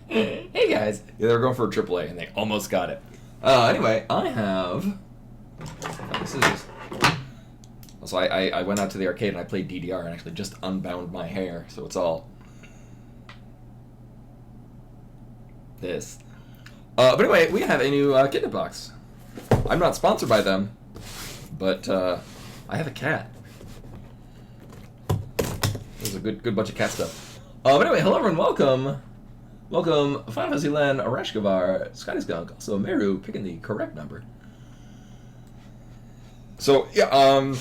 Hey guys. Yeah, they were going for a AAA and they almost got it. Anyway, I have. This is just. So I went out to the arcade and I played DDR and actually just unbound my hair, so it's all this. But anyway, we have a new kidney box. I'm not sponsored by them, but I have a cat. There's a good bunch of cat stuff. But anyway, hello everyone, welcome. Welcome, Final Fantasy Land, Arashkavar, Scotty Skunk, also Meru, picking the correct number. So, yeah,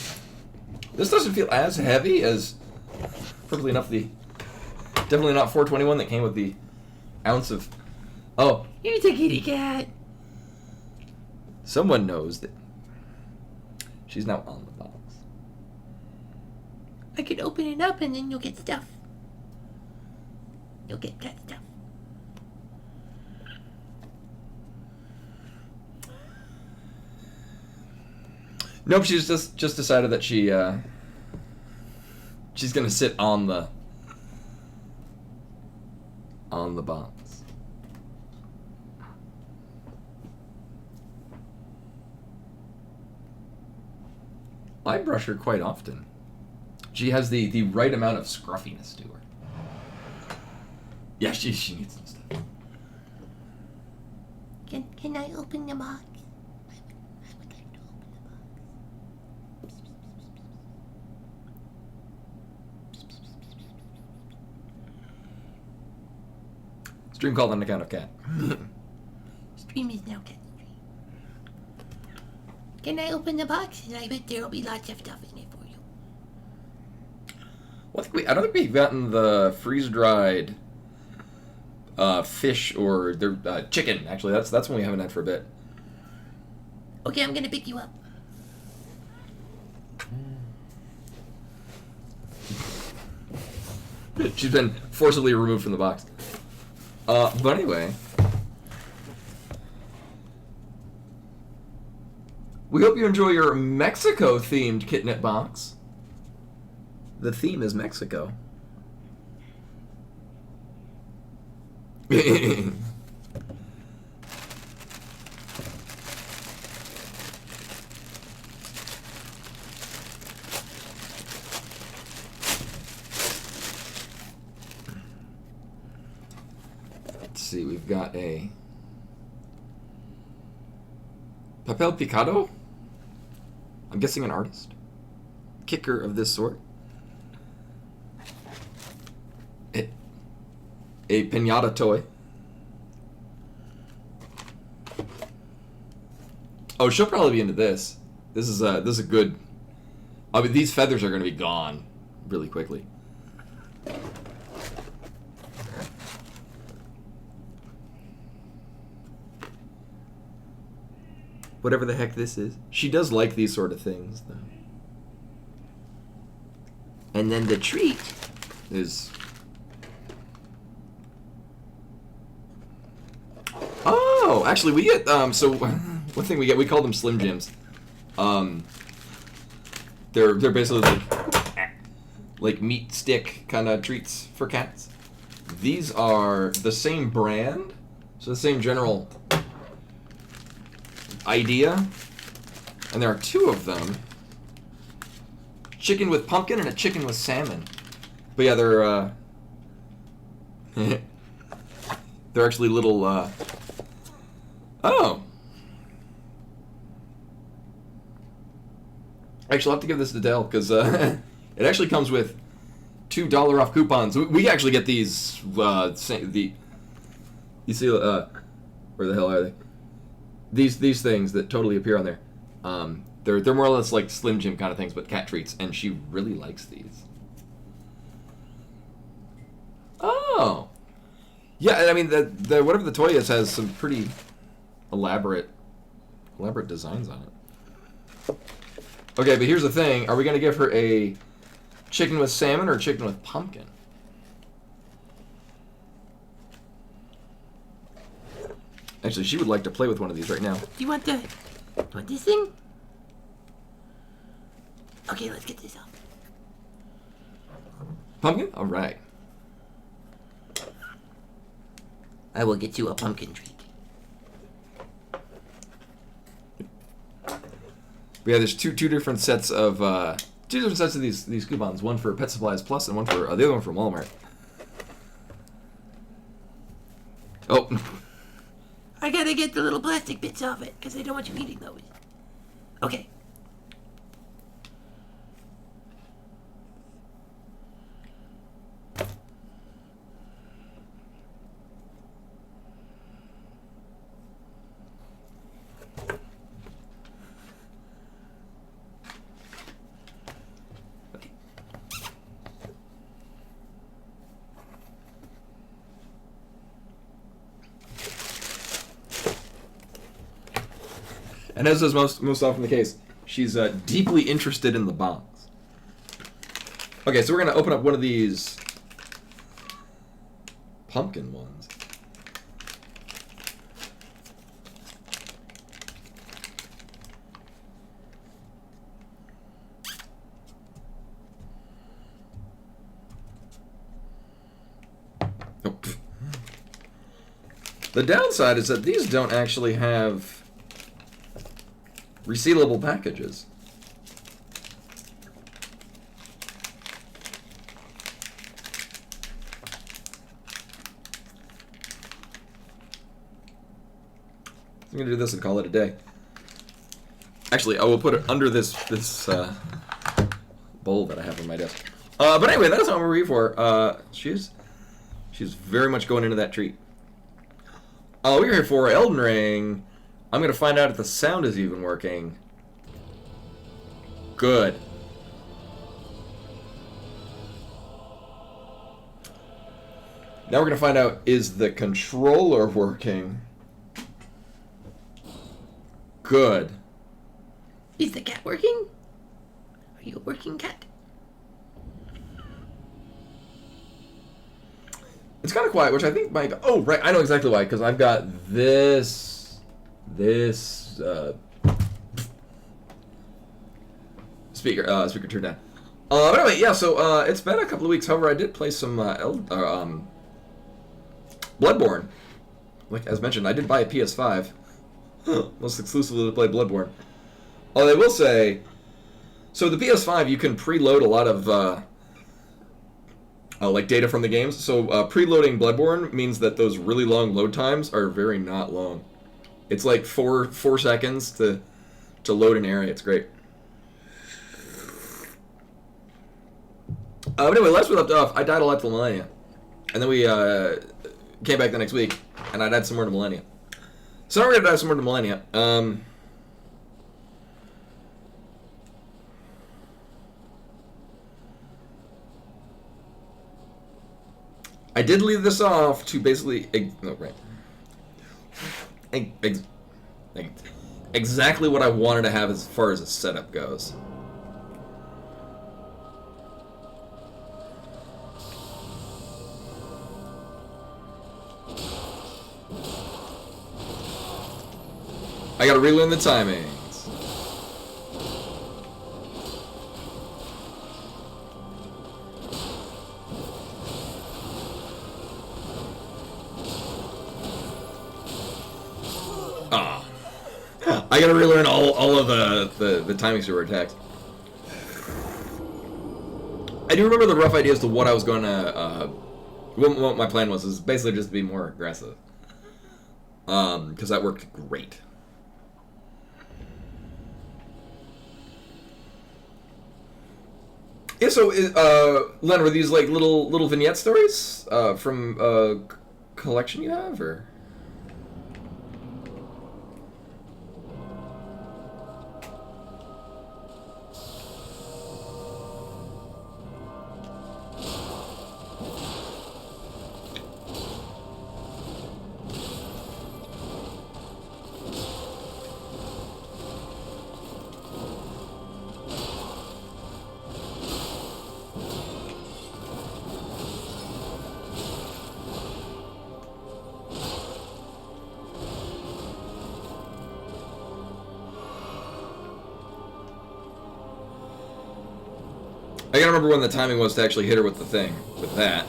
this doesn't feel as heavy as, perfectly enough, definitely not 421 that came with the ounce of, oh, here's a kitty cat. Someone knows that she's now on the box. I could open it up and then you'll get stuff. You'll get cat stuff. Nope, she's just decided that she's gonna sit on the box. I brush her quite often. She has the right amount of scruffiness to her. Yeah, she needs some stuff. Can I open the box? I would like to open the box. Stream called on account of cat. Stream is now cat stream. Can I open the box? And I bet there'll be lots of stuff in it for you. Well, I don't think we've gotten the freeze-dried fish or chicken. Actually, that's one we haven't had for a bit. Okay, I'm gonna pick you up. She's been forcibly removed from the box. But anyway, we hope you enjoy your Mexico-themed Kitnet box. The theme is Mexico. Let's see, we've got a Papel Picado. I'm guessing an artist. Kicker of this sort. A piñata toy. Oh, she'll probably be into this. This is a good. I mean, these feathers are going to be gone really quickly. Whatever the heck this is. She does like these sort of things, though. And then the treat is. Oh, actually, we get so one thing we call them Slim Jims. They're basically like meat stick kind of treats for cats. These are the same brand, so the same general idea, and there are two of them: chicken with pumpkin and a chicken with salmon. But yeah, they're they're actually little. Oh. Actually, I'll have to give this to Dell, because it actually comes with $2 off coupons. We actually get these, you see, where the hell are they? These things that totally appear on there. They're more or less like Slim Jim kind of things, but cat treats, and she really likes these. Oh. Yeah, I mean, the whatever the toy is has some pretty elaborate designs on it. Okay, but here's the thing. Are we going to give her a chicken with salmon or chicken with pumpkin? Actually, she would like to play with one of these right now. You want this thing? Okay, let's get this off. Pumpkin? All right. I will get you a pumpkin treat. Yeah, there's two different sets of these coupons. One for Pet Supplies Plus and one for the other one from Walmart. Oh. I gotta get the little plastic bits off it, because I don't want you eating those. Okay. And as is most often the case, she's deeply interested in the box. Okay, so we're gonna open up one of these pumpkin ones. Oh. The downside is that these don't actually have resealable packages. I'm gonna do this and call it a day. Actually, I will put it under this bowl that I have on my desk. But anyway, that's not what we're here for. She's very much going into that treat. We're here for Elden Ring. I'm going to find out if the sound is even working. Good. Now we're going to find out, is the controller working? Good. Is the cat working? Are you a working cat? It's kind of quiet, which I think might... Oh, right, I know exactly why, because I've got this speaker turned down. But anyway, yeah. So it's been a couple of weeks. However, I did play some Bloodborne. Like as mentioned, I did buy a PS5, most exclusively to play Bloodborne. Although I will say, so the PS5 you can preload a lot of like data from the games. So preloading Bloodborne means that those really long load times are very not long. It's like four seconds to load an area. It's great. But anyway, last we left off, I died a lot to Millennia. And then we came back the next week, and I died some more to Millennia. So now we're going to dive some more to Millennia. I did leave this off to basically... exactly what I wanted to have as far as a setup goes. I gotta relearn the timings. I gotta relearn all of the timings for attacks. I do remember the rough idea as to what I was going to, what my plan was. Is basically just to be more aggressive. Because that worked great. Yeah, so, Len, were these like little vignette stories from a collection you have, or? I gotta remember when the timing was to actually hit her with the thing, with that.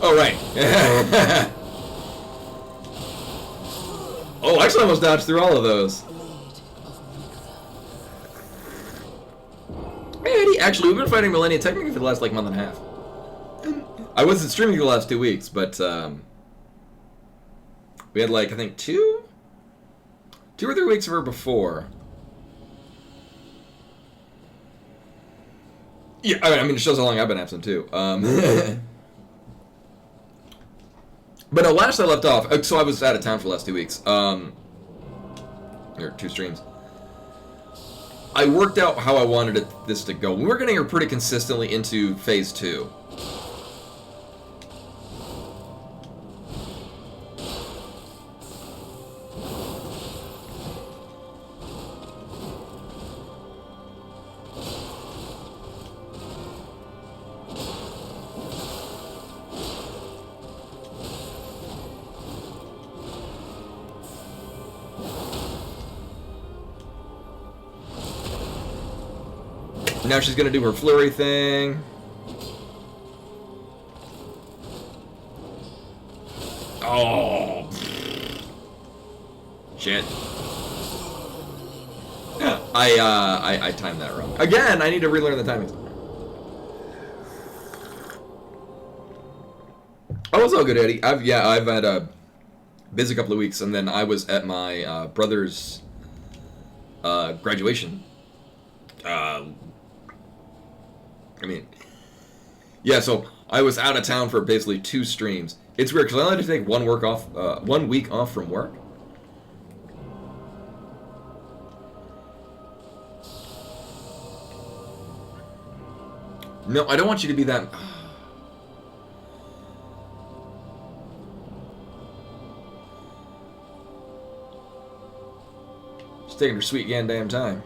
Oh, right. Oh, actually, I almost dodged through all of those. Hey, Eddie, actually, we've been fighting Millennia technically for the last, like, month and a half. I wasn't streaming the last 2 weeks, but, we had, like, I think 2 or 3 weeks of her before. Yeah, I mean, it shows how long I've been absent, too. But no, last I left off, so I was out of town for the last 2 weeks. Or 2 streams. I worked out how I wanted this to go. We were getting her pretty consistently into phase 2. Now she's gonna do her flurry thing. Oh, shit! I timed that wrong. Again, I need to relearn the timings. Oh, it's all good, Eddie. I've had a busy couple of weeks, and then I was at my brother's graduation. I mean, yeah, so I was out of town for basically 2 streams. It's weird, because I only had to take 1 week off from work. No, I don't want you to be that... Just taking her sweet damn time.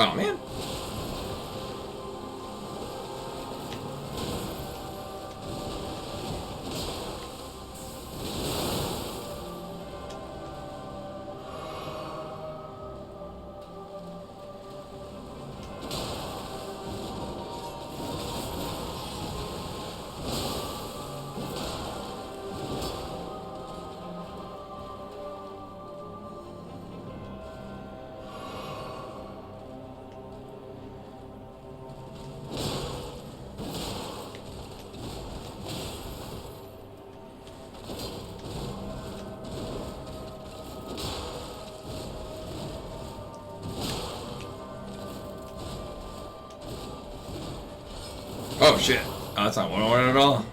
Oh, man. Oh, shit. Oh, that's not what I wanted at all.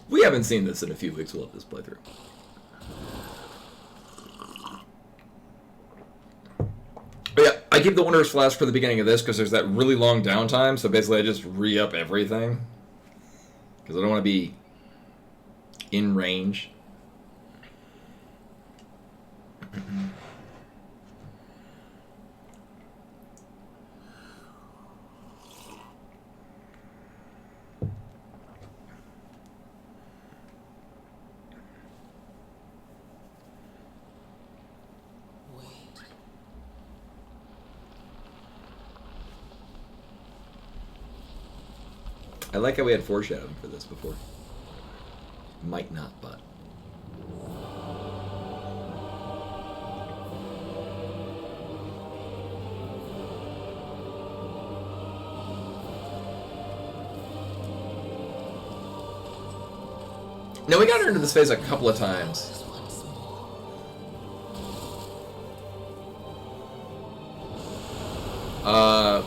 We haven't seen this in a few weeks. We'll let this play through. But yeah, I keep the Wondrous Flask for the beginning of this because there's that really long downtime. So basically, I just re-up everything because I don't want to be in range. I like how we had foreshadowing for this before. Might not, but. No, we got her into this phase a couple of times.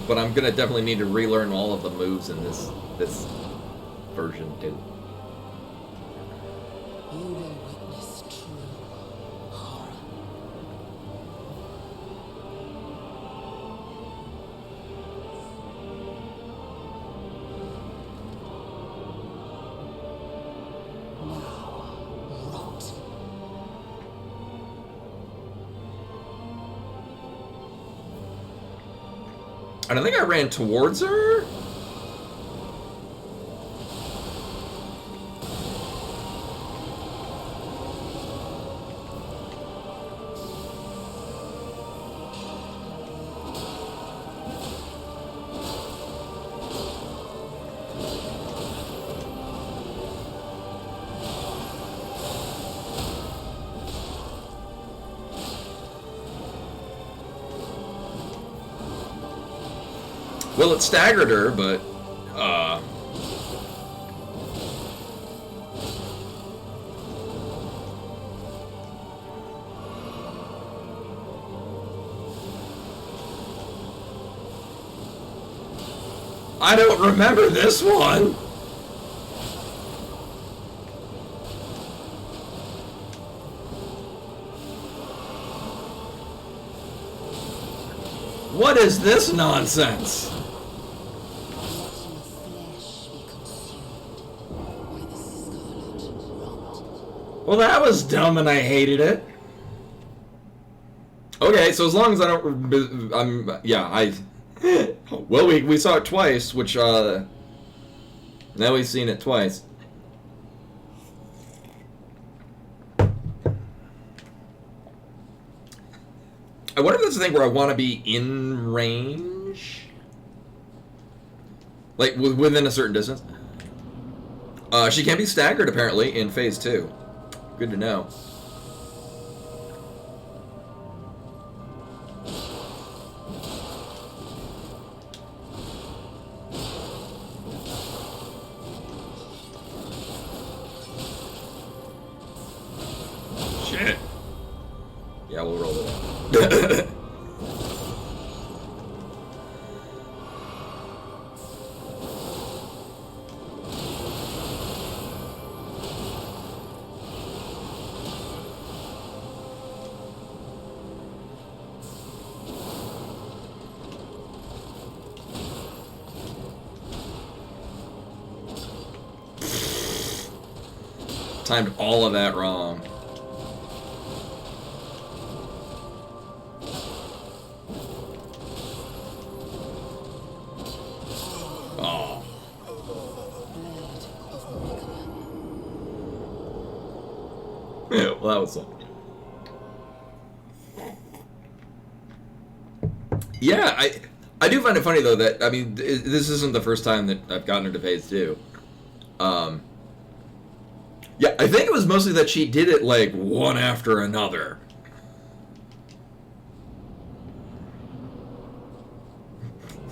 But I'm gonna definitely need to relearn all of the moves in this version too. You will witness true horror. Now, rot. I don't think I ran towards her. Well, it staggered her, but, I don't remember this one! What is this nonsense? Well, that was dumb and I hated it. Okay, so as long as I don't... yeah, well, we saw it twice, which, now we've seen it twice. I wonder if that's the thing where I want to be in range? Like, within a certain distance? She can be staggered, apparently, in Phase 2. Good to know. Shit. Yeah, we'll roll it out. Timed all of that wrong. Oh. Yeah, well, that was something. Yeah, I do find it funny though that, I mean, this isn't the first time that I've gotten her to Phase 2. Yeah, I think it was mostly that she did it, like, one after another.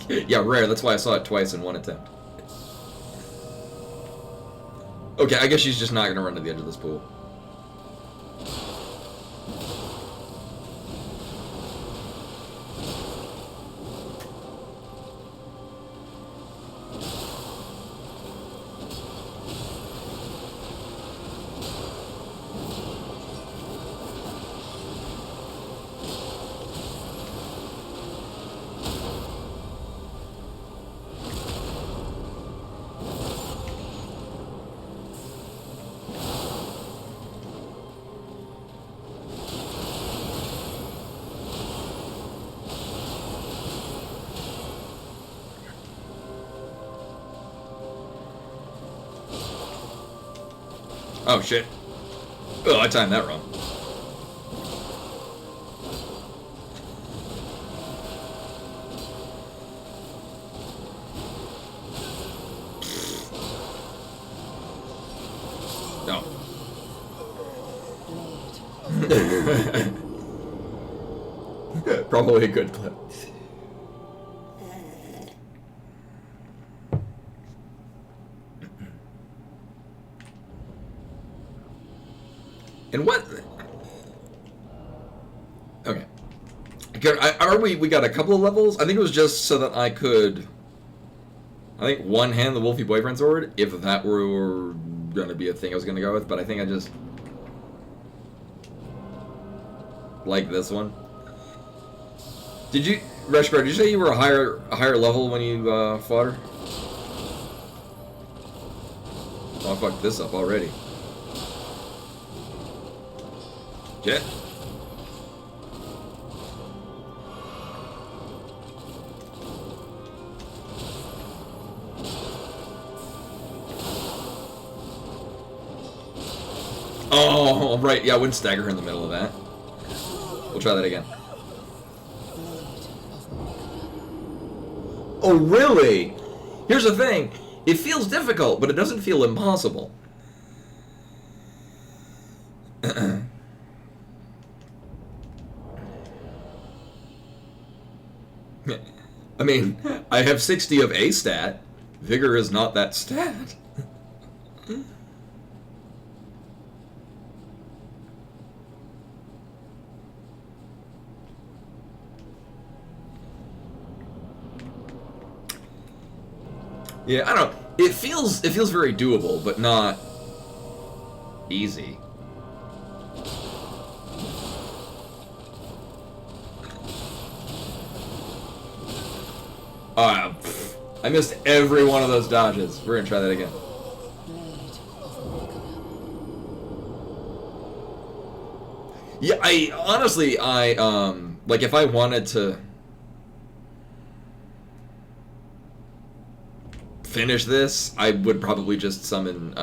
Yeah, rare. That's why I saw it twice in one attempt. Okay, I guess she's just not going to run to the edge of this pool. Oh, shit. Oh, I timed that wrong. Probably a good clip. And what? Okay. We got a couple of levels? I think it was just so that I could, I think, one-hand the Wolfie Boyfriend Sword, if that were going to be a thing I was going to go with, but I think I just like this one. Did you, Reshgar, did you say you were a higher level when you fought her? Oh, I fucked this up already. Jet. Oh, right. Yeah, I wouldn't stagger her in the middle of that. We'll try that again. Oh, really? Here's the thing. It feels difficult, but it doesn't feel impossible. I mean, I have 60 of a stat. Vigor is not that stat. Yeah, I don't know. It feels very doable, but not easy. I missed every one of those dodges. We're gonna try that again. Yeah, I honestly, like if I wanted to finish this, I would probably just summon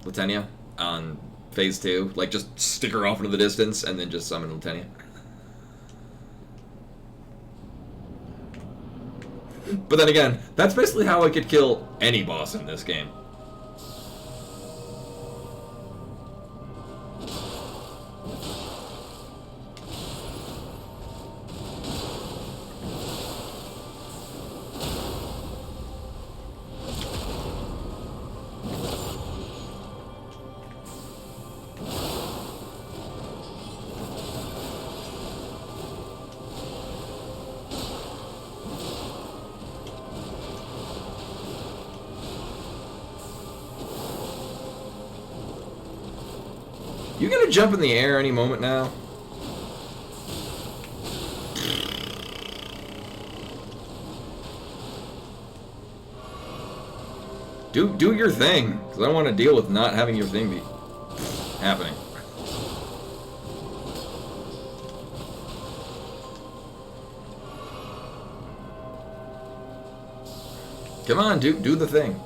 Latenia on phase 2. Like, just stick her off into the distance and then just summon Latenia. But then again, that's basically how I could kill any boss in this game. You gonna jump in the air any moment now? Do your thing, because I don't want to deal with not having your thing be happening. Come on, do the thing.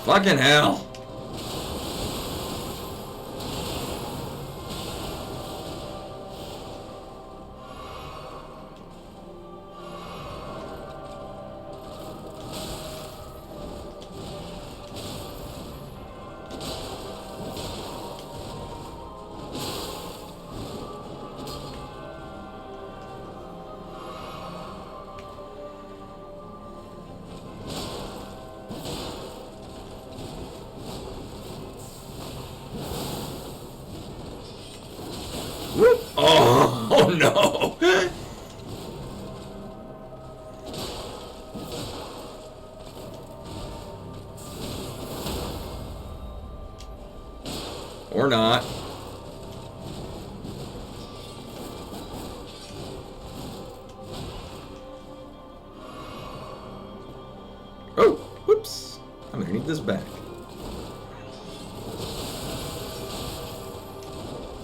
Fucking hell. Whoop. Oh no! Or not. Oh, whoops. I'm gonna need this back.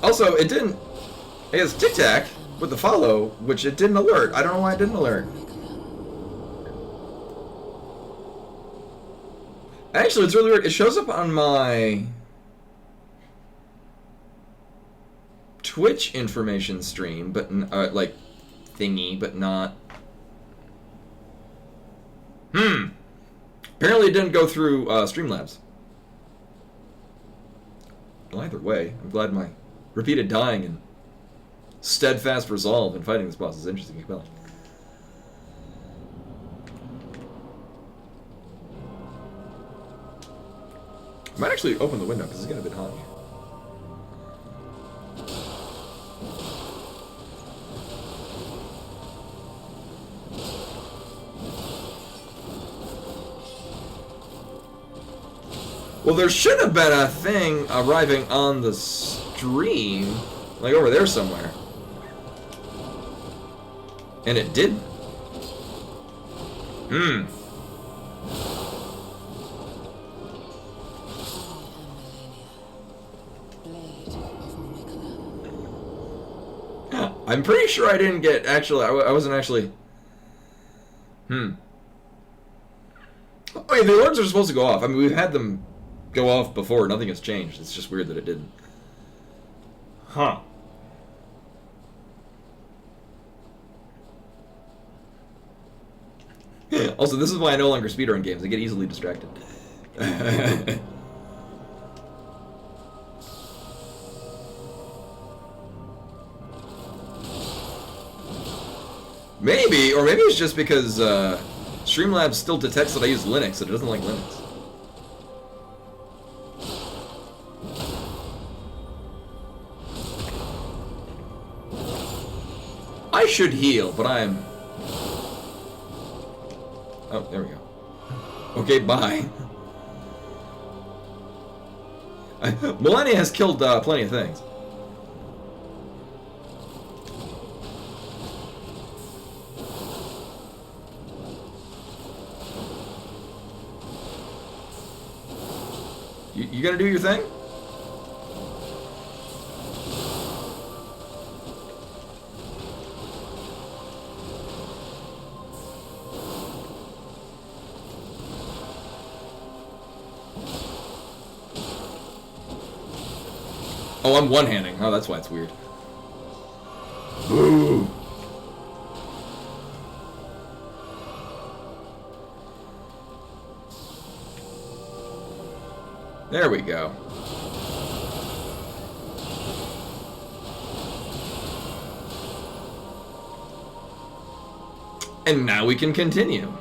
Also, it didn't... It has Tic Tac with the follow, which it didn't alert. I don't know why it didn't alert. Actually, it's really weird. It shows up on my Twitch information stream, but like thingy, but not. Apparently, it didn't go through Streamlabs. Do I either way. I'm glad my repeated dying and steadfast resolve in fighting this boss is interesting and compelling. I might actually open the window because it's getting a bit hot here. Well, there should have been a thing arriving on the stream, like over there somewhere. And it didn't. I'm pretty sure I didn't get, actually, I wasn't actually... Oh yeah, the alerts are supposed to go off. I mean, we've had them go off before. Nothing has changed. It's just weird that it didn't. Huh. Also, this is why I no longer speedrun games. I get easily distracted. Maybe, or maybe it's just because Streamlabs still detects that I use Linux, and it doesn't like Linux. I should heal, but I'm... Oh, there we go. Okay, bye. Millennia has killed plenty of things. You gonna do your thing? Oh, I'm one-handing. Oh, that's why it's weird. Ooh. There we go. And now we can continue.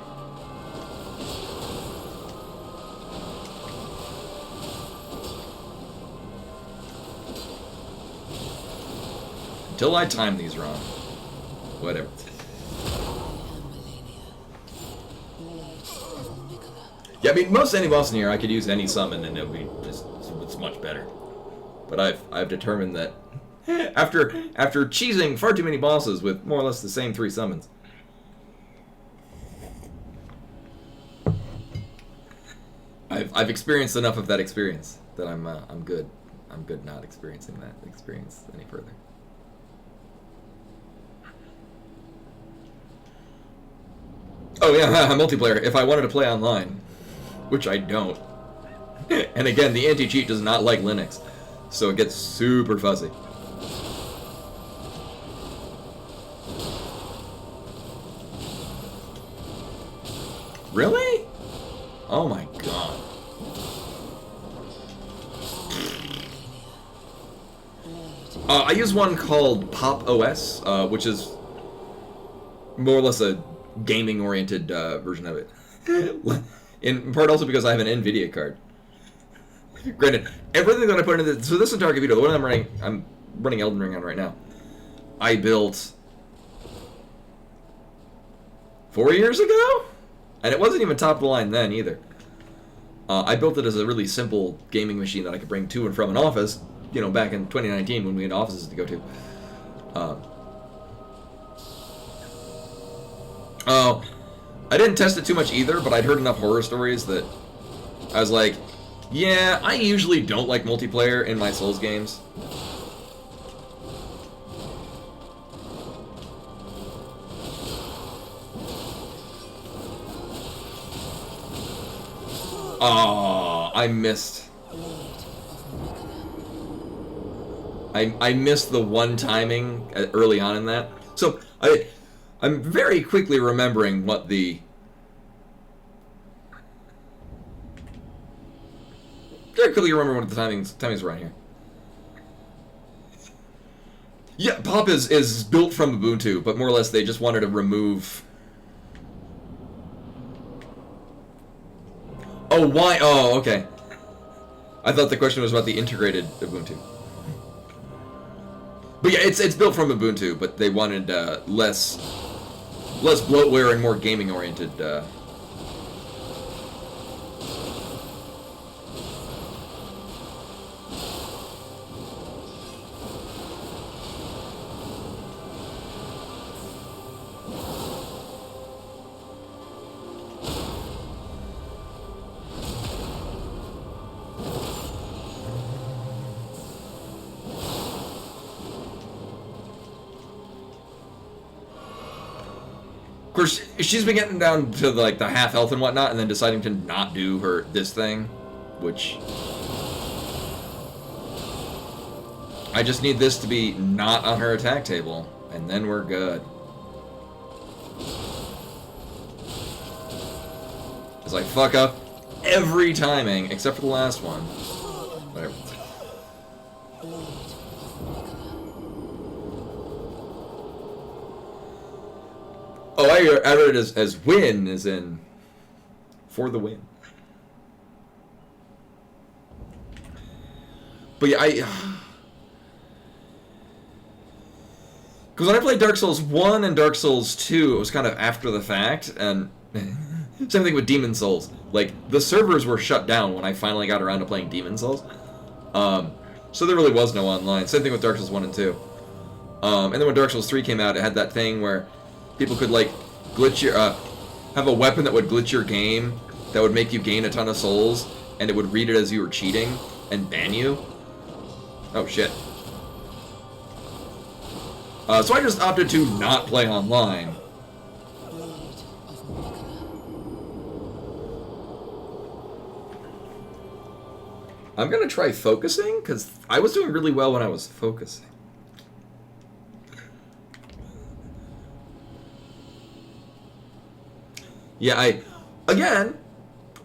Until I time these wrong. Whatever. Yeah, I mean, most any boss in here, I could use any summon and it would be just, it's much better. But I've determined that after cheesing far too many bosses with more or less the same 3 summons, I've experienced enough of that experience that I'm good. I'm good not experiencing that experience any further. Oh yeah, multiplayer. If I wanted to play online, which I don't. And again, the anti-cheat does not like Linux, so it gets super fuzzy. Really? Oh my god. I use one called Pop OS, which is more or less a gaming-oriented version of it. In part also because I have an NVIDIA card. Granted, everything that I put into so this entire computer, the one I'm running Elden Ring on right now, I built 4 years ago? And it wasn't even top of the line then either. I built it as a really simple gaming machine that I could bring to and from an office, you know, back in 2019 when we had offices to go to. I didn't test it too much either, but I'd heard enough horror stories that I was like, yeah, I usually don't like multiplayer in my Souls games. Oh, I missed. I missed the one timing early on in that. So I'm very quickly remembering what the... Very quickly remember what the timings were on here. Yeah, Pop is built from Ubuntu, but more or less they just wanted to remove... Oh, why? Oh, okay. I thought the question was about the integrated Ubuntu. But yeah, it's built from Ubuntu, but they wanted less bloatware and more gaming-oriented... Of course, she's been getting down to like the half health and whatnot, and then deciding to not do this thing, which I just need this to be not on her attack table, and then we're good. Because I fuck up every timing except for the last one. Whatever. Oh, I read it as win, as in for the win. But yeah, because when I played Dark Souls 1 and Dark Souls 2, it was kind of after the fact, and same thing with Demon Souls. Like, the servers were shut down when I finally got around to playing Demon Souls. So there really was no online. Same thing with Dark Souls 1 and 2. And then when Dark Souls 3 came out, it had that thing where people could, like, glitch your, have a weapon that would glitch your game, that would make you gain a ton of souls, and it would read it as you were cheating, and ban you. Oh, shit. So I just opted to not play online. I'm gonna try focusing, because I was doing really well when I was focusing. Yeah, again,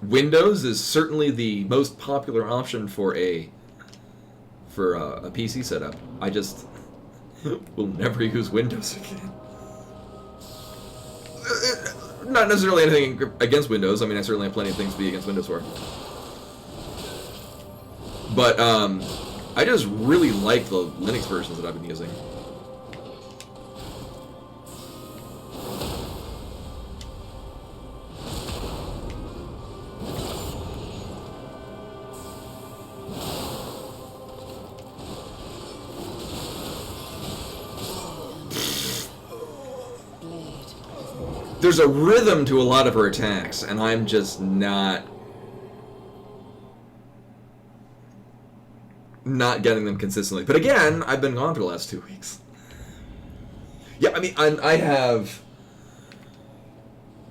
Windows is certainly the most popular option for a PC setup. I just will never use Windows again. Not necessarily anything against Windows. I mean, I certainly have plenty of things to be against Windows for. But I just really like the Linux versions that I've been using. There's a rhythm to a lot of her attacks, and I'm just not getting them consistently. But again, I've been gone for the last 2 weeks. Yeah, I mean, I have...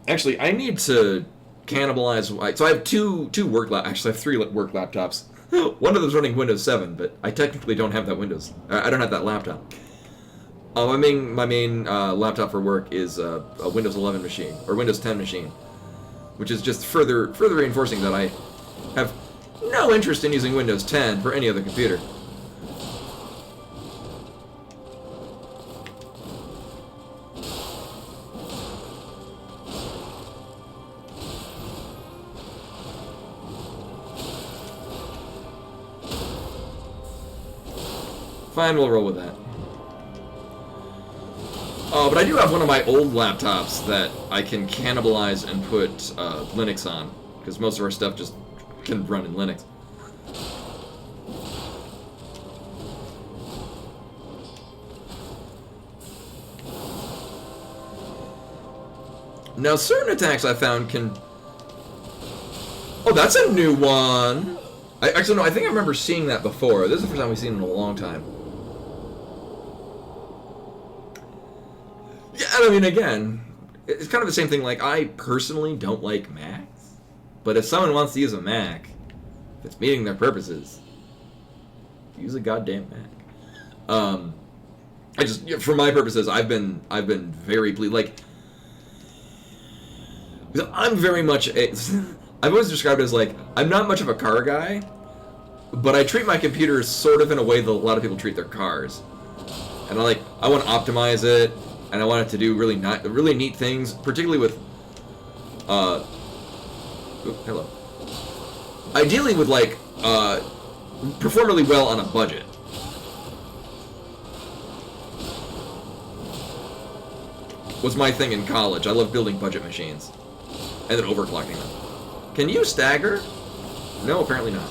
Actually, I need to cannibalize... So I have two work laptops. Actually, I have 3 work laptops. One of them's running Windows 7, but I technically don't have that Windows. I don't have that laptop. My main laptop for work is a Windows 11 machine, or Windows 10 machine, which is just further reinforcing that I have no interest in using Windows 10 for any other computer. Fine, we'll roll with that. Oh, but I do have one of my old laptops that I can cannibalize and put Linux on, because most of our stuff just can run in Linux. Now, certain attacks I found can... Oh, that's a new one! Actually, no, I think I remember seeing that before. This is the first time we've seen it in a long time. Yeah, I mean, again, it's kind of the same thing. Like, I personally don't like Macs, but if someone wants to use a Mac, if it's meeting their purposes, use a goddamn Mac. I just, for my purposes, I've been very pleased. Like, I'm very much I've always described it as, like, I'm not much of a car guy, but I treat my computer sort of in a way that a lot of people treat their cars. and I want to optimize it, and I want it to do really neat things, particularly with hello. Ideally with like perform really well on a budget. Was my thing in college. I love building budget machines and then overclocking them. Can you stagger? No, apparently not.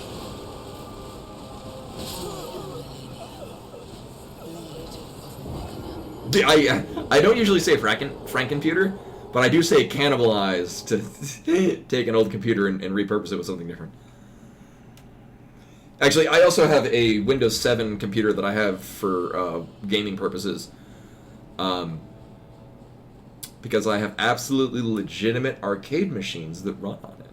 I don't usually say Frankenputer, but I do say cannibalize to take an old computer and repurpose it with something different. Actually, I also have a Windows 7 computer that I have for gaming purposes. Because I have absolutely legitimate arcade machines that run on it.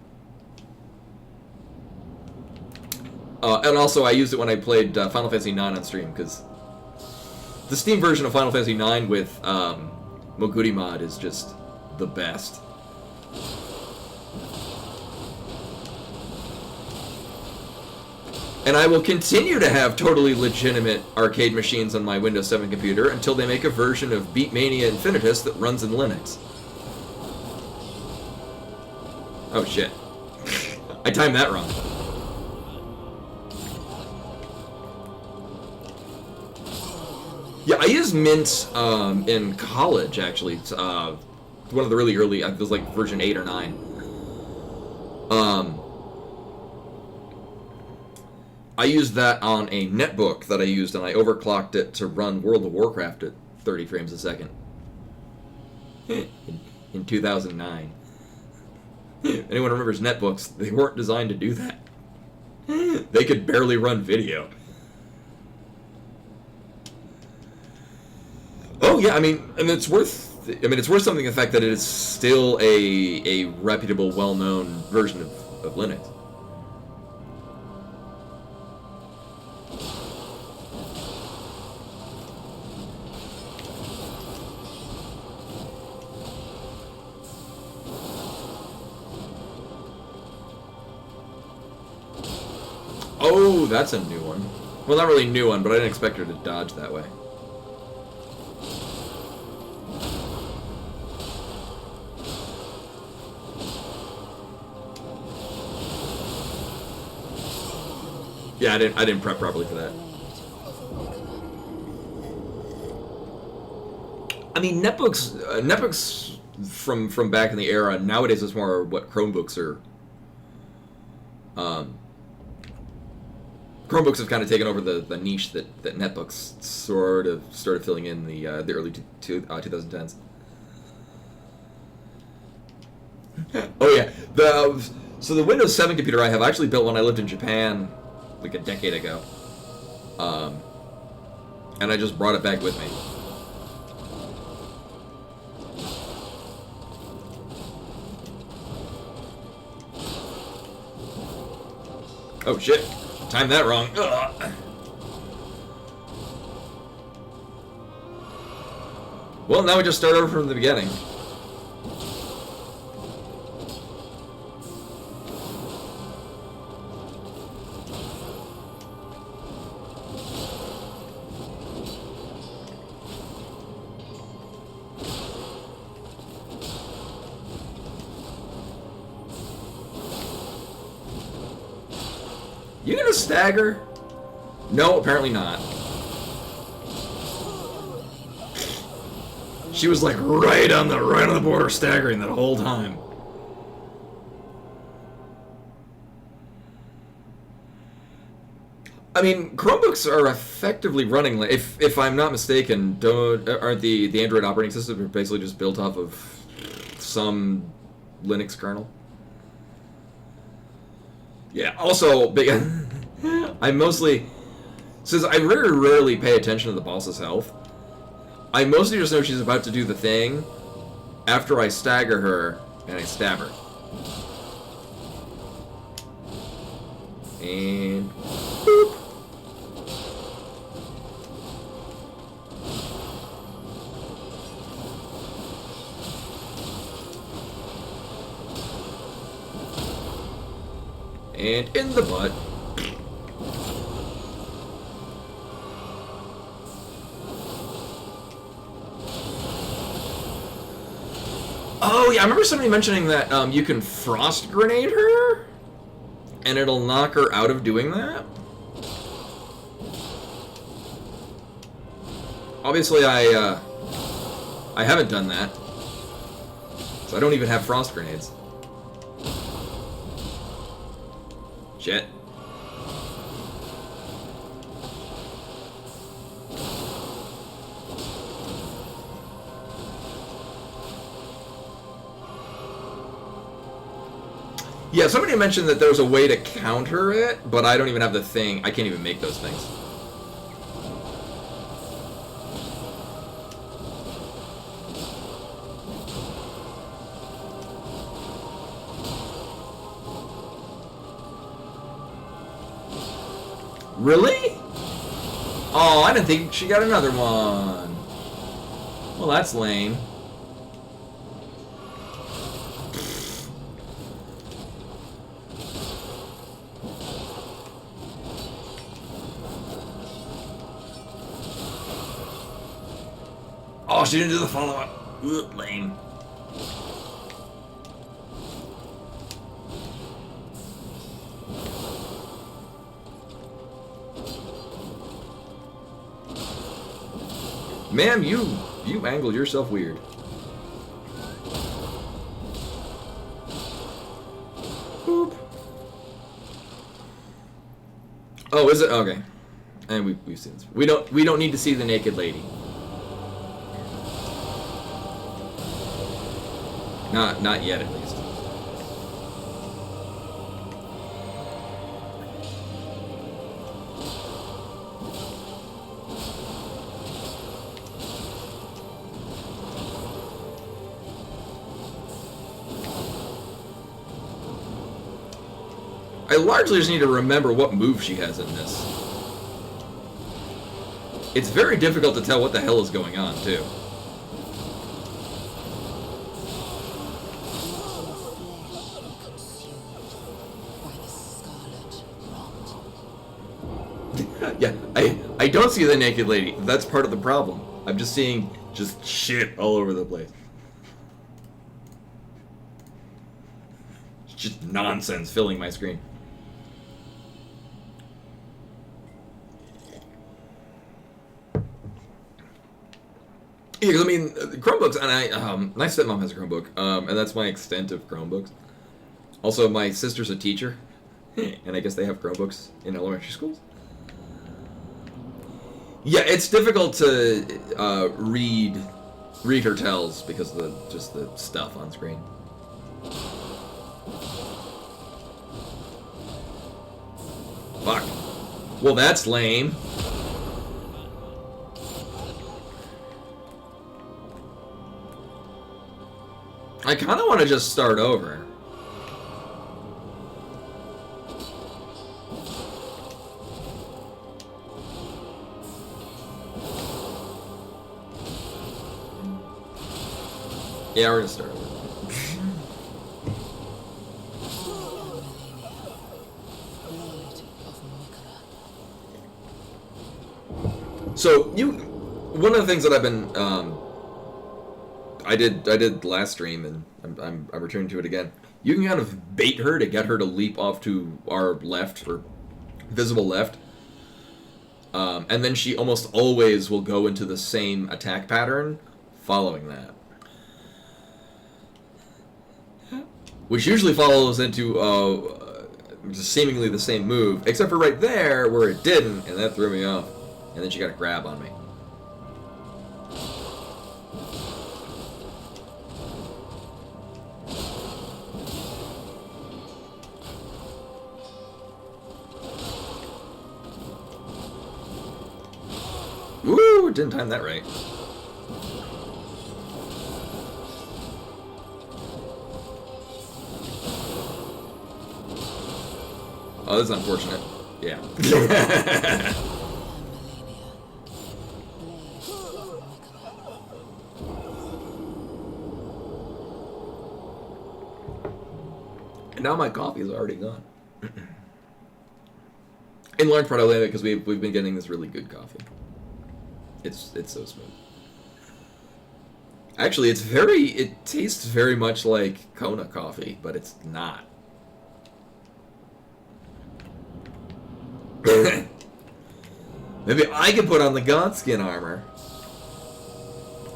And also, I used it when I played Final Fantasy IX on stream, because the Steam version of Final Fantasy IX with Moguri mod is just the best. And I will continue to have totally legitimate arcade machines on my Windows 7 computer until they make a version of Beatmania Infinitus that runs in Linux. Oh shit. I timed that wrong. Yeah, I used Mint in college, actually. One of the really early, it was like version 8 or 9. I used that on a netbook that I used, and I overclocked it to run World of Warcraft at 30 frames a second. In 2009. Anyone remembers netbooks? They weren't designed to do that. They could barely run video. Oh yeah, I mean it's worth something, the fact that it is still a reputable, well-known version of Linux. Oh, that's a new one. Well, not really a new one, but I didn't expect her to dodge that way. Yeah, I didn't prep properly for that. I mean, netbooks from back in the era. Nowadays, it's more what Chromebooks are. Chromebooks have kind of taken over the niche that netbooks sort of started filling in the early 2010s. Oh yeah, so the Windows 7 computer I have, I actually built when I lived in Japan like a decade ago, and I just brought it back with me. Oh shit. Timed that wrong. Ugh. Well, now we just start over from the beginning. You gonna stagger? No, apparently not. She was like right on the border, staggering that whole time. I mean, Chromebooks are effectively running. If I'm not mistaken, aren't the Android operating systems are basically just built off of some Linux kernel? Yeah, also, I mostly, since I very rarely pay attention to the boss's health, I mostly just know she's about to do the thing after I stagger her and I stab her. And boop. And in the butt. Oh yeah, I remember somebody mentioning that you can frost grenade her, and it'll knock her out of doing that. Obviously, I haven't done that, so I don't even have frost grenades. Shit. Yeah, somebody mentioned that there was a way to counter it, but I don't even have the thing. I can't even make those things. Really? Oh, I didn't think she got another one. Well, that's lame. Oh, she didn't do the follow-up. Ugh, lame. Ma'am, you angled yourself weird. Boop. Oh, is it? Okay. And we've seen this. We don't need to see the naked lady. Not yet, at least. I largely just need to remember what move she has in this. It's very difficult to tell what the hell is going on, too. Yeah, I don't see the naked lady. That's part of the problem. I'm just seeing just shit all over the place. It's just nonsense filling my screen. Yeah, because I mean, Chromebooks, and my stepmom has a Chromebook, and that's my extent of Chromebooks. Also, my sister's a teacher, and I guess they have Chromebooks in elementary schools. Yeah, it's difficult to read her tells because of just the stuff on screen. Fuck. Well, that's lame. I kind of want to just start over. Yeah, we're gonna start over. So one of the things that I've been, I did last stream, and I'm returning to it again. You can kind of bait her to get her to leap off to our left, or visible left, and then she almost always will go into the same attack pattern following that. Which usually follows into just seemingly the same move, except for right there where it didn't, and that threw me off. And then she got a grab on me. Woo! Didn't time that right. Oh, this is unfortunate. Yeah. And now my coffee is already gone. In large part, I blame it because we've been getting this really good coffee. It's so smooth. Actually, it tastes very much like Kona coffee, but it's not. Maybe I could put on the Godskin armor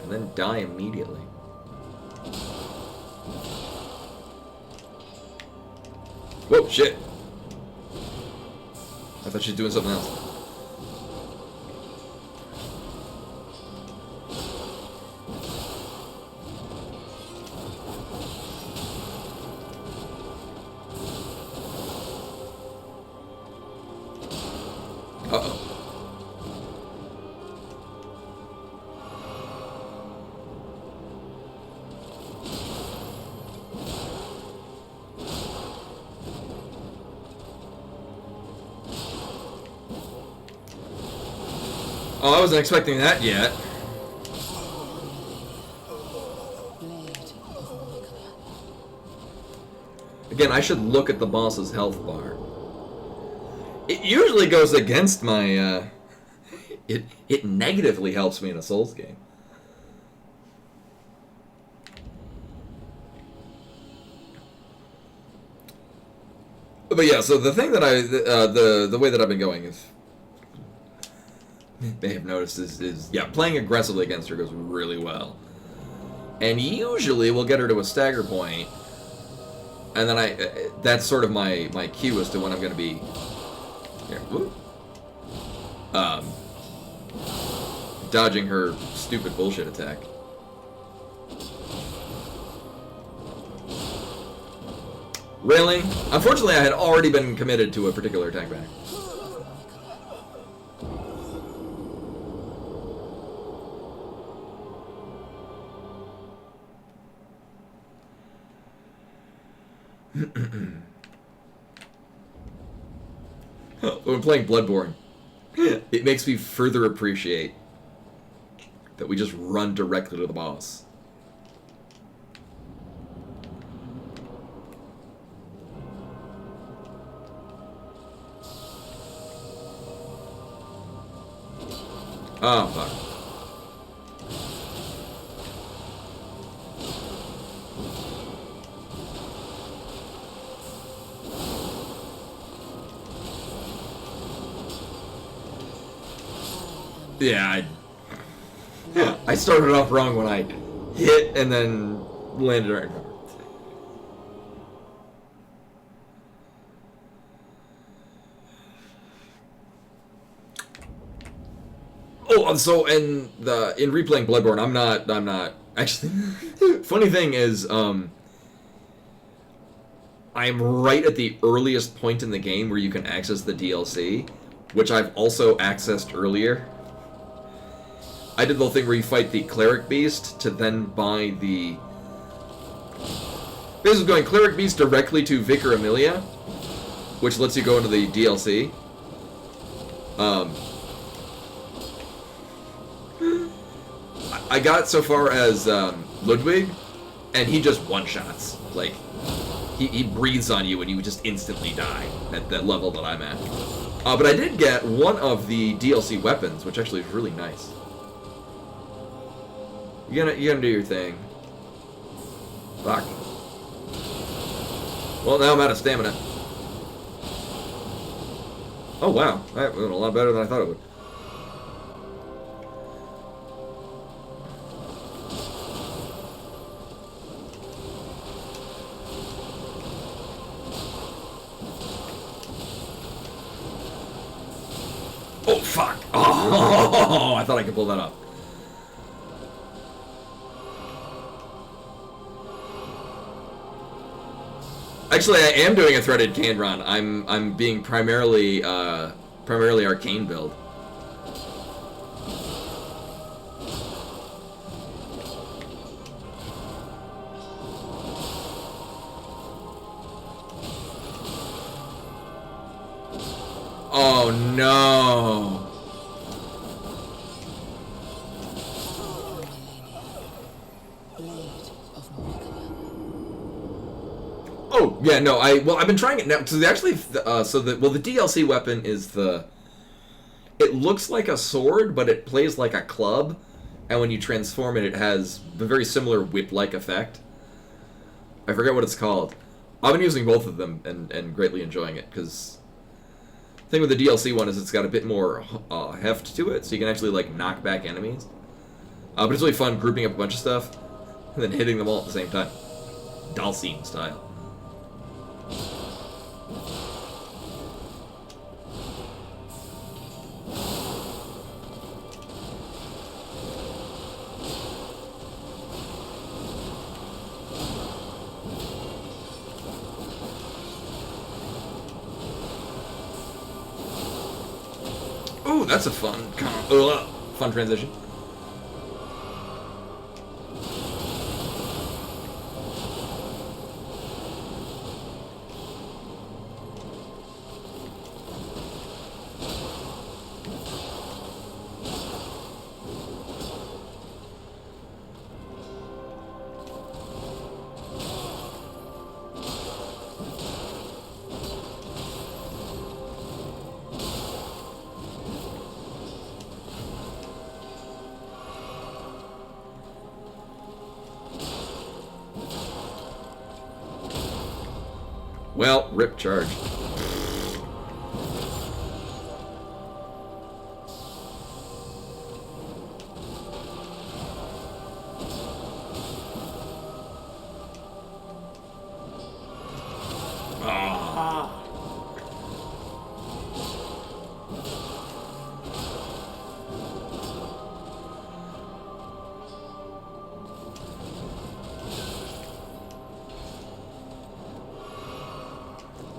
and then die immediately. Whoa, shit. I thought she was doing something else. Uh-oh. Oh, I wasn't expecting that yet. Again, I should look at the boss's health bar. It usually goes against my, it negatively helps me in a Souls game. But yeah, so the thing that the way that I've been going is, you may have noticed is yeah, playing aggressively against her goes really well. And usually we'll get her to a stagger point, and then that's sort of my cue as to when I'm going to be here, dodging her stupid bullshit attack. Really? Unfortunately, I had already been committed to a particular attack pattern. When playing Bloodborne, it makes me further appreciate that we just run directly to the boss. Oh, fuck. Yeah, I started off wrong when I hit and then landed right in front of her. Oh, so in replaying Bloodborne, I'm not actually. Funny thing is, I'm right at the earliest point in the game where you can access the DLC, which I've also accessed earlier. I did the whole thing where you fight the Cleric Beast to then buy the... This is going Cleric Beast directly to Vicar Amelia, which lets you go into the DLC. I got so far as Ludwig, and he just one-shots. Like, he breathes on you and you just instantly die at that level that I'm at. But I did get one of the DLC weapons, which actually is really nice. You're gonna do your thing. Fuck. Well, now I'm out of stamina. Oh wow, that went a lot better than I thought it would. Oh fuck! Oh, I thought I could pull that off. Actually, I am doing a threaded cane run. I'm being primarily arcane build. Oh no. Oh yeah, no. I've been trying it now. So the DLC weapon is the. It looks like a sword, but it plays like a club, and when you transform it, it has a very similar whip-like effect. I forget what it's called. I've been using both of them and greatly enjoying it, because the thing with the DLC one is it's got a bit more heft to it, so you can actually, like, knock back enemies. But it's really fun grouping up a bunch of stuff and then hitting them all at the same time. Dalsim style. Ooh, that's a fun transition. Well, rip charge.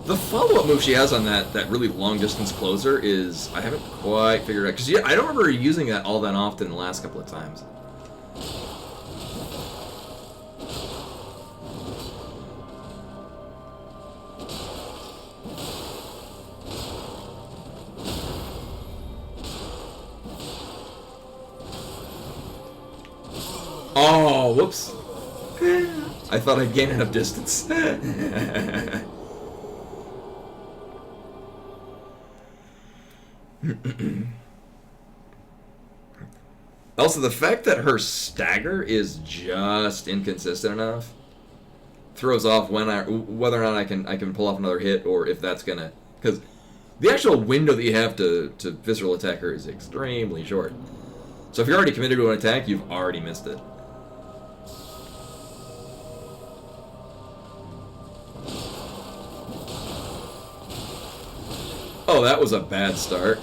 The follow-up move she has on that really long-distance closer is, I haven't quite figured out, because I don't remember her using that all that often the last couple of times. Oh, whoops. I thought I'd gained enough distance. Also, the fact that her stagger is just inconsistent enough throws off whether or not I can pull off another hit, or if that's gonna, because the actual window that you have to visceral attack her is extremely short. So if you're already committed to an attack, you've already missed it. Oh, that was a bad start.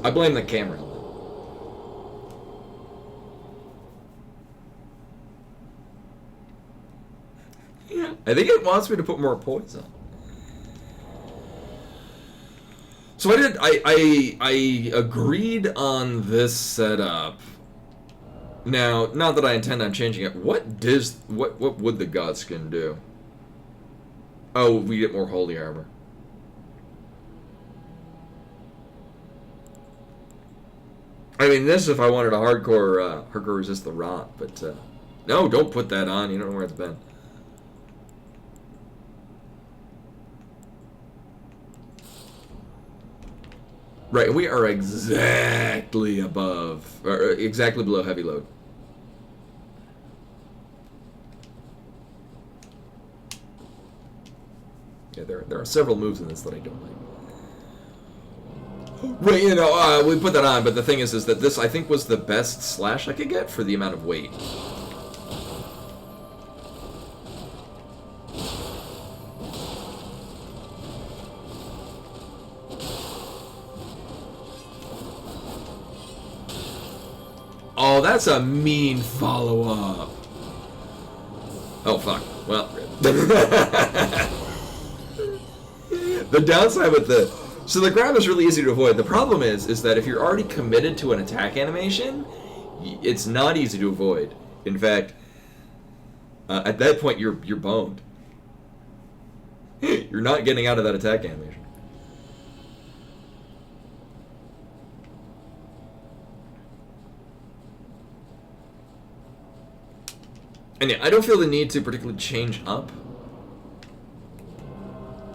I blame the camera. I think it wants me to put more poison. So I agreed on this setup. Now, not that I intend on changing it. What would the God Skin do? Oh, we get more holy armor. I mean, this if I wanted a hardcore resist the rot, but no, don't put that on. You don't know where it's been. Right, we are exactly above, or exactly below heavy load. Yeah, there are several moves in this that I don't like. Right, you know, we put that on, but the thing is that this, I think, was the best slash I could get for the amount of weight. Oh, that's a mean follow-up. Oh, fuck. Well, the downside with the... So the grab is really easy to avoid. The problem is that if you're already committed to an attack animation, it's not easy to avoid. In fact, at that point, you're boned. You're not getting out of that attack animation. And yeah, I don't feel the need to particularly change up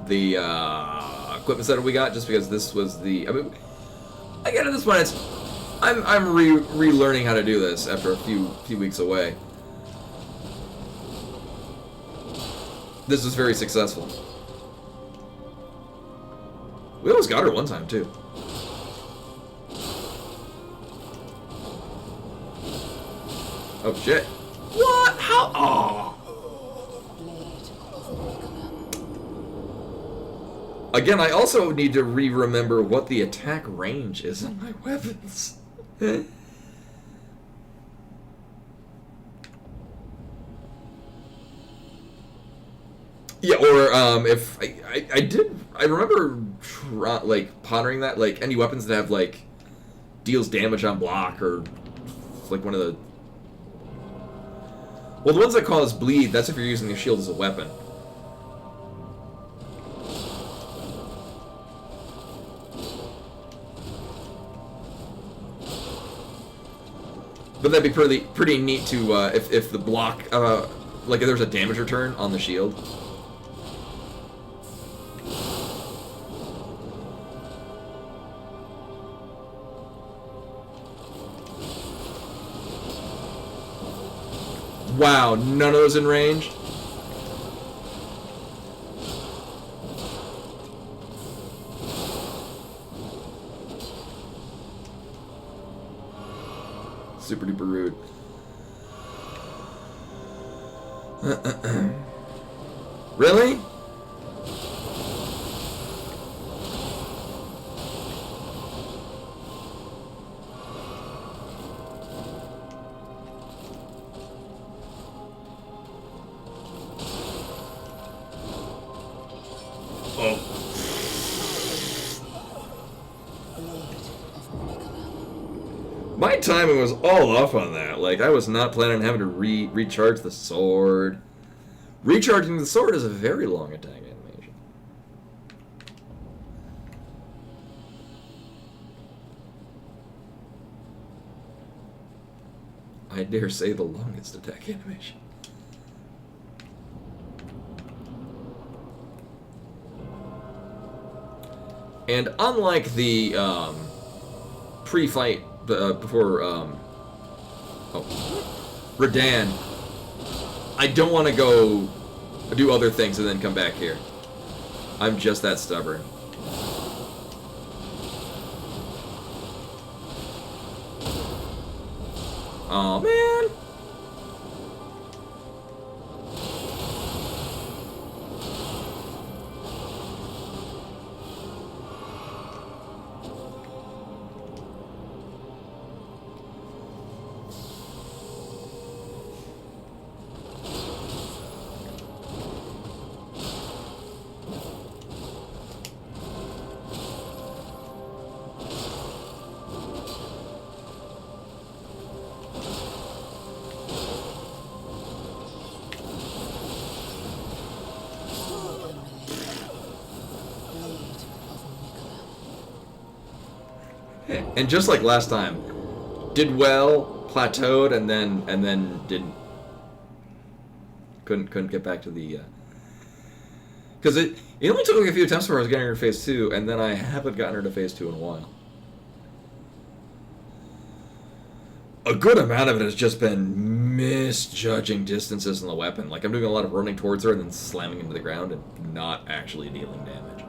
the equipment set we got, just because this was the. I mean, again, at this point, it's I'm relearning how to do this after a few weeks away. This was very successful. We almost got her one time too. Oh shit! What? How? Oh. Again, I also need to remember what the attack range is on my weapons. Yeah, or if I remember like pondering that, like any weapons that have like deals damage on block, or like one of the, well, the ones that cause bleed, that's if you're using the shield as a weapon. But that'd be pretty neat to if the block like if there's a damage return on the shield. Wow, none of those in range? Super duper rude. Really? My timing was all off on that. Like, I was not planning on having to recharge the sword. Recharging the sword is a very long attack animation. I dare say the longest attack animation. And unlike the pre-fight before Radan, I don't want to go do other things and then come back here. I'm just that stubborn. Aw, man. And just like last time, did well, plateaued, and then didn't. Couldn't get back to the. Because it only took like a few attempts before I was getting her to phase 2, and then I haven't gotten her to phase 2 in a while. A good amount of it has just been misjudging distances on the weapon. Like, I'm doing a lot of running towards her and then slamming into the ground and not actually dealing damage.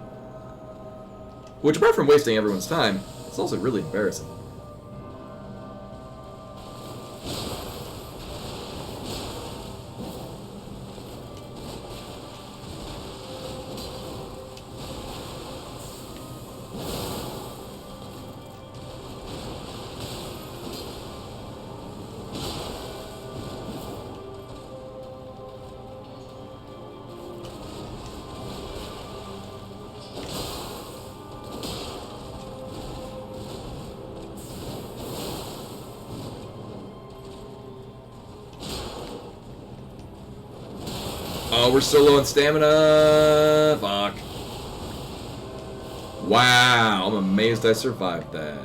Which, apart from wasting everyone's time, it's also really embarrassing. Oh, we're so low on stamina. Fuck. Wow, I'm amazed I survived that.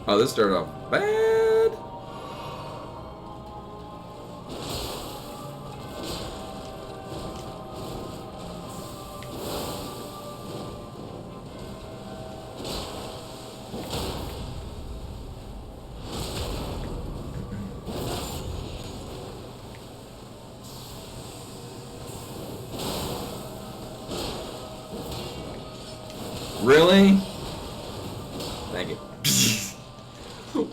Oh, this started off bad. Really? Thank you.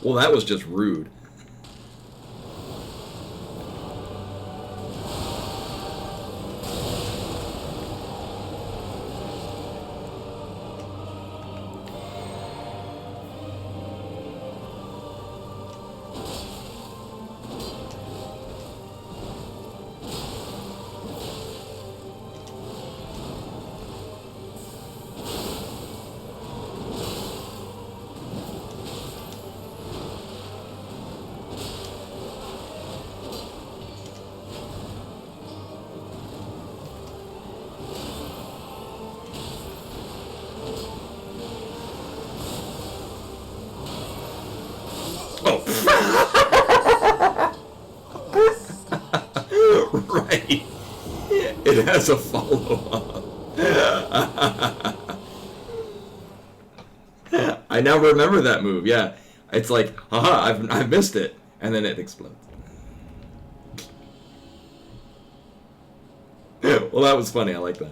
Well, that was just rude. Oh. Right. It has a follow-up. I now remember that move. Yeah, it's like, haha, I've missed it, and then it explodes. Well, that was funny. I like that.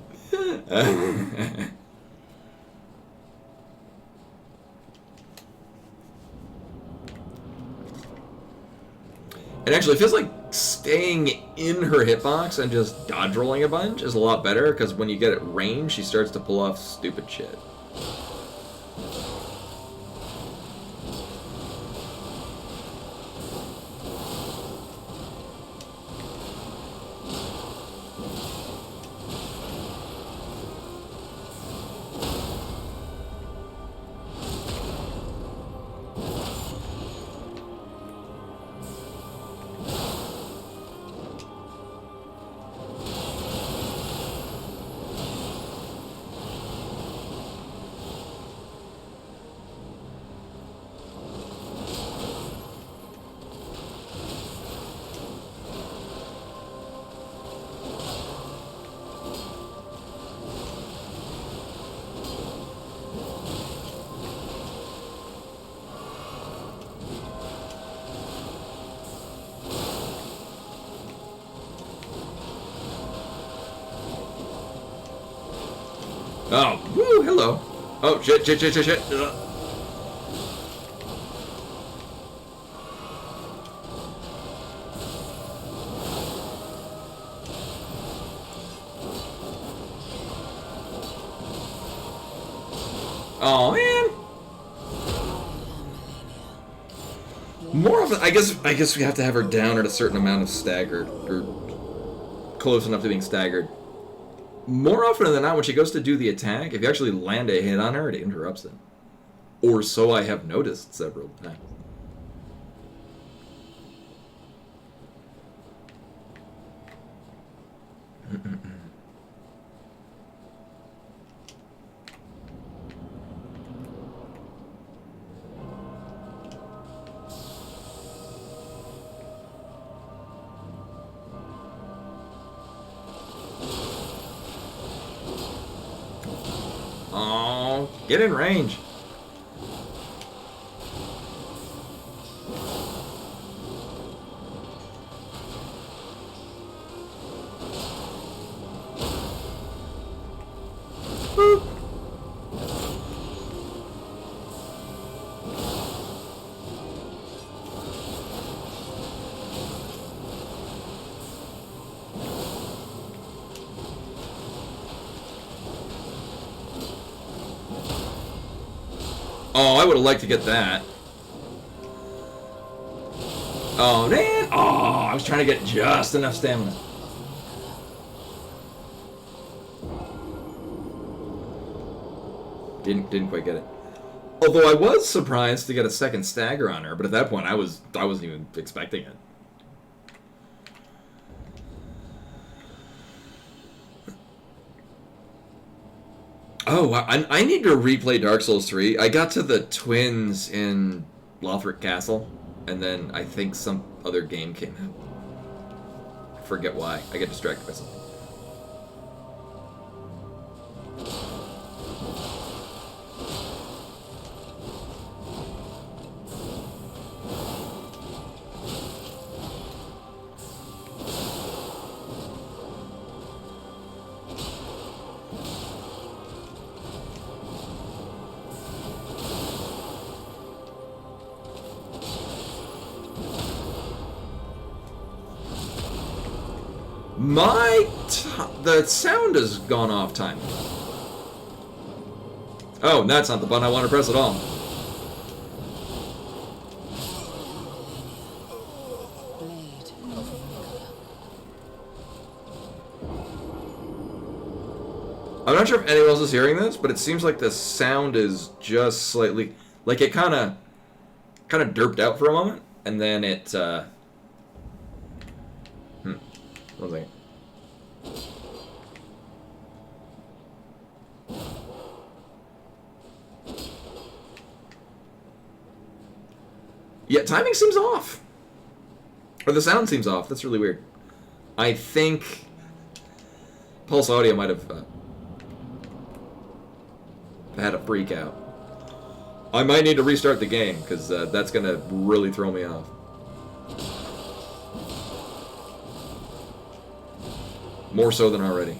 It actually feels like staying in her hitbox and just dodge rolling a bunch is a lot better, because when you get it range, she starts to pull off stupid shit. Oh, woo, hello. Oh, shit. Oh, man. More often, I guess we have to have her down at a certain amount of staggered, or close enough to being staggered. More often than not, when she goes to do the attack, if you actually land a hit on her, it interrupts it. Or so I have noticed several times. Oh, get in range. Boop. Oh, I would have liked to get that. Oh, man. Oh, I was trying to get just enough stamina. Didn't quite get it. Although I was surprised to get a second stagger on her, but at that point I wasn't even expecting it. Oh, I need to replay Dark Souls 3. I got to the twins in Lothric Castle, and then I think some other game came out. I forget why. I get distracted by something. The sound has gone off time. Oh, that's not the button I want to press at all. Blade of Nicola. I'm not sure if anyone else is hearing this, but it seems like the sound is just slightly, like it kind of derped out for a moment, and then it. One second. Yeah, timing seems off. Or the sound seems off. That's really weird. I think Pulse Audio might have had a freak out. I might need to restart the game, because that's going to really throw me off. More so than already.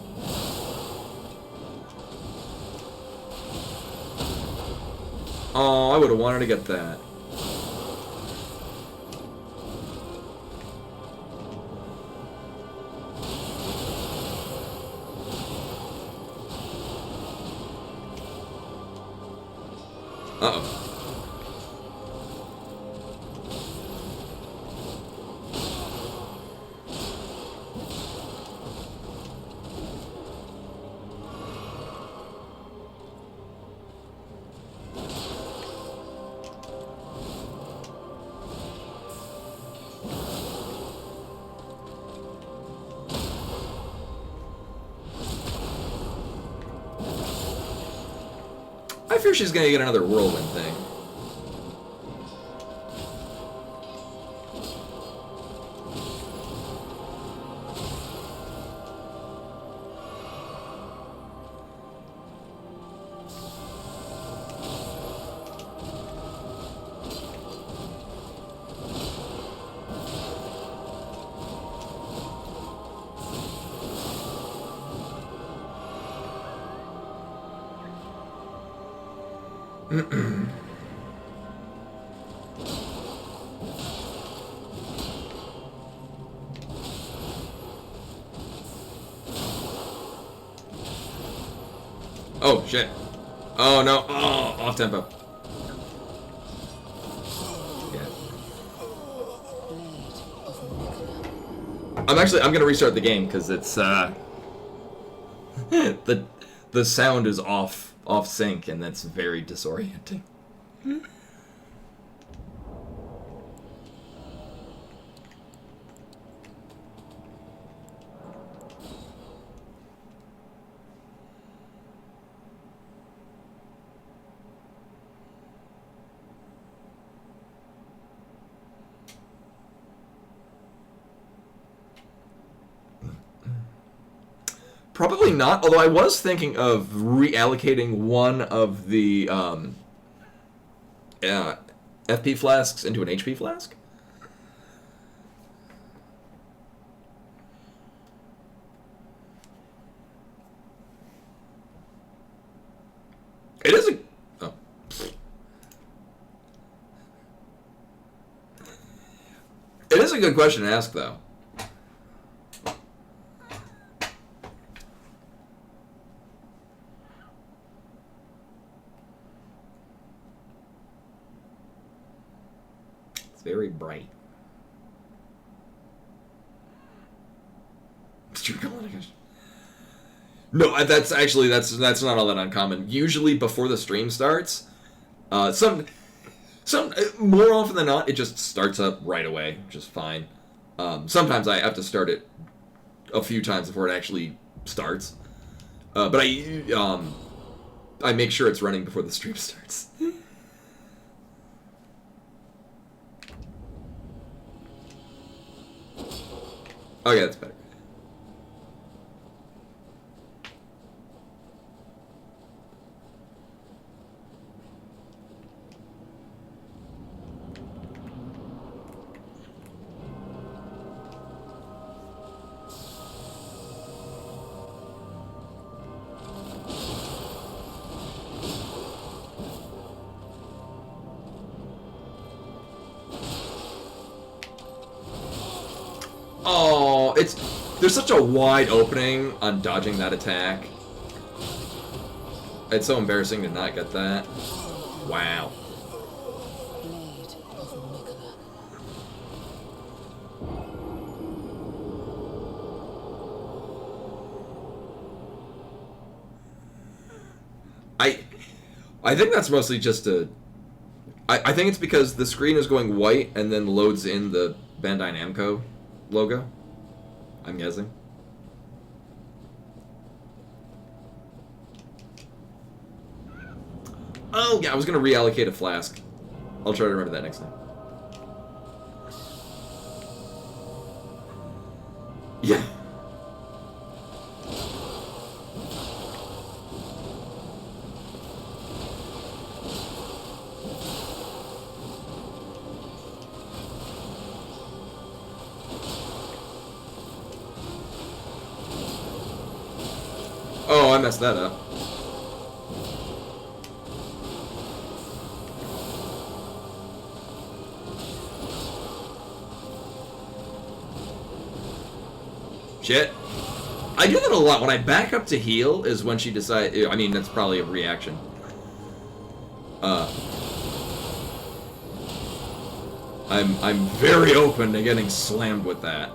Oh, I would have wanted to get that. Uh-oh. I fear she's gonna get another whirlwind thing. Oh, shit. Oh, no. Oh, off tempo. Yeah. Blade of Nicola. I'm gonna restart the game, because it's, the sound is off sync, and that's very disorienting. Probably not, although I was thinking of reallocating one of the FP flasks into an HP flask. It is a... Oh. It is a good question to ask, though. bright. No, that's actually that's not all that uncommon. Usually before the stream starts, some more often than not, it just starts up right away, which is fine. Sometimes I have to start it a few times before it actually starts. But I make sure it's running before the stream starts. Okay, that's better. Oh, there's such a wide opening on dodging that attack. It's so embarrassing to not get that. Wow. Blade of Nicola. I think that's mostly just I think it's because the screen is going white and then loads in the Bandai Namco logo. I'm guessing. Oh, yeah, I was going to reallocate a flask. I'll try to remember that next time. Yeah. Oh, I messed that up. Shit. I do that a lot. When I back up to heal is when she decides... I mean, that's probably a reaction. I'm very open to getting slammed with that.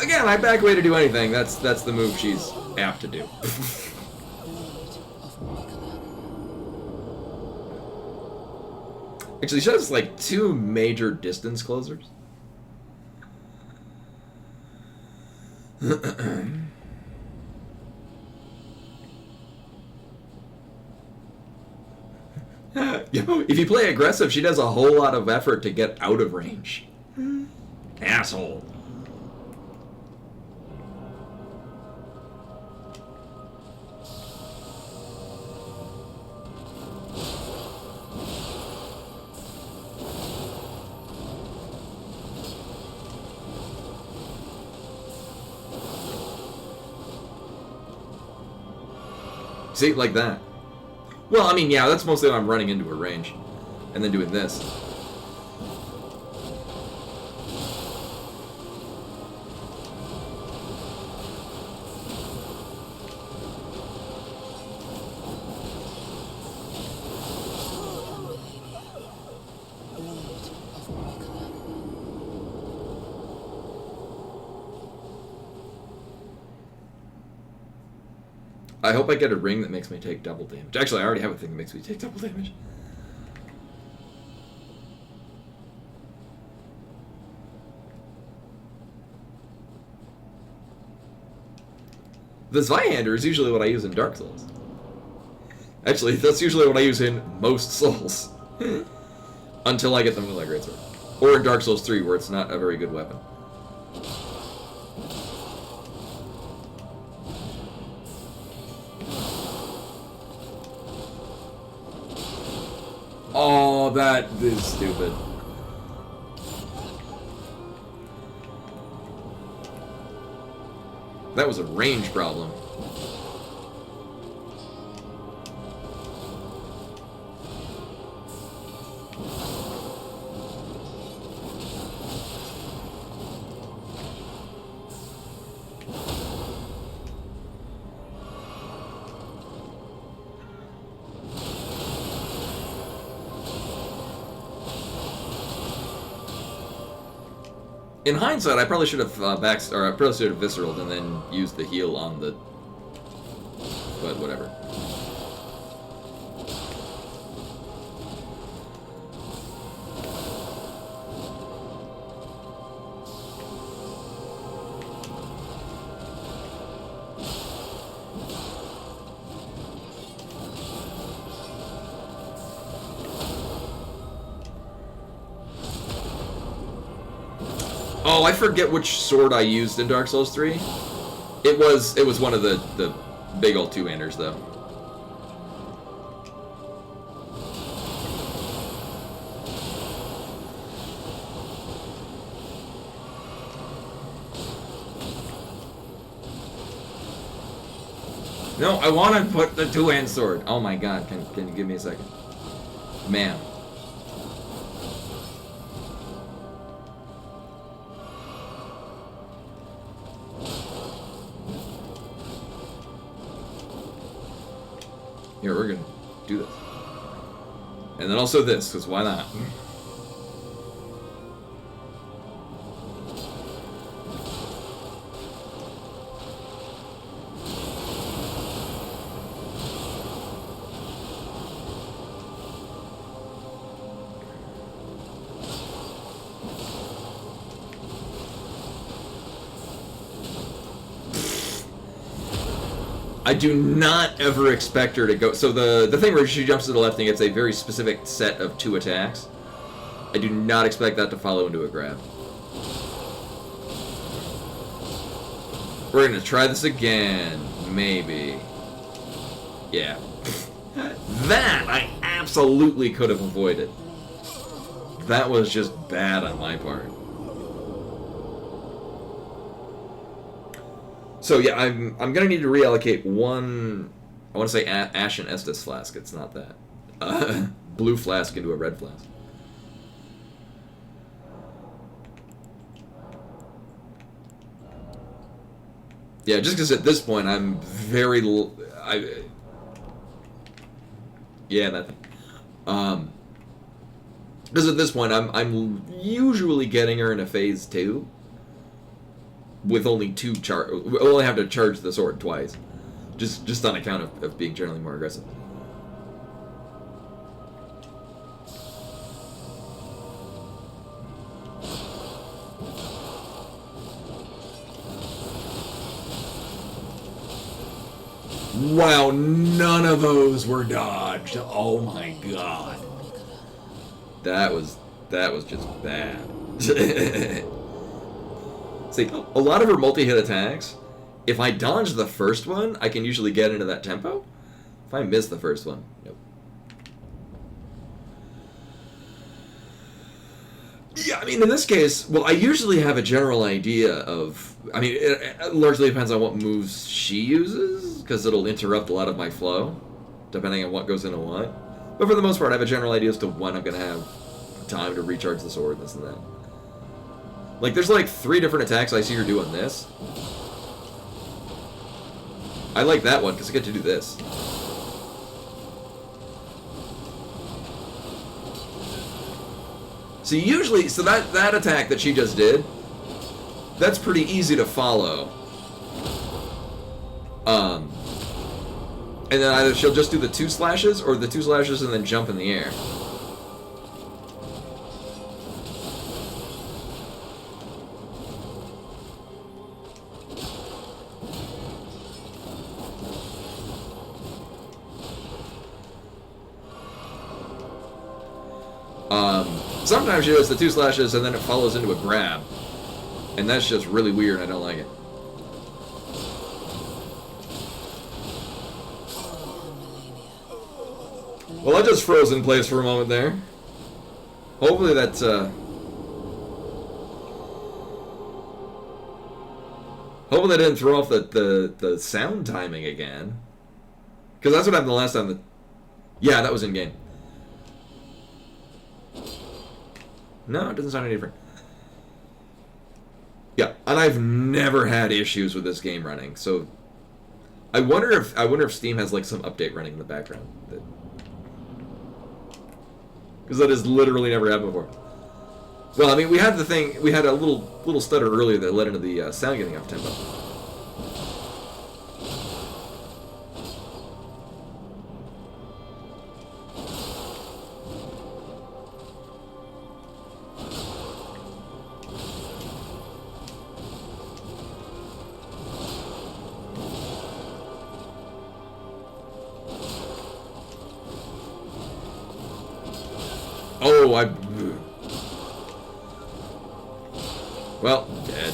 Again, I back away to do anything. That's the move she's apt to do. Blade of Nicola. Actually, she has like 2 major distance closers. Yo, if you play aggressive, she does a whole lot of effort to get out of range. Asshole. See, like that. Well, I mean, yeah, that's mostly when I'm running into a range. And then doing this. I hope I get a ring that makes me take double damage. Actually, I already have a thing that makes me take double damage. The Zweihander is usually what I use in Dark Souls. Actually, that's usually what I use in most Souls. Until I get the Moonlight Greatsword. Or in Dark Souls 3, where it's not a very good weapon. Oh, that is stupid. That was a range problem. In hindsight, I probably should have I probably should have visceraled and then used the heal on the. But whatever. Oh, I forget which sword I used in Dark Souls 3. It was one of the big old two-handers though. No, I want to put the two-hand sword. Oh my god, can you give me a second? Ma'am. Here, we're gonna do this. And then also this, because why not? I do not ever expect her to go. So the thing where she jumps to the left and gets a very specific set of 2 attacks, I do not expect that to follow into a grab. We're gonna try this again, maybe. Yeah. That I absolutely could have avoided. That was just bad on my part. So yeah, I'm gonna need to reallocate one. I want to say Ashen Estus flask. It's not that. Blue flask into a red flask. Yeah, just because at this point I'm very. Yeah, that thing. Because at this point I'm usually getting her in a phase 2. With only 2 charge, we only have to charge the sword twice, just on account of being generally more aggressive. Wow, none of those were dodged. Oh my god, that was just bad. See, a lot of her multi-hit attacks, if I dodge the first one, I can usually get into that tempo. If I miss the first one, nope. Yeah, I mean, in this case, well, I usually have a general idea of... I mean, it largely depends on what moves she uses, because it'll interrupt a lot of my flow, depending on what goes into what. But for the most part, I have a general idea as to when I'm going to have time to recharge the sword, this and that. Like, there's like 3 different attacks I see her doing this. I like that one, because I get to do this. So usually, so that attack that she just did, that's pretty easy to follow. And then either she'll just do the 2 slashes, or the 2 slashes and then jump in the air. Sometimes she does the 2 slashes and then it follows into a grab. And that's just really weird, I don't like it. Well, I just froze in place for a moment there. Hopefully that's, hopefully that didn't throw off the sound timing again. Because that's what happened the last time. Yeah, that was in-game. No, it doesn't sound any different. Yeah, and I've never had issues with this game running, so I wonder if Steam has like some update running in the background, because that has literally never happened before. Well, I mean, we had the thing. We had a little stutter earlier that led into the sound getting off tempo. Oh, well, dead.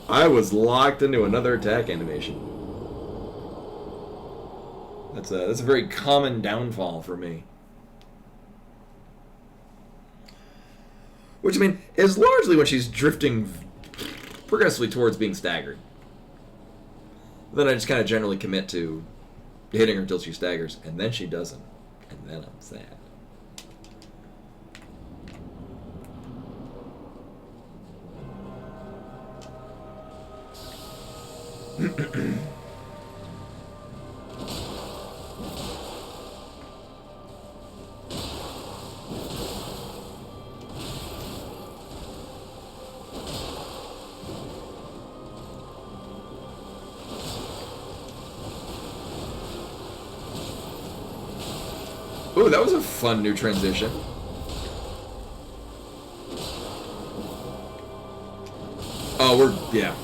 I was locked into another attack animation. That's a very common downfall for me. Which, I mean, is largely when she's drifting progressively towards being staggered. Then I just kind of generally commit to hitting her until she staggers, and then she doesn't. And then I'm sad. Ooh, that was a fun new transition. Oh, yeah.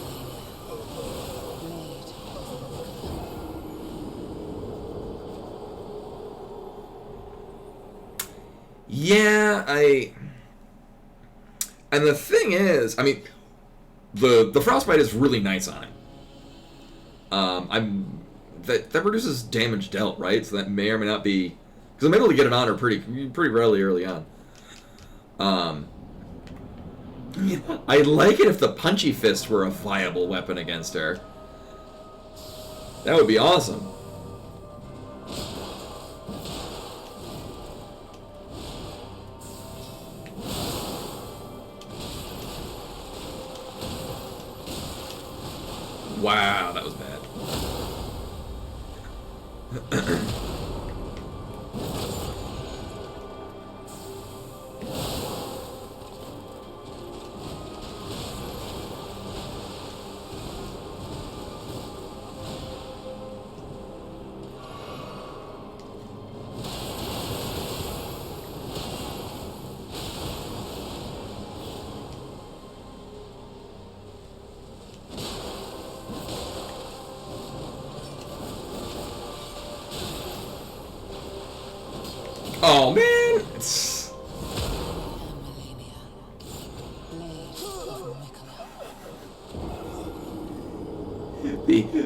Yeah, and the thing is, I mean, the frostbite is really nice on it. That reduces damage dealt, right? So that may or may not be, because I'm able to get it on her pretty rarely early on. I'd like it if the punchy fist were a viable weapon against her. That would be awesome. Wow, that was bad. Oh man, it's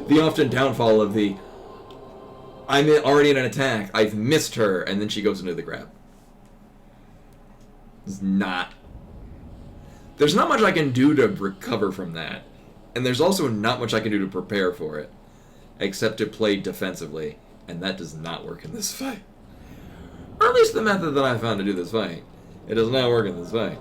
the often downfall of the I'm already in an attack, I've missed her, and then she goes into the grab. There's not much I can do to recover from that, and there's also not much I can do to prepare for it, except to play defensively, and that does not work in this fight. Or at least the method that I found to do this fight. It does not work in this fight.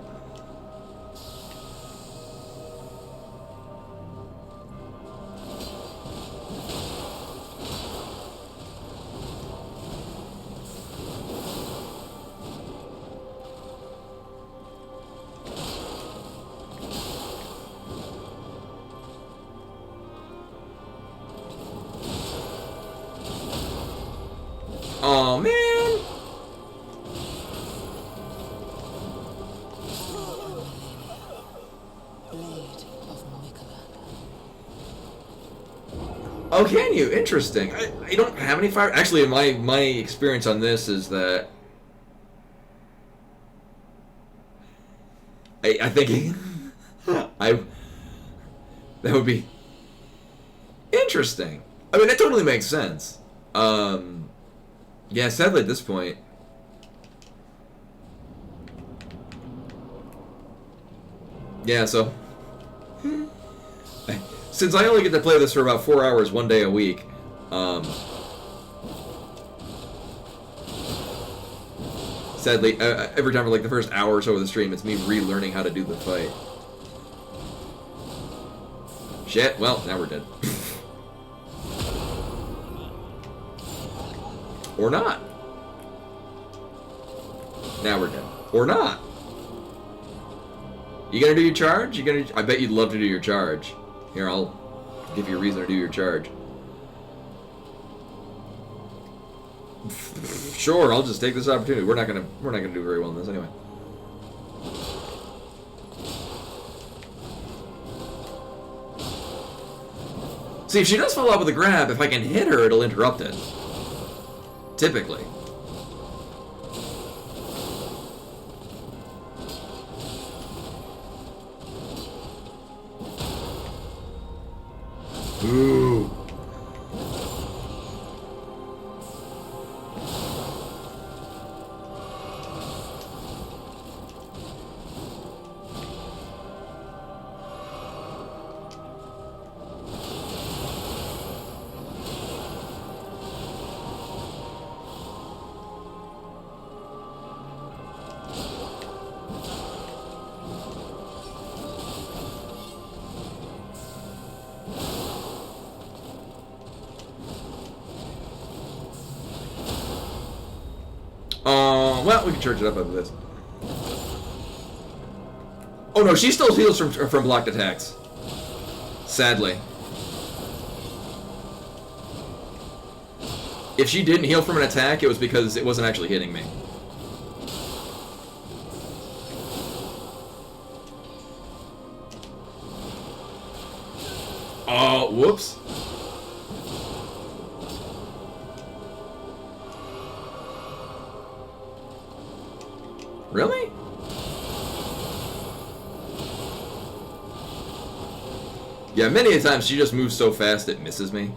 Oh man! Oh, can you? Interesting. I don't have any fire. Actually, my experience on this is that I think that would be interesting. I mean, that totally makes sense. Yeah, sadly at this point. Yeah, so since I only get to play this for about 4 hours one day a week, sadly, every time for like the first hour or so of the stream, it's me relearning how to do the fight. Shit, well, now we're dead. Or not. Now we're dead. Or not. You gonna do your charge? I bet you'd love to do your charge. Here, I'll give you a reason to do your charge. Sure, I'll just take this opportunity. We're not gonna do very well in this anyway. See, if she does follow up with a grab, if I can hit her, it'll interrupt it. Typically. Ooh. Well, we can charge it up after this. Oh no, she still heals from blocked attacks. Sadly. If she didn't heal from an attack, it was because it wasn't actually hitting me. Oh, whoops. Really? Yeah, many a times she just moves so fast it misses me.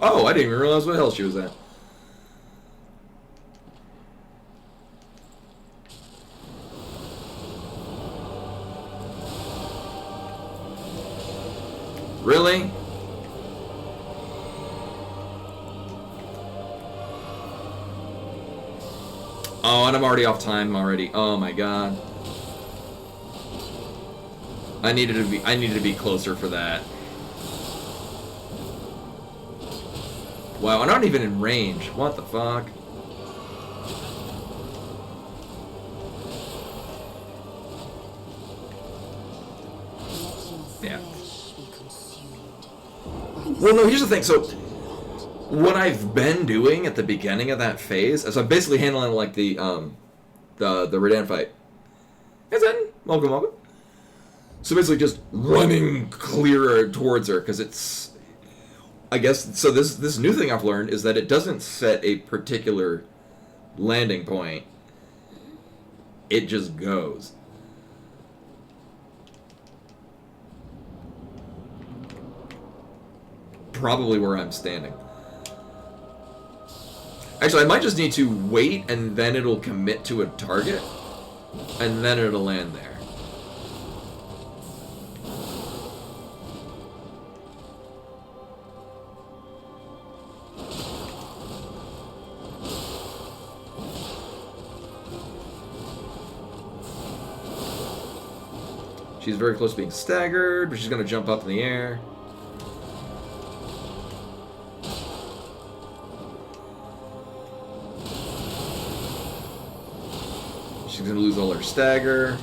Oh, I didn't even realize what hell she was at. Really? Oh, and I'm already off time already. Oh my god. I needed to be closer for that. Wow, I'm not even in range. What the fuck? Yeah. Well, no, here's the thing. So, what I've been doing at the beginning of that phase is I'm basically handling like the Redan fight. Hey, Zen. Welcome, welcome. So basically just running clearer towards her, because it's... I guess, so this new thing I've learned is that it doesn't set a particular landing point. It just goes. Probably where I'm standing. Actually, I might just need to wait, and then it'll commit to a target, and then it'll land there. She's very close to being staggered, but she's going to jump up in the air. She's going to lose all her stagger.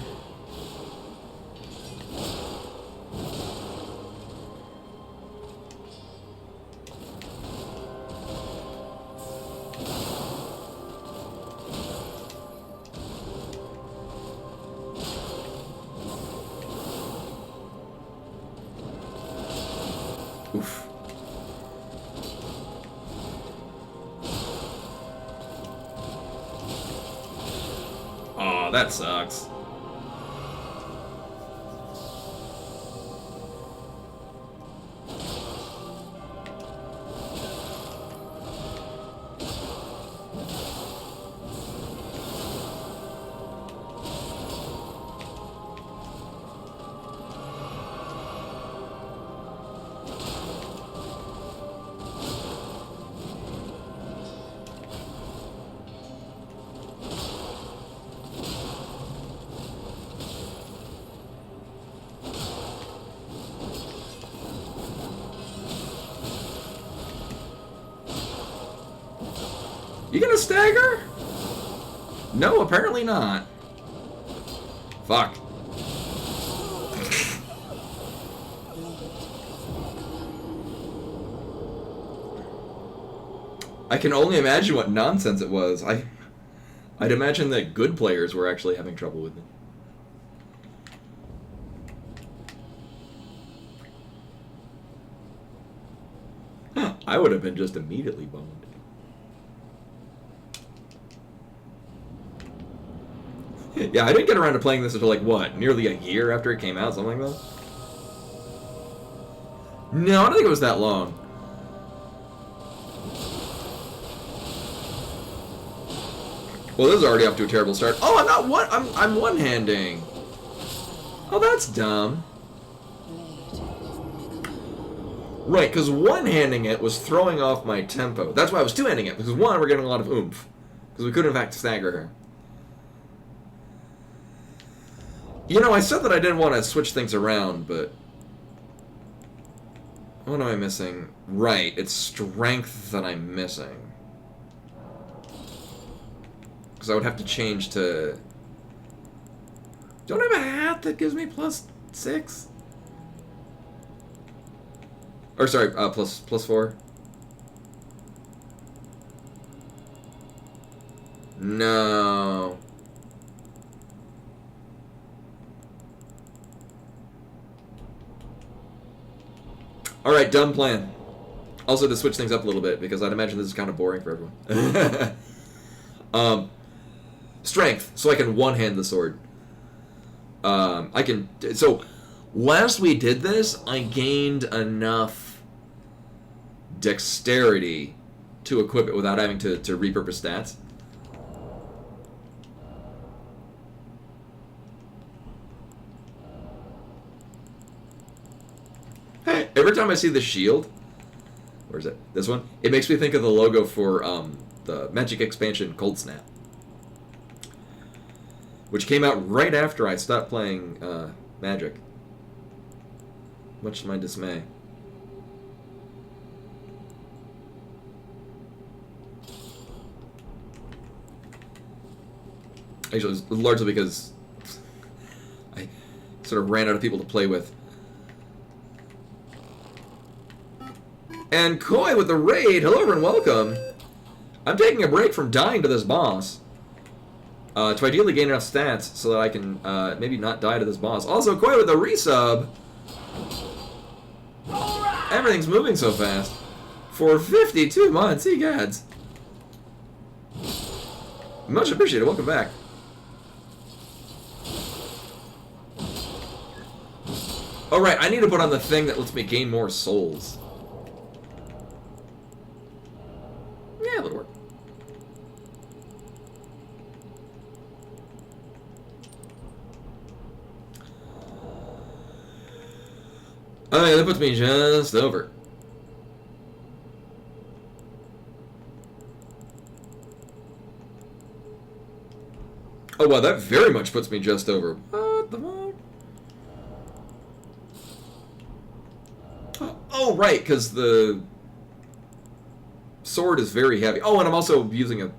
Oof. Aw, that sucks. You gonna stagger? No, apparently not. Fuck. I can only imagine what nonsense it was. I'd imagine that good players were actually having trouble with it. I would have been just immediately boned. Yeah, I didn't get around to playing this until, like, what, nearly a year after it came out, something like that? No, I don't think it was that long. Well, this is already off to a terrible start. Oh, I'm not one. I'm one-handing. Oh, that's dumb. Right, because one-handing it was throwing off my tempo. That's why I was two-handing it, because one, we're getting a lot of oomph. Because we couldn't, in fact, stagger her. You know, I said that I didn't want to switch things around, but... What am I missing? Right, it's strength that I'm missing. Because I would have to change to... Don't I have a hat that gives me +6? Or sorry, +4? No. Alright, dumb plan. Also to switch things up a little bit, because I'd imagine this is kind of boring for everyone. Strength, so I can one-hand the sword. So, last we did this, I gained enough dexterity to equip it without having to repurpose stats. Hey, every time I see the shield, where's it? This one? It makes me think of the logo for the Magic expansion Cold Snap, which came out right after I stopped playing Magic. Much to my dismay. Actually, it was largely because I sort of ran out of people to play with. And Koi with the raid. Hello everyone, welcome. I'm taking a break from dying to this boss. To ideally gain enough stats so that I can maybe not die to this boss. Also, Koi with the resub. Everything's moving so fast. For 52 months, egads. Much appreciated, welcome back. Oh right, I need to put on the thing that lets me gain more souls. Yeah, it'll work. Oh yeah, that puts me just over. Oh wow, that very much puts me just over. What the fuck? Oh right, because the sword is very heavy. Oh, and I'm also using an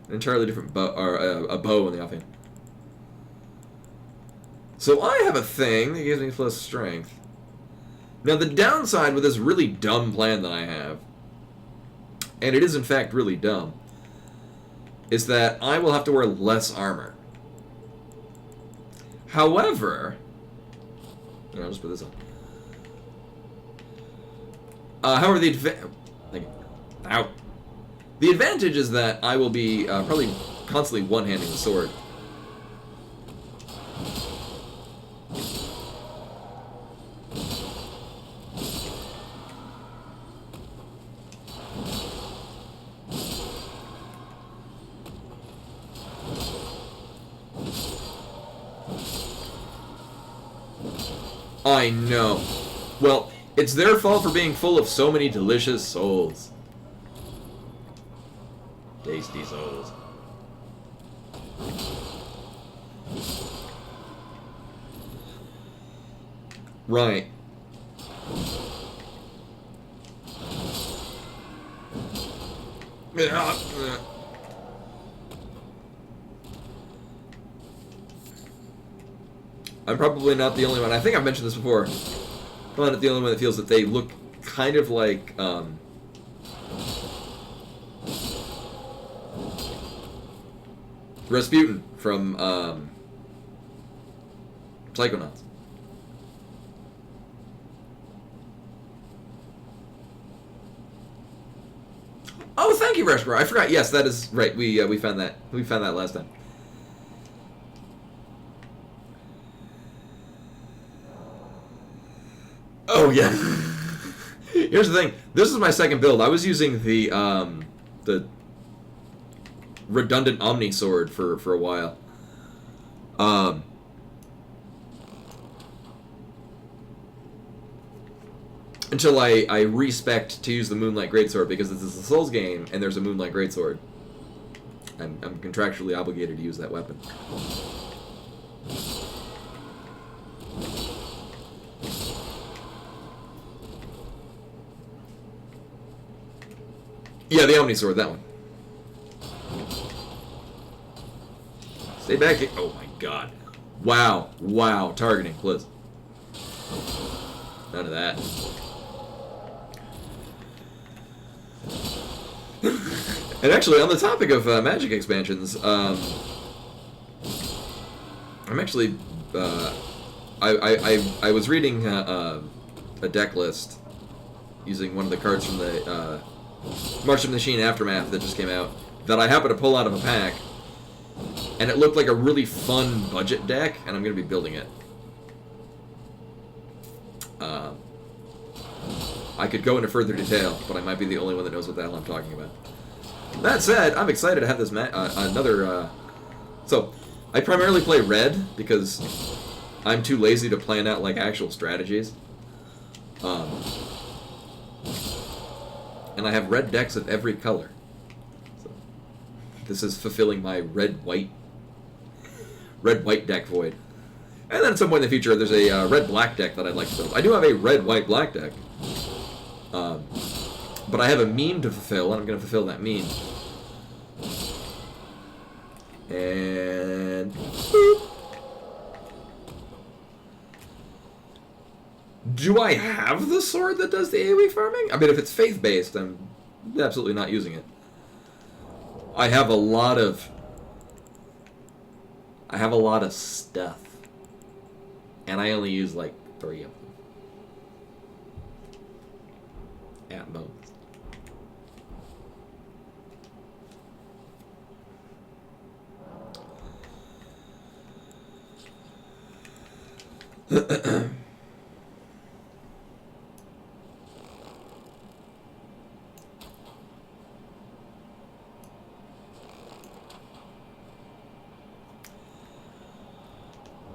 entirely different bow, or a bow in the offhand. So I have a thing that gives me plus strength. Now the downside with this really dumb plan that I have, and it is in fact really dumb, is that I will have to wear less armor. However, I'll just put this on. However, the advantage is that I will be probably constantly one-handing the sword. I know. Well, it's their fault for being full of so many delicious souls. Tasty souls. Right. I'm probably not the only one. I think I've mentioned this before. Probably not the only one that feels that they look kind of like Rasputin from Psychonauts. Oh, thank you, Rescue. I forgot. Yes, that is right. We found that. We found that last time. Oh yeah. Here's the thing. This is my second build. I was using the redundant Omni sword for a while. Until I respect to use the Moonlight Greatsword because this is a Souls game and there's a Moonlight Greatsword. I'm contractually obligated to use that weapon. Yeah, the Omni Sword, that one. Stay back here. Oh my god. Wow. Wow. Targeting, please. None of that. And actually, on the topic of magic expansions, I'm actually, I was reading a deck list using one of the cards from the March of the Machine Aftermath that just came out that I happened to pull out of a pack, and it looked like a really fun budget deck, and I'm going to be building it. I could go into further detail, but I might be the only one that knows what the hell I'm talking about. That said, I'm excited to have this another. So, I primarily play red because I'm too lazy to plan out like actual strategies. And I have red decks of every color. So, this is fulfilling my red-white deck void. And then at some point in the future, there's a red-black deck that I'd like to build. I do have a red-white-black deck. But I have a meme to fulfill, and I'm going to fulfill that meme. And... boop. Do I have the sword that does the AoE farming? I mean, if it's faith-based, I'm absolutely not using it. I have a lot of stuff. And I only use, like, 3 of them. At most.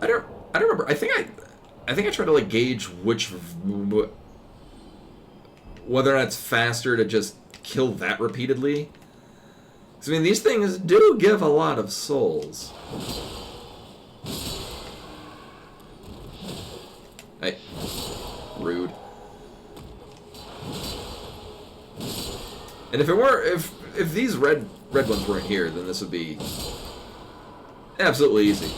I don't remember. I think I tried to like gauge whether or not it's faster to just kill that repeatedly. 'Cause, I mean, these things do give a lot of souls. Hey, rude. And if these red ones weren't here, then this would be absolutely easy.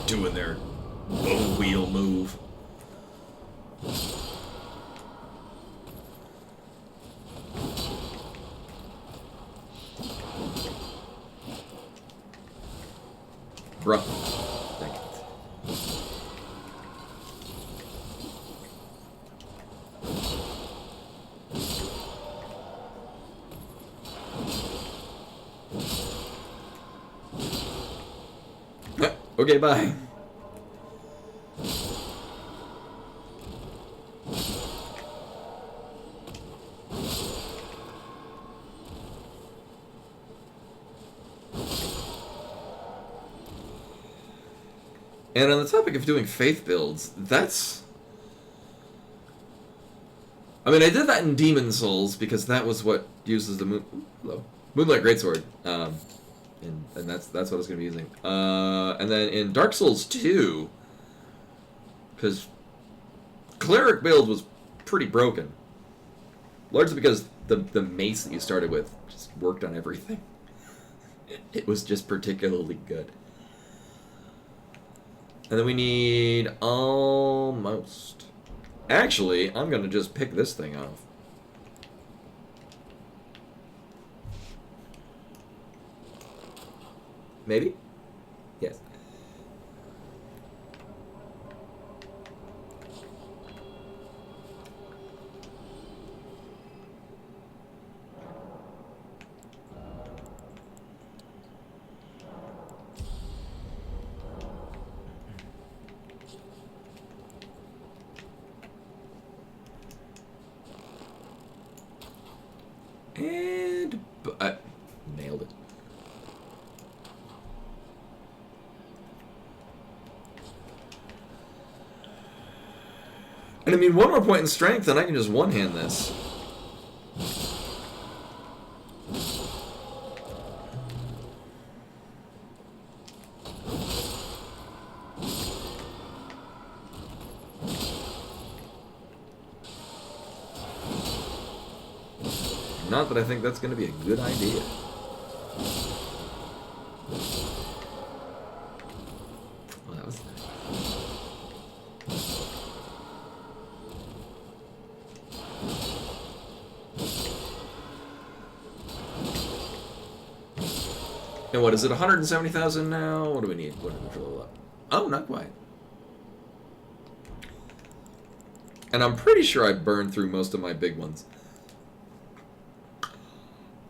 Doing their bow wheel move. Bruh. Dang it. Okay, bye. And on the topic of doing faith builds, that's... I mean, I did that in Demon Souls because that was what uses the Moonlight Greatsword. And that's what I was gonna be using. And then in Dark Souls 2, because cleric build was pretty broken, largely because the mace that you started with just worked on everything. It was just particularly good. And then we need almost. Actually, I'm gonna just pick this thing off. Maybe? Yes. And nailed it. And I mean, one more point in strength, and I can just one-hand this. Not that I think that's going to be a good idea. Well, that was nice. And what is it, 170,000 now? What do we need? What do we fill up? Oh, not quite. And I'm pretty sure I burned through most of my big ones.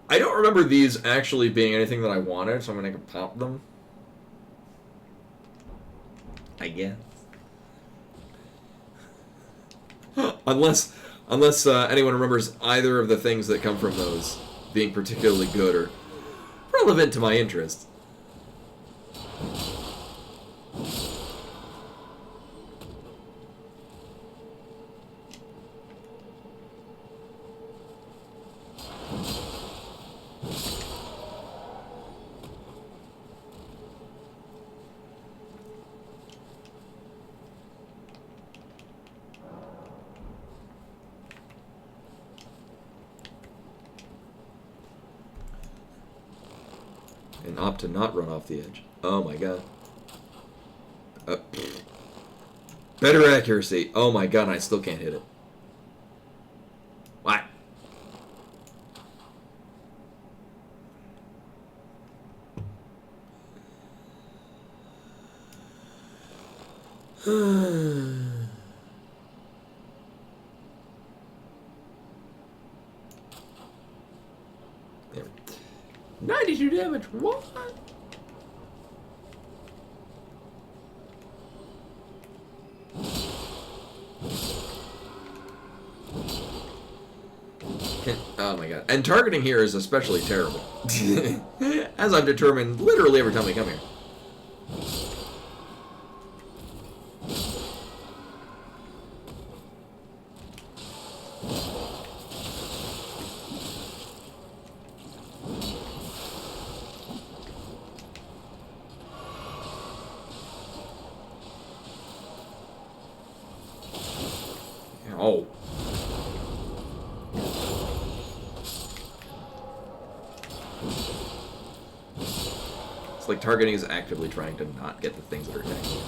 I don't remember these actually being anything that I wanted, so I'm gonna pop them. I guess. Unless anyone remembers either of the things that come from those being particularly good or relevant to my interests. And opt to not run off the edge. Oh my god. Better accuracy. Oh my god, I still can't hit it. What? There. 92 damage. What? Oh my god. And targeting here is especially terrible. As I've determined literally every time we come here. Oh. It's like targeting is actively trying to not get the things that are attacking you.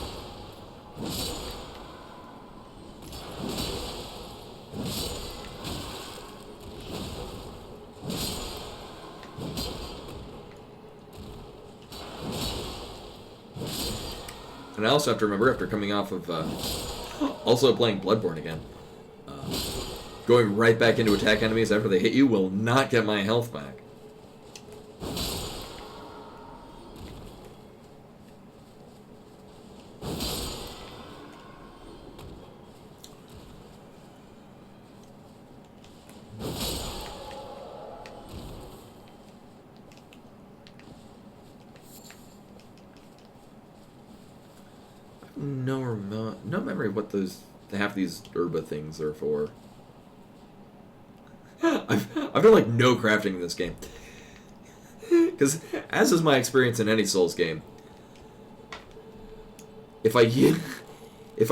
And I also have to remember, after coming off of also playing Bloodborne again, going right back into attack enemies after they hit you will not get my health back. No memory of what those half these herba things are for. I've done like no crafting in this game. Because, as is my experience in any Souls game, if I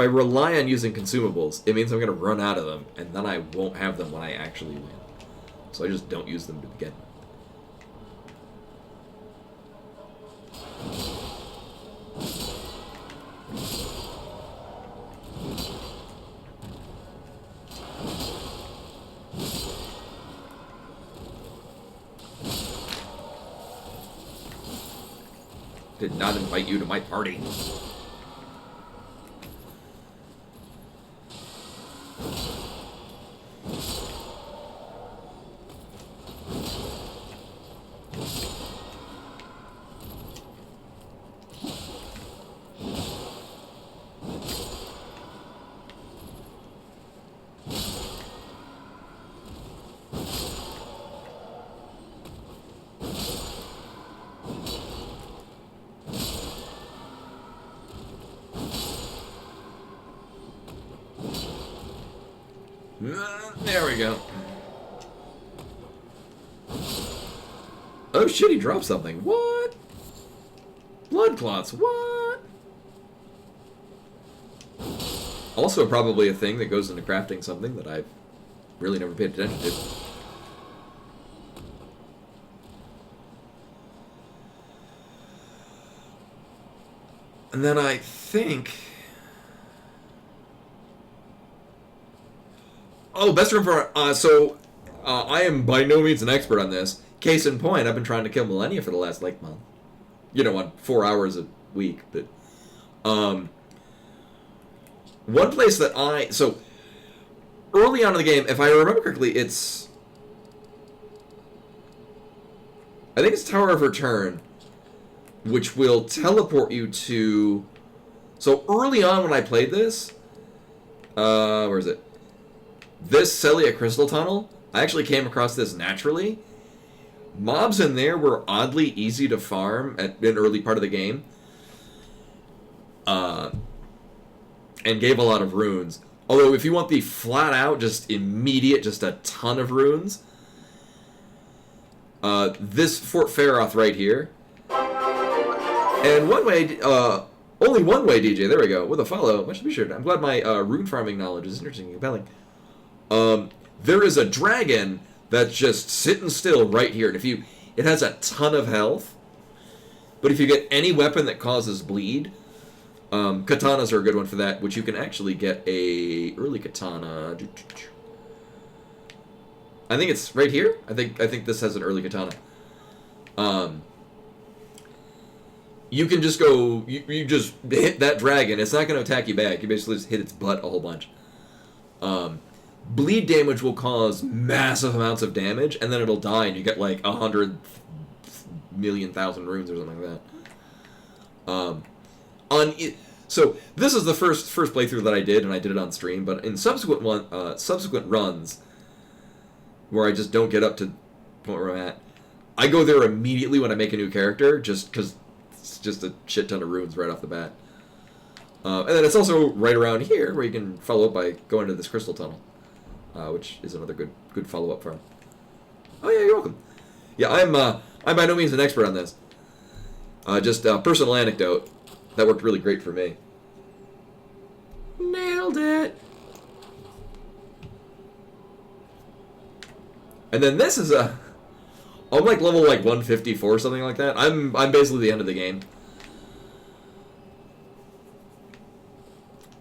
rely on using consumables, it means I'm going to run out of them, and then I won't have them when I actually win. So I just don't use them to begin with. Did not invite you to my party. There we go. Oh shit, he dropped something. What? Blood clots, what? Also probably a thing that goes into crafting something that I've really never paid attention to. And then I think... Oh, best room for... I am by no means an expert on this. Case in point, I've been trying to kill Millennia for the last, like, month. You know, on 4 hours a week, but... one place that I... So, early on in the game, if I remember correctly, it's... I think it's Tower of Return, which will teleport you to... So, early on when I played this... where is it? This Celia Crystal Tunnel, I actually came across this naturally. Mobs in there were oddly easy to farm at an early part of the game. And gave a lot of runes. Although if you want the flat out, just immediate, just a ton of runes, this Fort Faroth right here. And one way, only one way, DJ, there we go, with a follow, much appreciated. I'm glad my rune farming knowledge is interesting and compelling. There is a dragon that's just sitting still right here. And it has a ton of health. But if you get any weapon that causes bleed, katanas are a good one for that, which you can actually get a early katana. I think it's right here. I think this has an early katana. You can just go, you just hit that dragon. It's not going to attack you back. You basically just hit its butt a whole bunch. Bleed damage will cause massive amounts of damage, and then it'll die, and you get like 100,000,000 runes or something like that. So this is the first playthrough that I did, and I did it on stream. But in subsequent runs, where I just don't get up to the point where I'm at, I go there immediately when I make a new character, just because it's just a shit ton of runes right off the bat. And then it's also right around here where you can follow up by going to this crystal tunnel, which is another good follow up farm. Oh yeah, you're welcome. Yeah, I'm by no means an expert on this. Just a personal anecdote that worked really great for me. Nailed it. And then this is I'm like level like 154 or something like that. I'm basically the end of the game.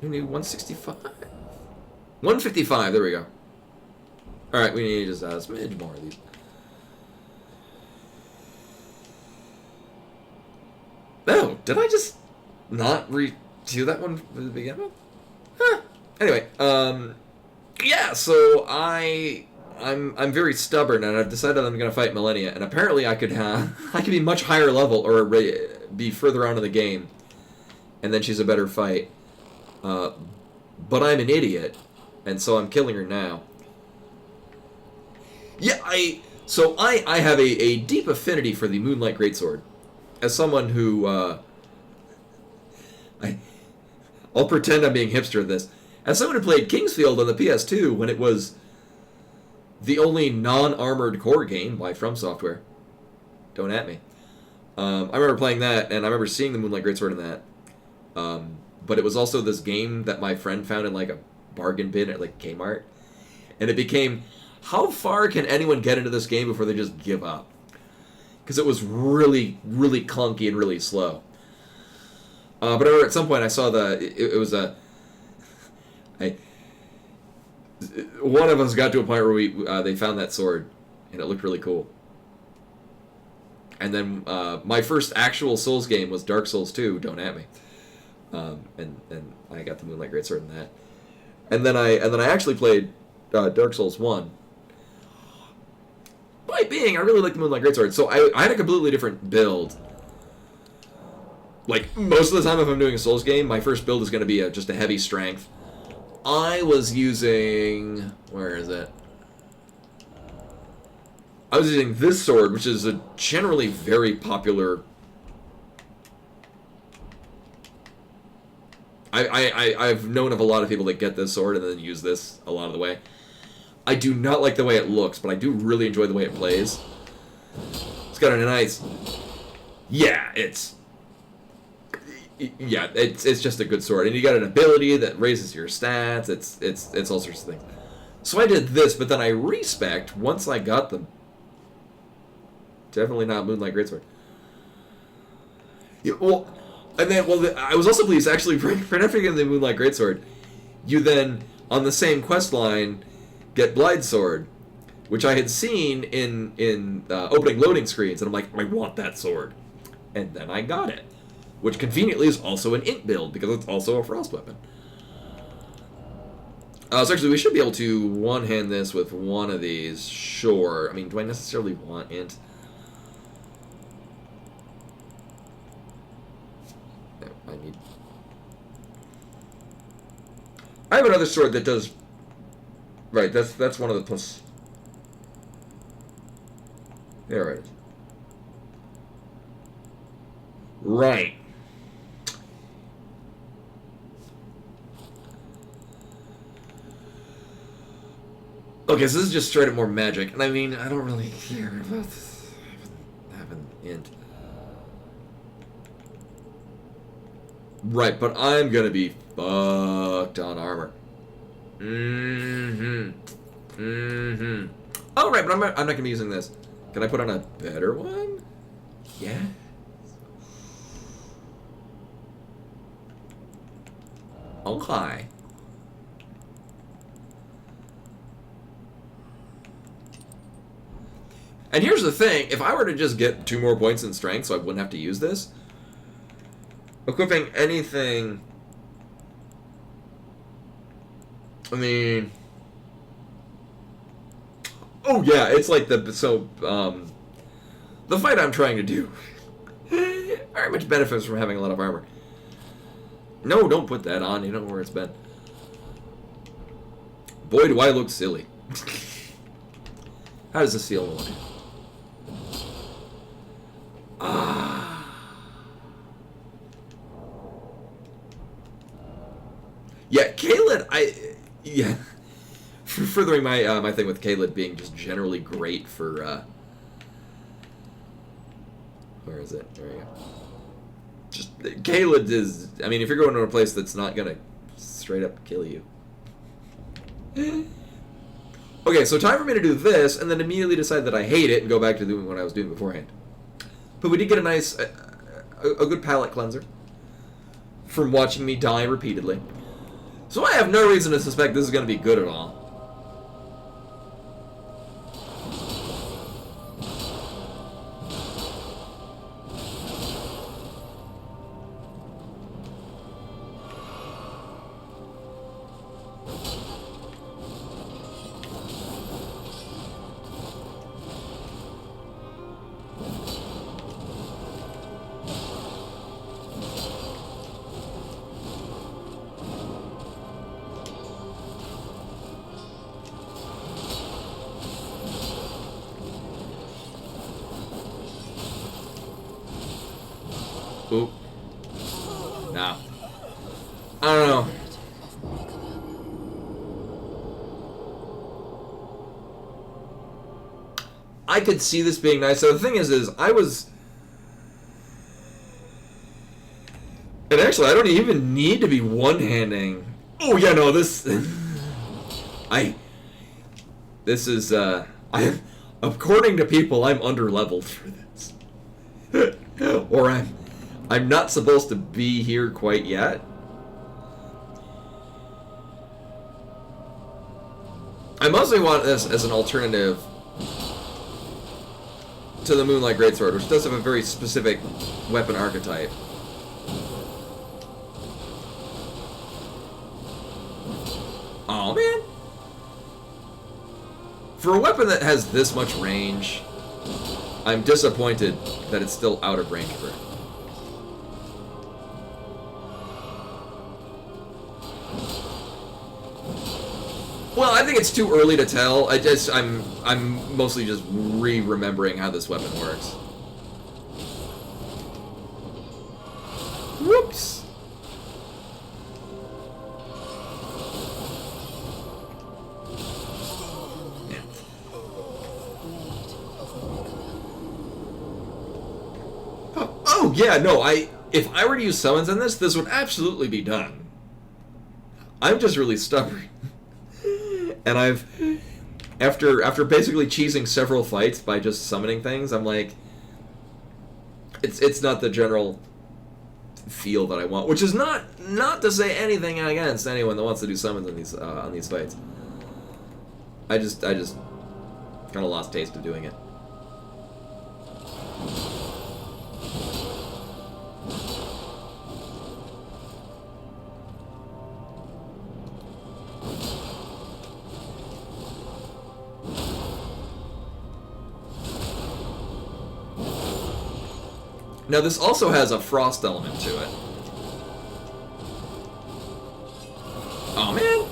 We need 165. 155, there we go. Alright, we need just a smidge more of these. Oh, did I just not do that one from the beginning? Huh. Anyway, yeah, so I'm very stubborn, and I've decided I'm going to fight Millennia, and apparently I could be much higher level or be further on in the game, and then she's a better fight. But I'm an idiot, and so I'm killing her now. Yeah, I have a deep affinity for the Moonlight Greatsword. As someone who, I'll pretend I'm being hipster at this. As someone who played Kingsfield on the PS2 when it was the only non-armored core game by From Software. Don't at me. I remember playing that, and I remember seeing the Moonlight Greatsword in that. But it was also this game that my friend found in like a bargain bin at like Kmart, and it became, how far can anyone get into this game before they just give up? Because it was really, really clunky and really slow. But I remember at some point I saw it was one of us got to a point where they found that sword, and it looked really cool. And then my first actual Souls game was Dark Souls 2, Don't At Me. And I got the Moonlight Greatsword in that. And then I actually played Dark Souls 1. Point being, I really like the Moonlight Greatsword. So I had a completely different build. Like, most of the time if I'm doing a Souls game, my first build is going to be just a heavy strength. I was using... Where is it? I was using this sword, which is a generally very popular... I've known of a lot of people that get this sword and then use this a lot of the way. I do not like the way it looks, but I do really enjoy the way it plays. It's got a nice... Yeah, it's just a good sword. And you got an ability that raises your stats. It's all sorts of things. So I did this, but then I respect once I got them. Definitely not Moonlight Greatsword. Yeah, I was also pleased, actually, for not forgetting the Moonlight Greatsword, you then, on the same quest line, get Blade Sword, which I had seen in opening loading screens, and I'm like, I want that sword. And then I got it, which conveniently is also an int build, because it's also a frost weapon. So actually, we should be able to one-hand this with one of these, sure. I mean, do I necessarily want int? I have another sword that does... Right, that's one of the plus... There it is. Right. Okay, so this is just straight up more magic, and I mean, I don't really care about this. Having int. Right, but I'm gonna be fucked on armor. Oh, right, but I'm not gonna be using this. Can I put on a better one? Yeah. Okay. And here's the thing, if I were to just get 2 more points in strength so I wouldn't have to use this, equipping anything... I mean... Oh yeah, it's like the fight I'm trying to do very much benefits from having a lot of armor. No, don't put that on, you don't know where it's been. Boy, do I look silly. How does this feel in the one? Yeah, Caelid, yeah. Furthering my my thing with Caelid being just generally great for where is it? There you go. Just Caelid is, I mean, if you're going to a place that's not gonna straight up kill you. Okay, so time for me to do this, and then immediately decide that I hate it and go back to doing what I was doing beforehand. But we did get a nice, a good palate cleanser from watching me die repeatedly. So I have no reason to suspect this is going to be good at all. Oop. Nah. I don't know. I could see this being nice. So the thing is I was And actually, I don't even need to be one-handing. Oh yeah, no, this... This is, according to people, I'm under-leveled for this. Or I'm not supposed to be here quite yet. I mostly want this as an alternative to the Moonlight Greatsword, which does have a very specific weapon archetype. Oh man. For a weapon that has this much range, I'm disappointed that it's still out of range for it. Well, I think it's too early to tell. I'm mostly just remembering how this weapon works. Whoops. Oh yeah, no, if I were to use summons in this would absolutely be done. I'm just really stubborn. And after basically cheesing several fights by just summoning things, I'm like, it's not the general feel that I want, which is not to say anything against anyone that wants to do summons on these fights. I just kind of lost taste of doing it. Now this also has a frost element to it. Oh man!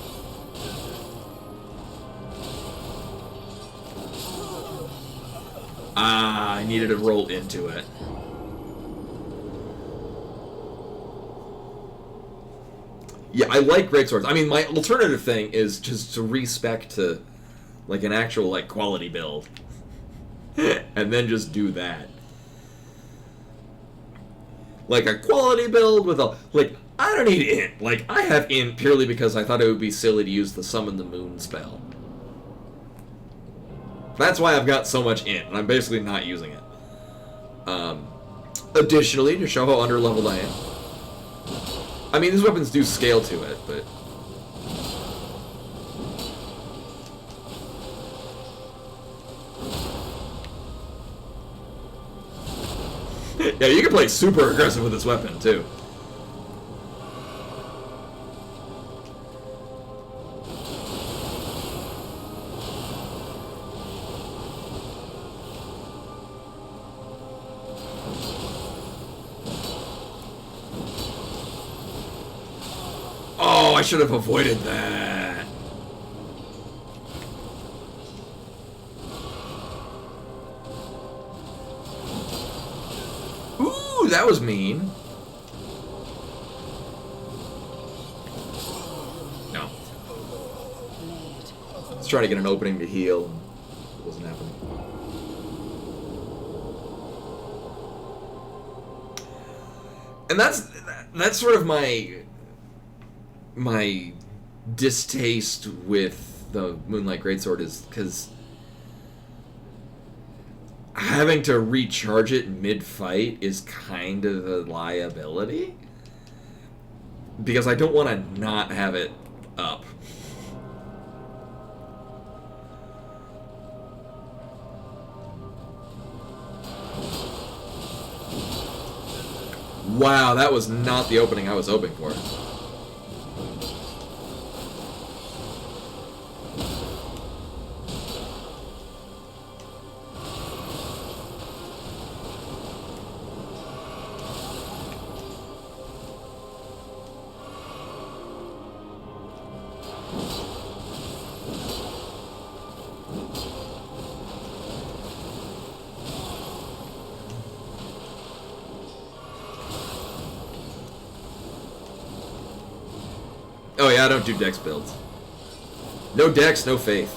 Ah, I needed to roll into it. Yeah, I like greatswords. I mean, my alternative thing is just to respec to like an actual like quality build. And then just do that. Like a quality build with a, like, I don't need int. Like, I have int purely because I thought it would be silly to use the Summon the Moon spell. That's why I've got so much int, and I'm basically not using it. Additionally, to show how underleveled I am. I mean, these weapons do scale to it, but... Yeah, you can play super aggressive with this weapon, too. Oh, I should have avoided that. Ooh, that was mean. No. Let's try to get an opening to heal. It wasn't happening. And that's sort of my distaste with the Moonlight Greatsword is because having to recharge it mid-fight is kind of a liability. Because I don't want to not have it up. Wow, that was not the opening I was hoping for. Oh yeah, I don't do dex builds. No dex, no faith.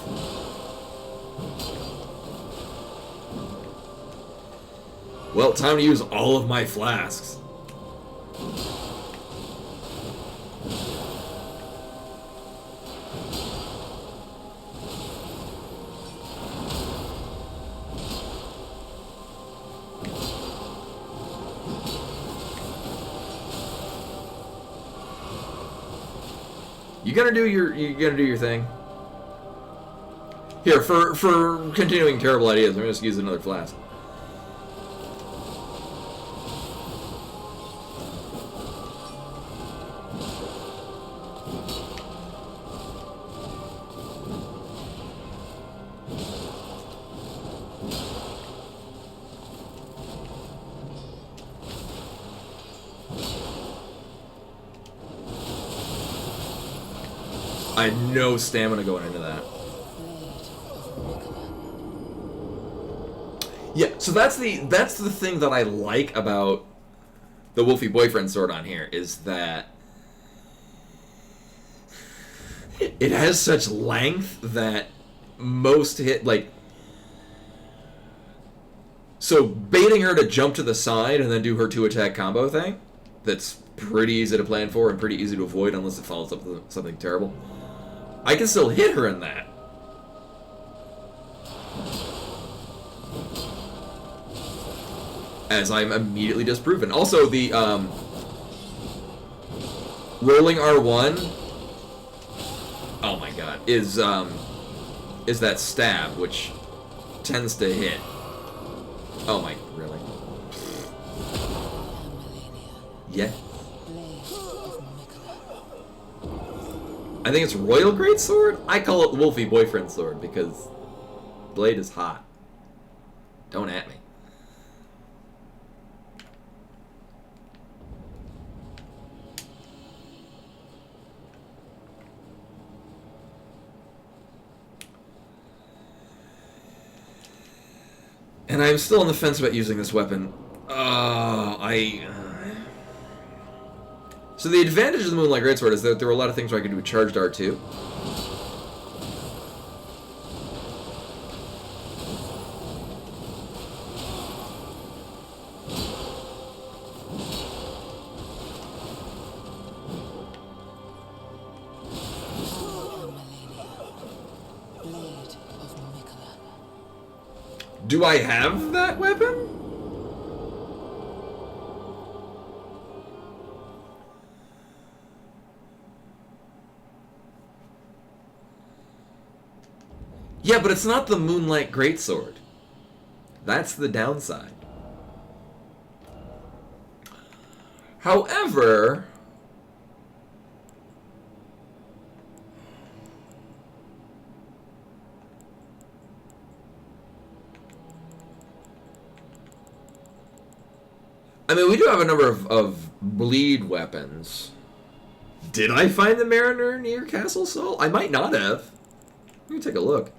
Well, time to use all of my flasks. You gonna do your thing? Here, for continuing terrible ideas, I'm gonna just use another flask. I had no stamina going into that. Yeah, so that's the thing that I like about the Wolfie Boyfriend sword on here, is that it has such length that most hit, like, so baiting her to jump to the side and then do her 2-attack combo thing, that's pretty easy to plan for and pretty easy to avoid unless it follows up with something terrible. I can still hit her in that. As I'm immediately disproven. Also, the rolling R1, oh my god, is that stab, which tends to hit. Oh my, really? Yeah. I think it's Royal Greatsword? I call it Wolfie Boyfriend Sword because blade is hot. Don't at me. And I'm still on the fence about using this weapon. So the advantage of the Moonlight Greatsword is that there were a lot of things where I could do a charged R2. Do I have that weapon? Yeah, but it's not the Moonlight Greatsword. That's the downside. However, I mean, we do have a number of bleed weapons. Did I find the Mariner near Castle Sol? I might not have. Let me take a look.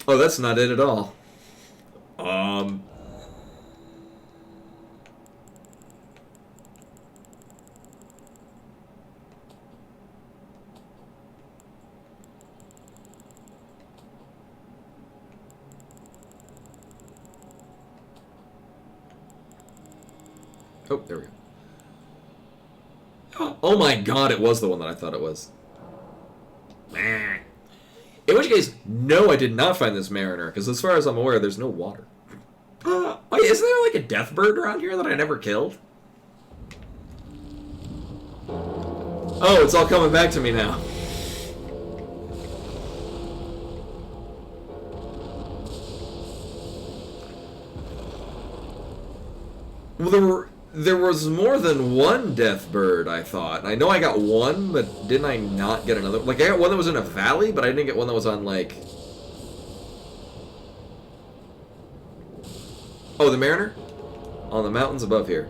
Oh, that's not it at all. Oh, there we go. Oh my god, it was the one that I thought it was. In which case, no, I did not find this Mariner, because as far as I'm aware, there's no water. Wait, isn't there like a death bird around here that I never killed? Oh, it's all coming back to me now. Well, there was more than one death bird, I thought. I know I got one, but didn't I not get another? Like, I got one that was in a valley, but I didn't get one that was on, like... Oh, the Mariner? On the mountains above here.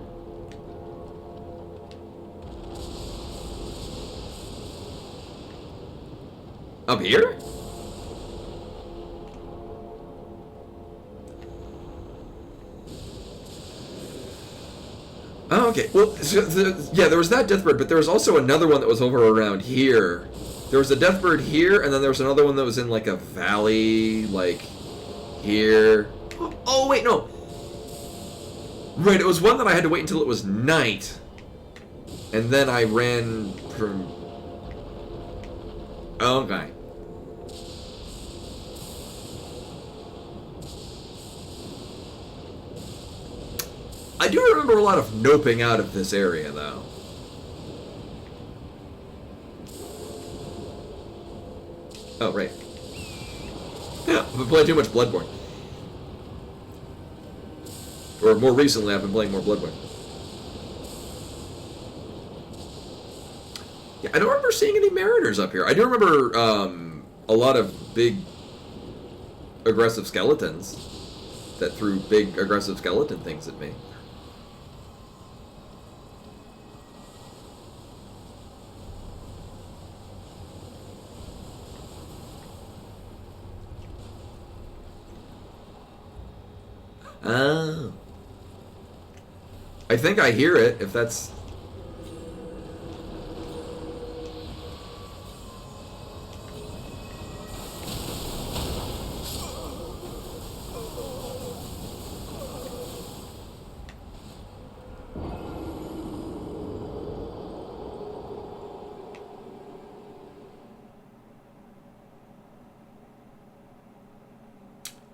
Up here? Oh, okay. Well, yeah, there was that deathbird, but there was also another one that was over around here. There was a deathbird here, and then there was another one that was in, like, a valley, like, here. Oh, wait, no. Right, it was one that I had to wait until it was night. And then I ran from... Okay. I do remember a lot of noping out of this area, though. Oh, right. Yeah, I've been playing too much Bloodborne. Or more recently, I've been playing more Bloodborne. Yeah, I don't remember seeing any Mariners up here. I do remember a lot of big, aggressive skeletons that threw big, aggressive skeleton things at me. Oh. I think I hear it, if that's...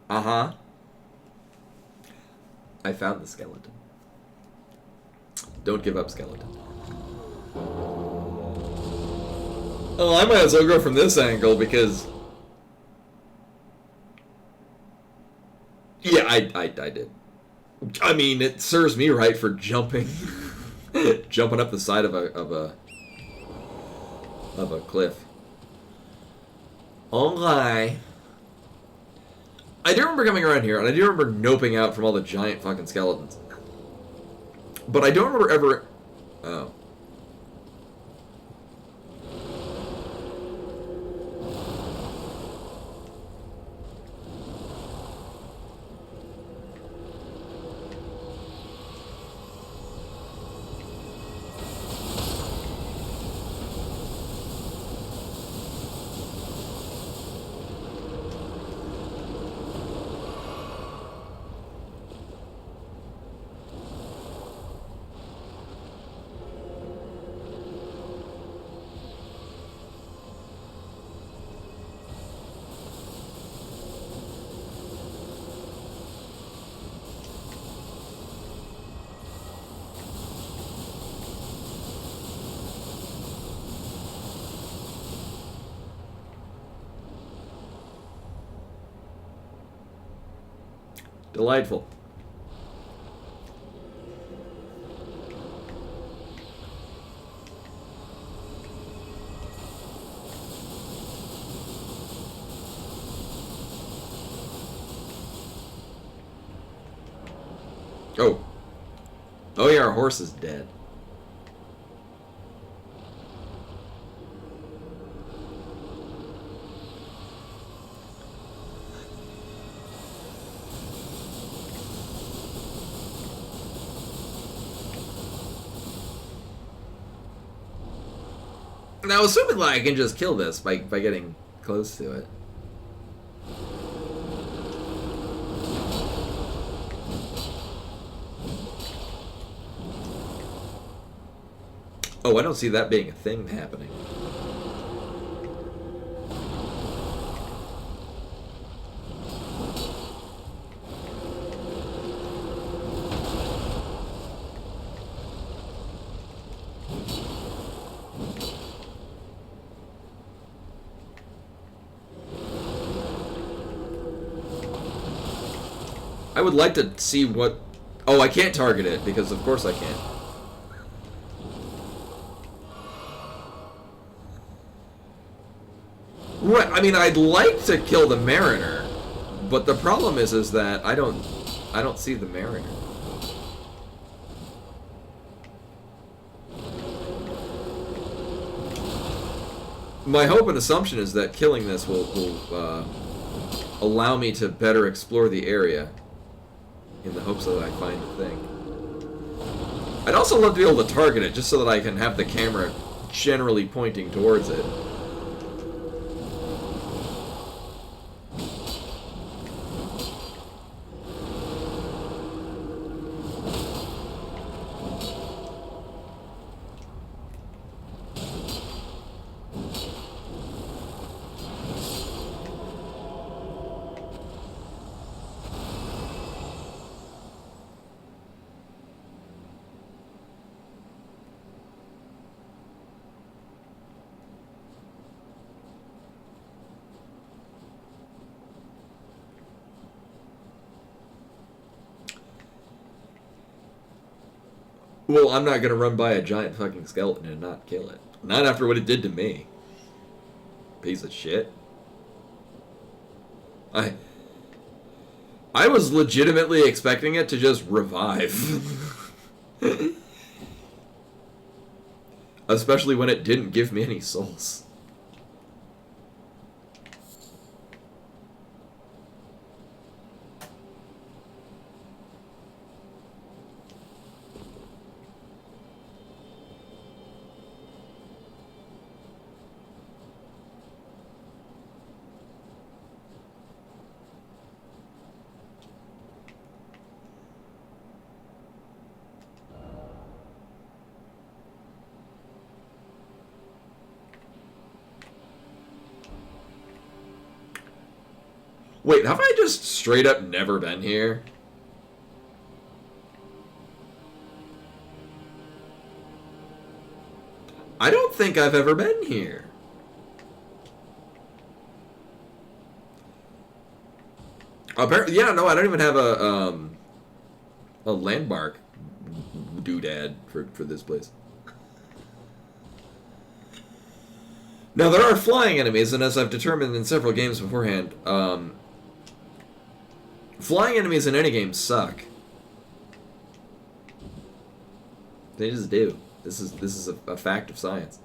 Uh-huh. I found the skeleton. Don't give up, skeleton. Oh, I might as well go from this angle because... Yeah, I did. I mean, it serves me right for jumping. Jumping up the side of a cliff. Okay. I do remember coming around here, and I do remember noping out from all the giant fucking skeletons. But I don't remember ever... Oh. Delightful. Oh. Oh yeah, our horse is dead. Now, assuming that I can just kill this by getting close to it. Oh, I don't see that being a thing happening. I would like to see what... Oh, I can't target it, because of course I can't. Right, I mean, I'd like to kill the Mariner, but the problem is that I don't see the Mariner. My hope and assumption is that killing this will allow me to better explore the area, in the hopes that I find a thing. I'd also love to be able to target it, just so that I can have the camera generally pointing towards it. Well, I'm not gonna run by a giant fucking skeleton and not kill it. Not after what it did to me. Piece of shit. I was legitimately expecting it to just revive. Especially when it didn't give me any souls. Wait, have I just straight up never been here? I don't think I've ever been here. Apparently, yeah, no, I don't even have a landmark doodad for this place. Now, there are flying enemies, and as I've determined in several games beforehand, flying enemies in any game suck. They just do. This is a fact of science.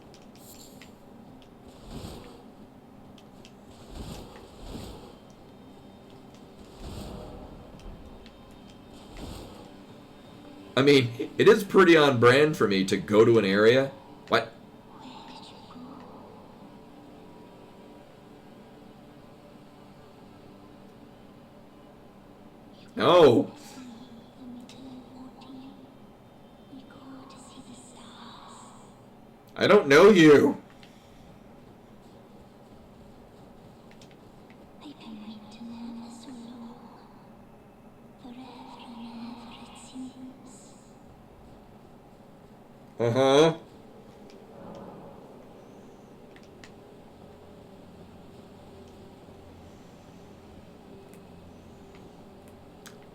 I mean, it is pretty on brand for me to go to an area. What? No. I don't know you. Uh-huh.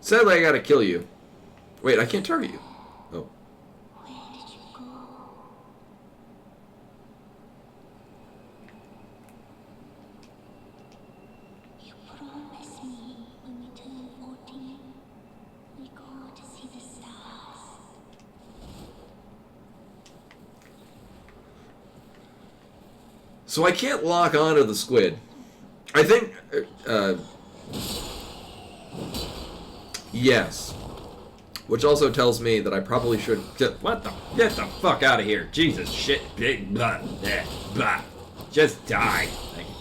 Sadly, I gotta kill you. Wait, I can't target you. Oh. So I can't lock onto the squid. I think, yes. Which also tells me that I probably should. What the? Get the fuck out of here! Jesus shit! Big blah, blah, blah. Just die. Thank you.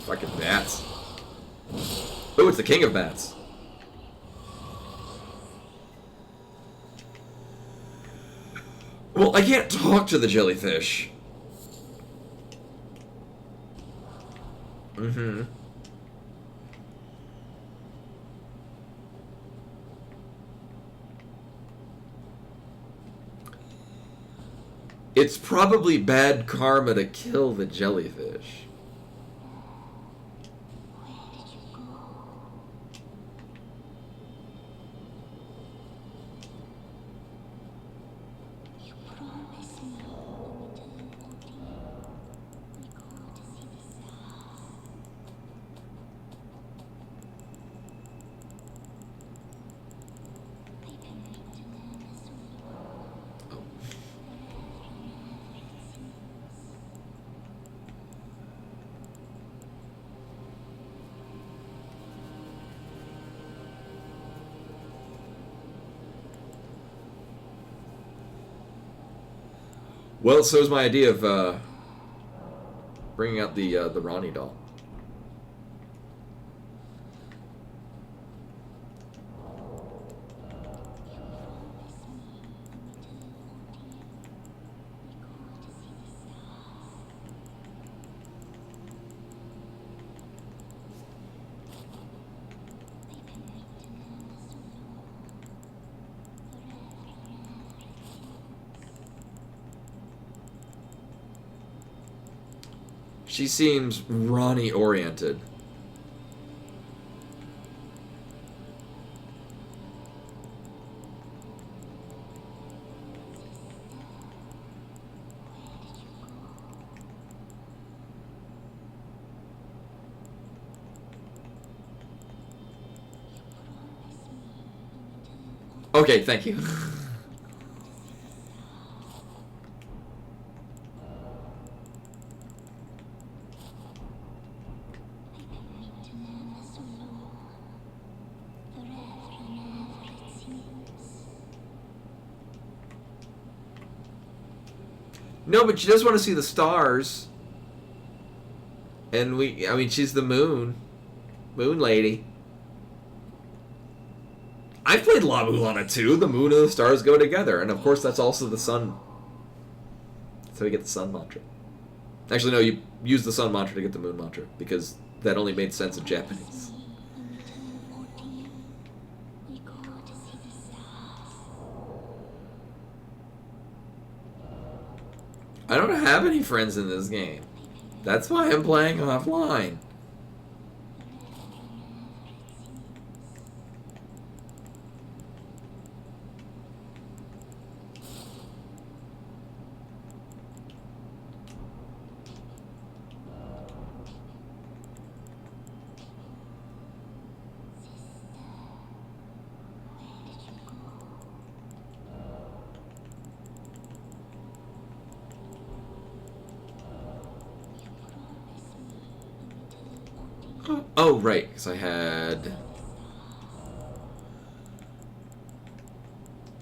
Fucking bats. Oh, it's the king of bats. Well, I can't talk to the jellyfish. Mm-hmm. It's probably bad karma to kill the jellyfish. Well, so's my idea of bringing out the Ronnie doll. She seems Ronnie oriented. Okay, thank you. No, but she does want to see the stars. And I mean, she's the moon. Moon lady. I've played La Mulana too. The moon and the stars go together. And of course, that's also the sun. That's how we get the sun mantra. Actually, no, you use the sun mantra to get the moon mantra. Because that only made sense in Japanese. I don't have any friends in this game. That's why I'm playing offline. Oh, right, because I had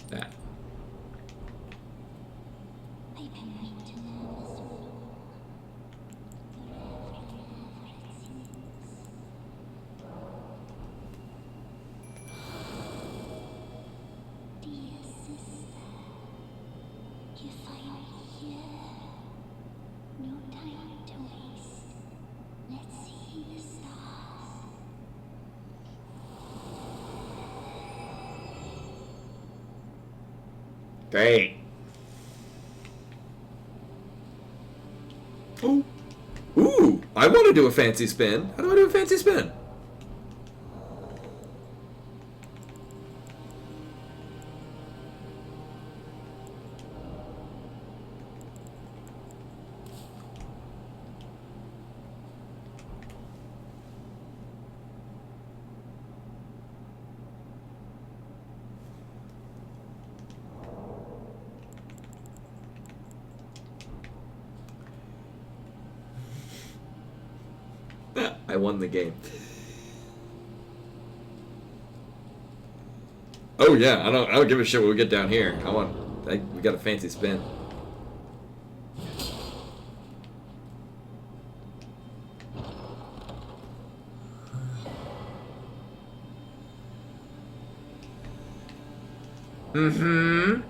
that. Great. Oh. Ooh, I want to do a fancy spin. How do I do a fancy spin? I won the game. Oh yeah, I don't give a shit what we get down here. We got a fancy spin. Mm-hmm.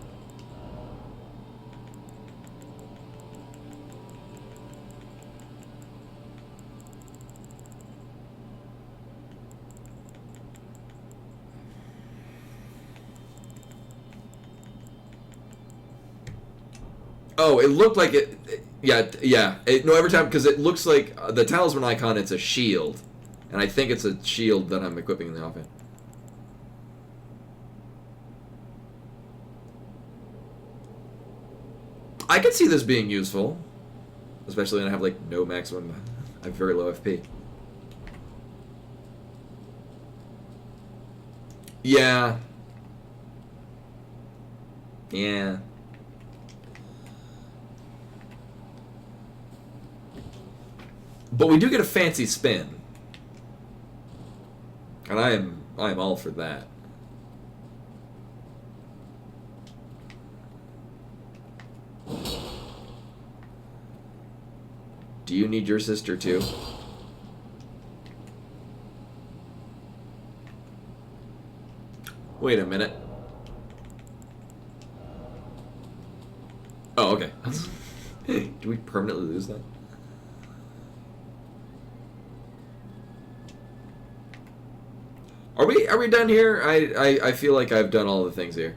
Oh, it looked like it. Yeah. No, every time, because it looks like the talisman icon. It's a shield, and I think it's a shield that I'm equipping in the offhand. I could see this being useful, especially when I have like no maximum. I have very low FP. Yeah. Yeah. But we do get a fancy spin. And I am all for that. Do you need your sister too? Wait a minute. Oh, okay. Do we permanently lose that? Are we done here? I feel like I've done all the things here.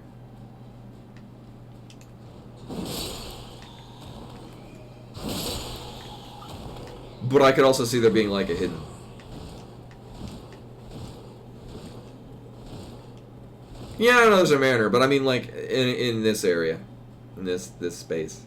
But I could also see there being like a hidden. Yeah, I know there's a mariner, but I mean like in this area, in this space.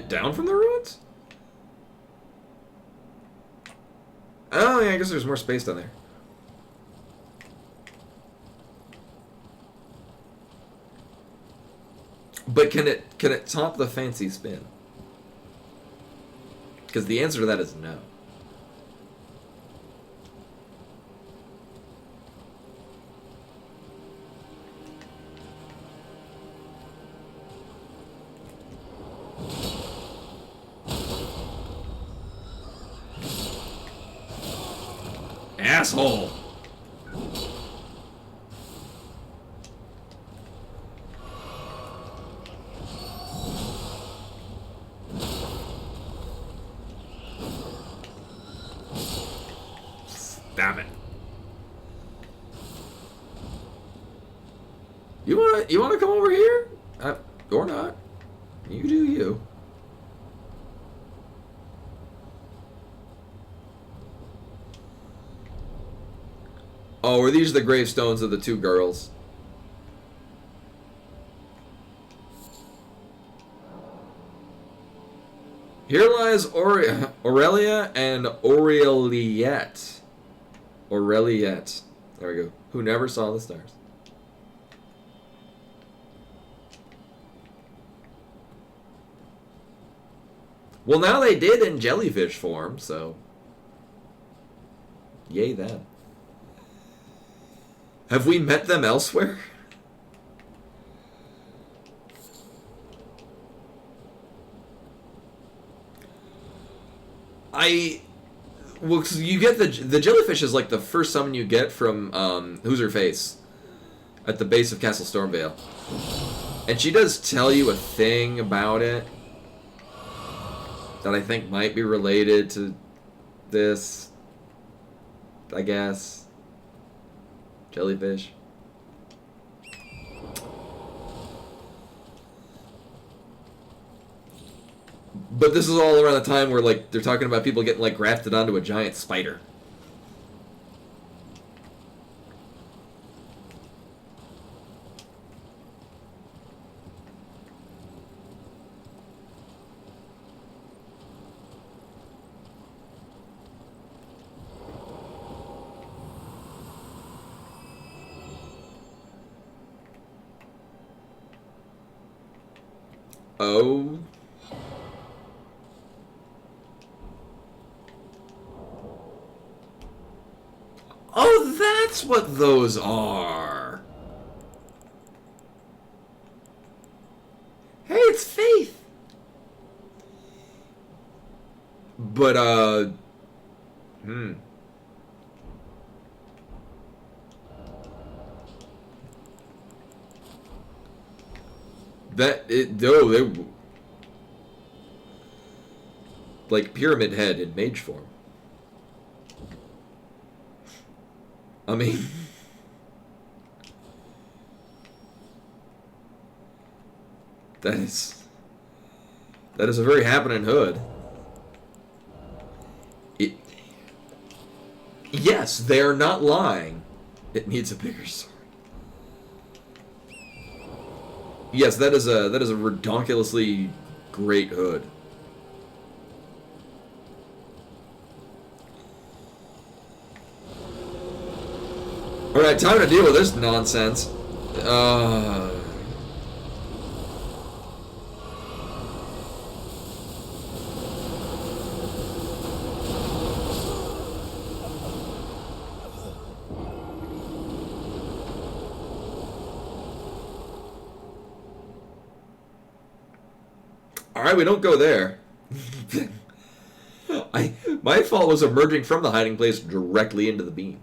Down from the ruins? Oh yeah, I guess there's more space down there. But can it top the fancy spin? Because the answer to that is no. Asshole! Stop it. You wanna come over here? Or not. You do you. Oh, are these the gravestones of the two girls? Here lies Aurelia and Aureliette. Aureliette. There we go. Who never saw the stars. Well, now they did in jellyfish form, so... Yay them. Have we met them elsewhere? Well, 'cause you get the jellyfish is like the first summon you get from Who's Her Face at the base of Castle Stormvale, and she does tell you a thing about it that I think might be related to this. I guess jellyfish. But this is all around the time where, like, they're talking about people getting, like, grafted onto a giant spider. Oh... Oh, that's what those are. Hey, it's Faith. But, they... Like, Pyramid Head in mage form. I mean... That is a very happening hood. Yes, they are not lying. It needs a bigger sword. Yes, that is a redonkulously great hood. Alright, time to deal with this nonsense. Alright, we don't go there. My fault was emerging from the hiding place directly into the beam.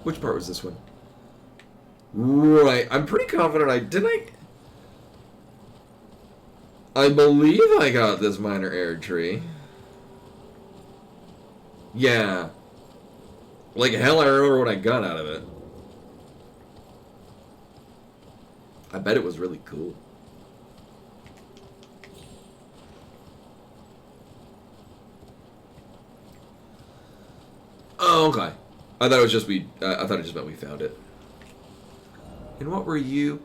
Which part was this one? Right. I'm pretty confident I believe I got this minor air tree. Yeah. Like hell, I remember what I got out of it. I bet it was really cool. Oh, okay. I thought it was just I thought it just meant we found it. And what were you?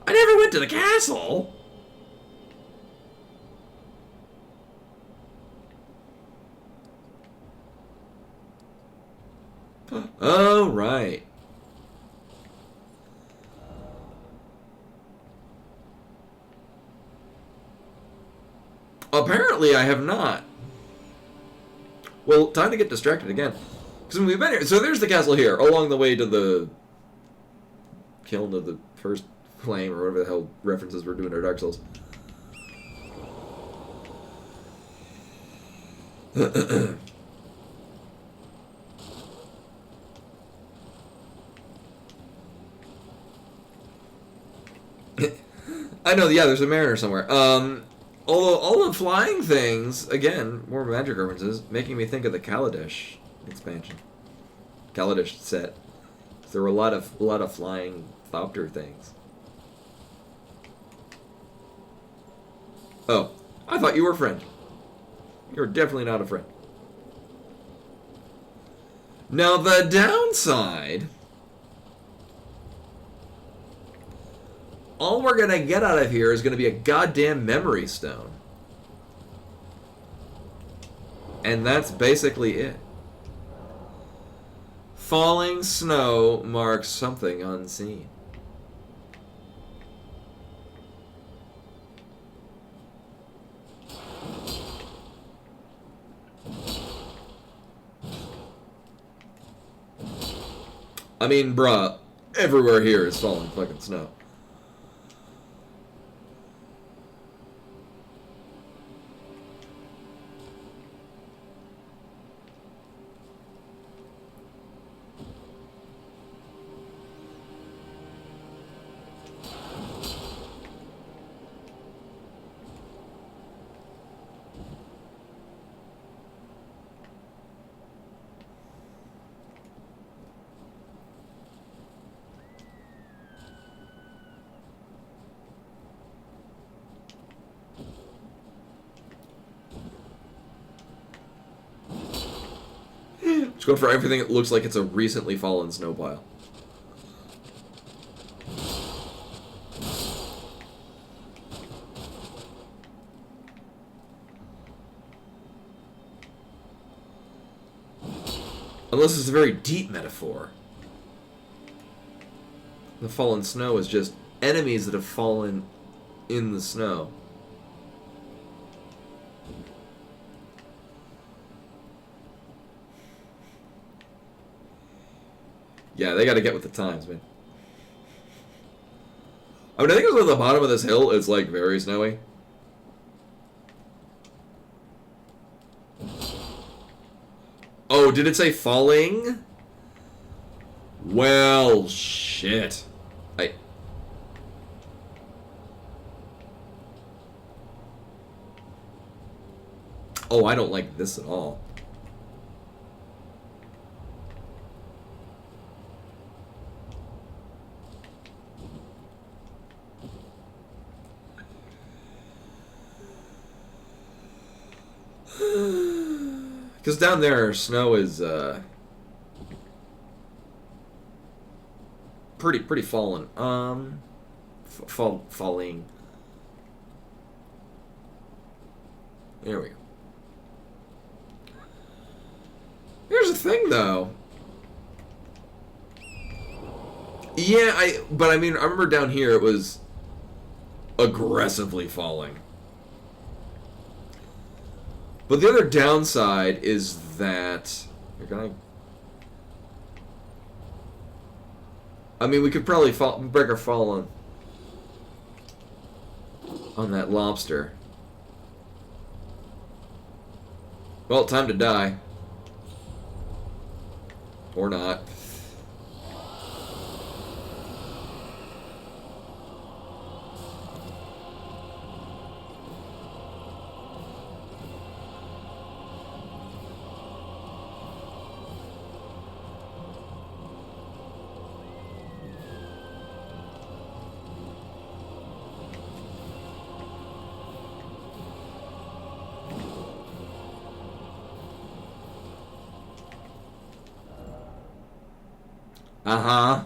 I never went to the castle. Oh, right. Apparently, I have not. Well, time to get distracted again. Because we've been here. So there's the castle here, along the way to the kiln of the first flame, or whatever the hell references we're doing to Dark Souls. I know, yeah, there's a mariner somewhere. Although all the flying things, again, more magic references, making me think of the Kaladesh expansion. Kaladesh set. There were a lot of flying Thopter things. Oh, I thought you were a friend. You're definitely not a friend. Now the downside, all we're gonna get out of here is gonna be a goddamn memory stone. And that's basically it. Falling snow marks something unseen. I mean, bruh, everywhere here is falling fucking snow. Just going for everything that looks like it's a recently fallen snow pile. Unless it's a very deep metaphor. The fallen snow is just enemies that have fallen in the snow. Yeah, they gotta get with the times, man. I mean, I think it was at the bottom of this hill, it's like very snowy. Oh, did it say falling? Well, shit. Oh, I don't like this at all. Because down there, snow is pretty fallen. Falling. There we go. Here's the thing, though. Yeah, but I mean, I remember down here it was aggressively falling. But the other downside is that you're gonna. I mean, we could probably break our fall on that lobster. Well, time to die. Or not. Uh-huh.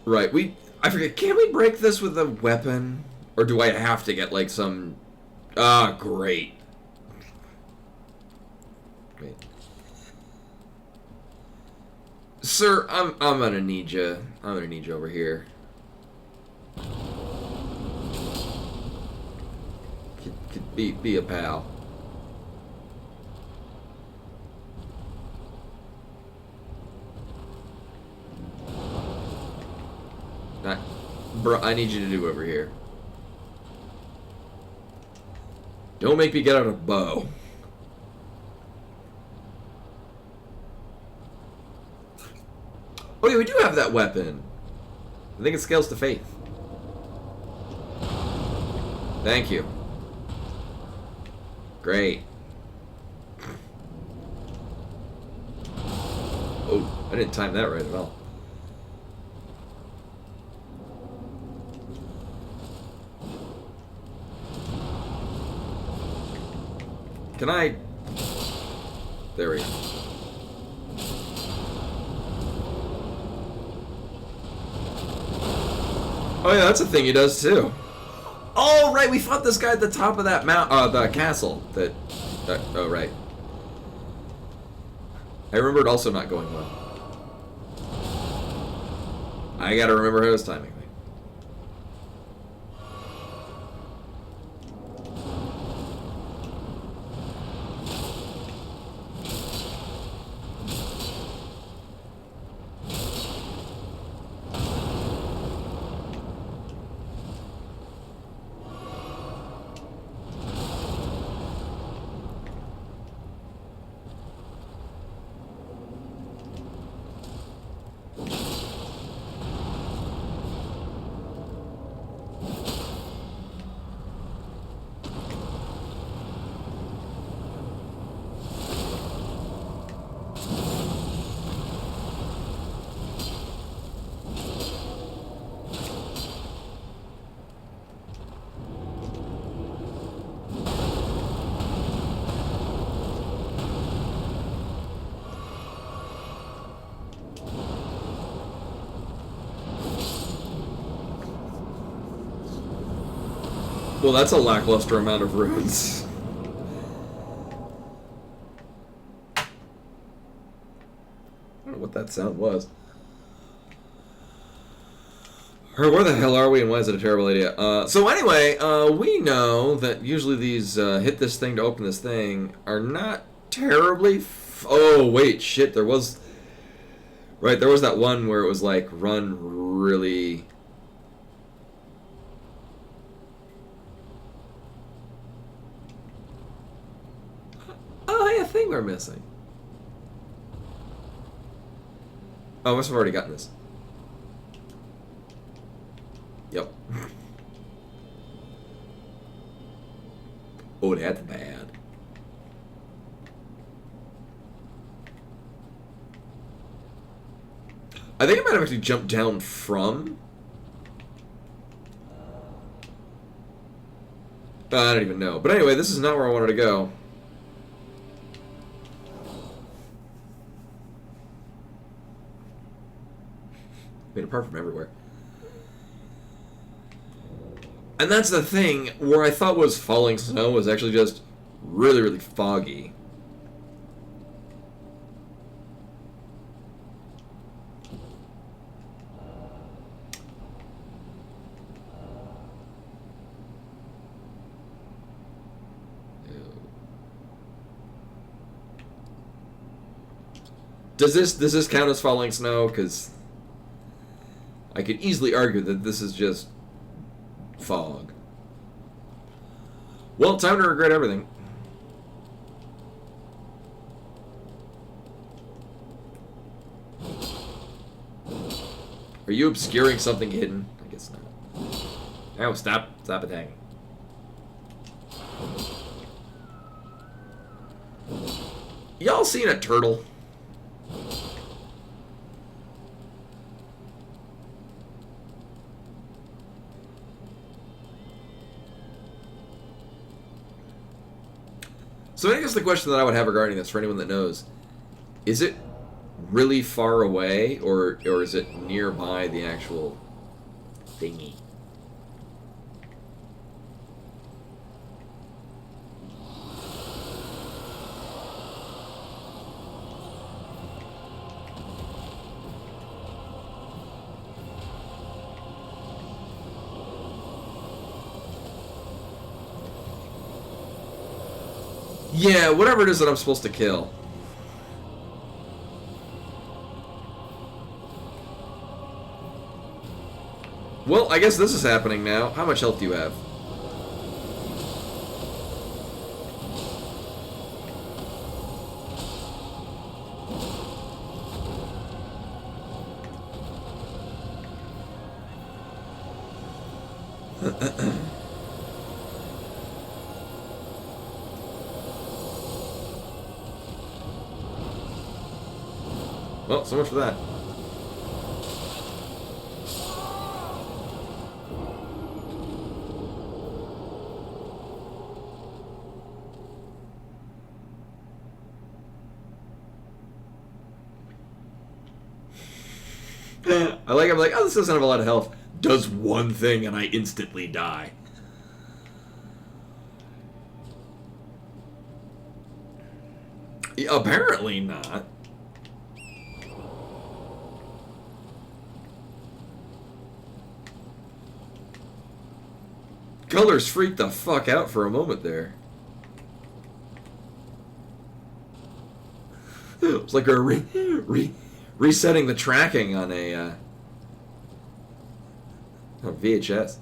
Right, I forget, can we break this with a weapon? Or do I have to get, like, some... Ah, great. Wait. Sir, I'm gonna need you. I'm gonna need you over here. Could be a pal. Bro, I need you to do over here. Don't make me get out a bow. Oh yeah, we do have that weapon. I think it scales to faith. Thank you. Great. Oh, I didn't time that right at all. Can I... There we go. Oh yeah, that's a thing he does too. Oh right, we fought this guy at the top of that the castle. Oh right. I remember it also not going well. I gotta remember how his timing. Well, that's a lackluster amount of runes. I don't know what that sound was. Or where the hell are we and why is it a terrible idea? So anyway, we know that usually these hit this thing to open this thing are not terribly... oh, wait, shit, there was... Right, there was that one where it was like, run really... Oh, hey, a thing we're missing. Oh, I must have already gotten this. Yep. Oh, that's bad. I think I might have actually jumped down from... I don't even know. But anyway, this is not where I wanted to go. I mean, apart from everywhere. And that's the thing, where I thought was falling snow was actually just really, really foggy. Does this count as falling snow? Because I could easily argue that this is just fog. Well, time to regret everything. Are you obscuring something hidden? I guess not. Oh, stop attacking. Y'all seen a turtle? So I guess the question that I would have regarding this, for anyone that knows, is it really far away, or is it nearby the actual thingy? Yeah, whatever it is that I'm supposed to kill. Well, I guess this is happening now. How much health do you have? Well, so much for that. I'm like, oh, this doesn't have a lot of health. Does one thing and I instantly die. Yeah, apparently not. Colors freaked the fuck out for a moment there. It was like a resetting the tracking on a VHS.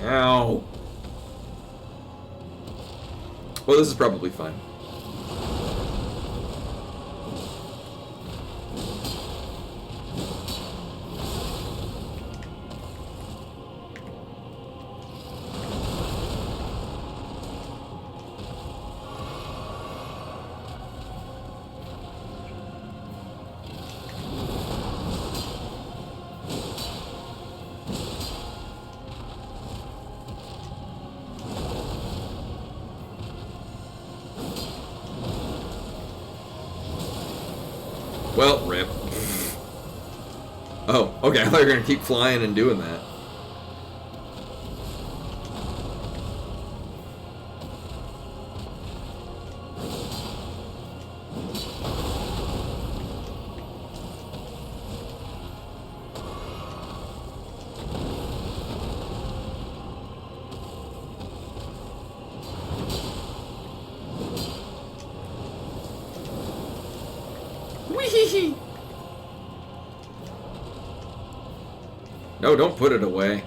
Ow. Well, this is probably fine. Well, rip. Oh, okay, I thought you were gonna keep flying and doing that. Whee! No, don't put it away.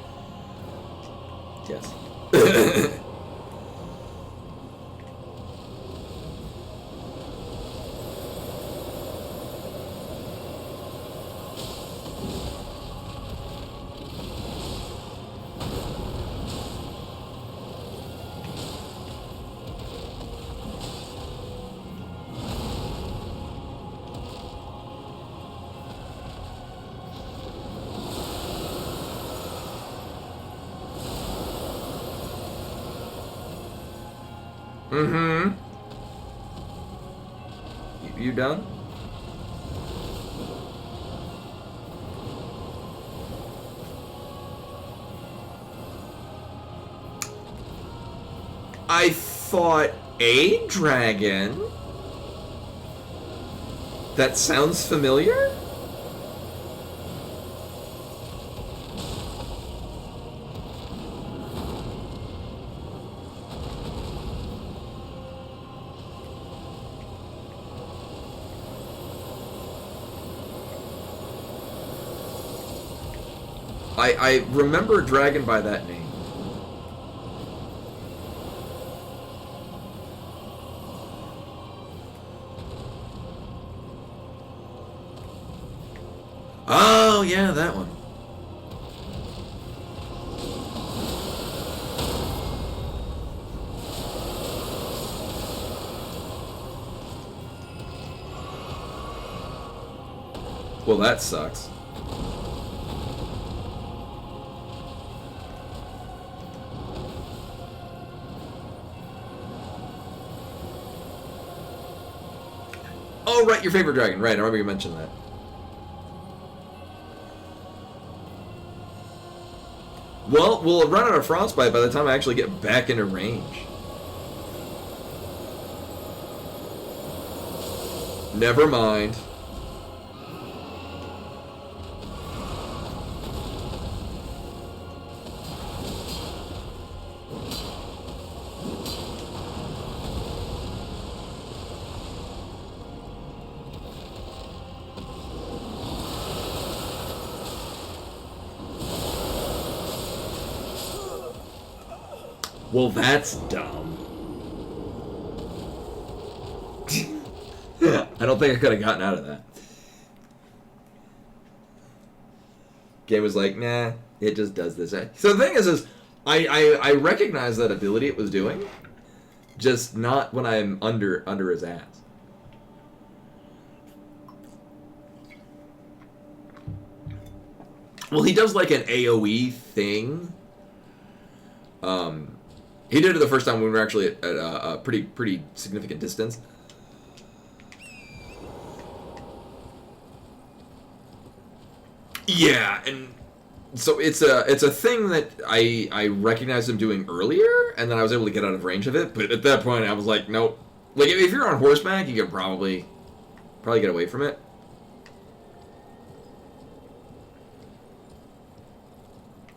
Yes. Mm-hmm. You done? I fought a dragon. That sounds familiar? I remember a dragon by that name. Oh, yeah, that one. Well, that sucks. Oh, right, your favorite dragon. Right, I remember you mentioned that. Well, we'll run out of frostbite by the time I actually get back into range. Never mind. Well, that's dumb. I don't think I could have gotten out of that. Game was like, nah, it just does this. So the thing is I recognize that ability it was doing, just not when I'm under his ass. Well, he does like an AoE thing. He did it the first time when we were actually at a pretty significant distance. Yeah, and so it's a thing that I recognized him doing earlier, and then I was able to get out of range of it. But at that point, I was like, nope. Like if you're on horseback, you can probably get away from it.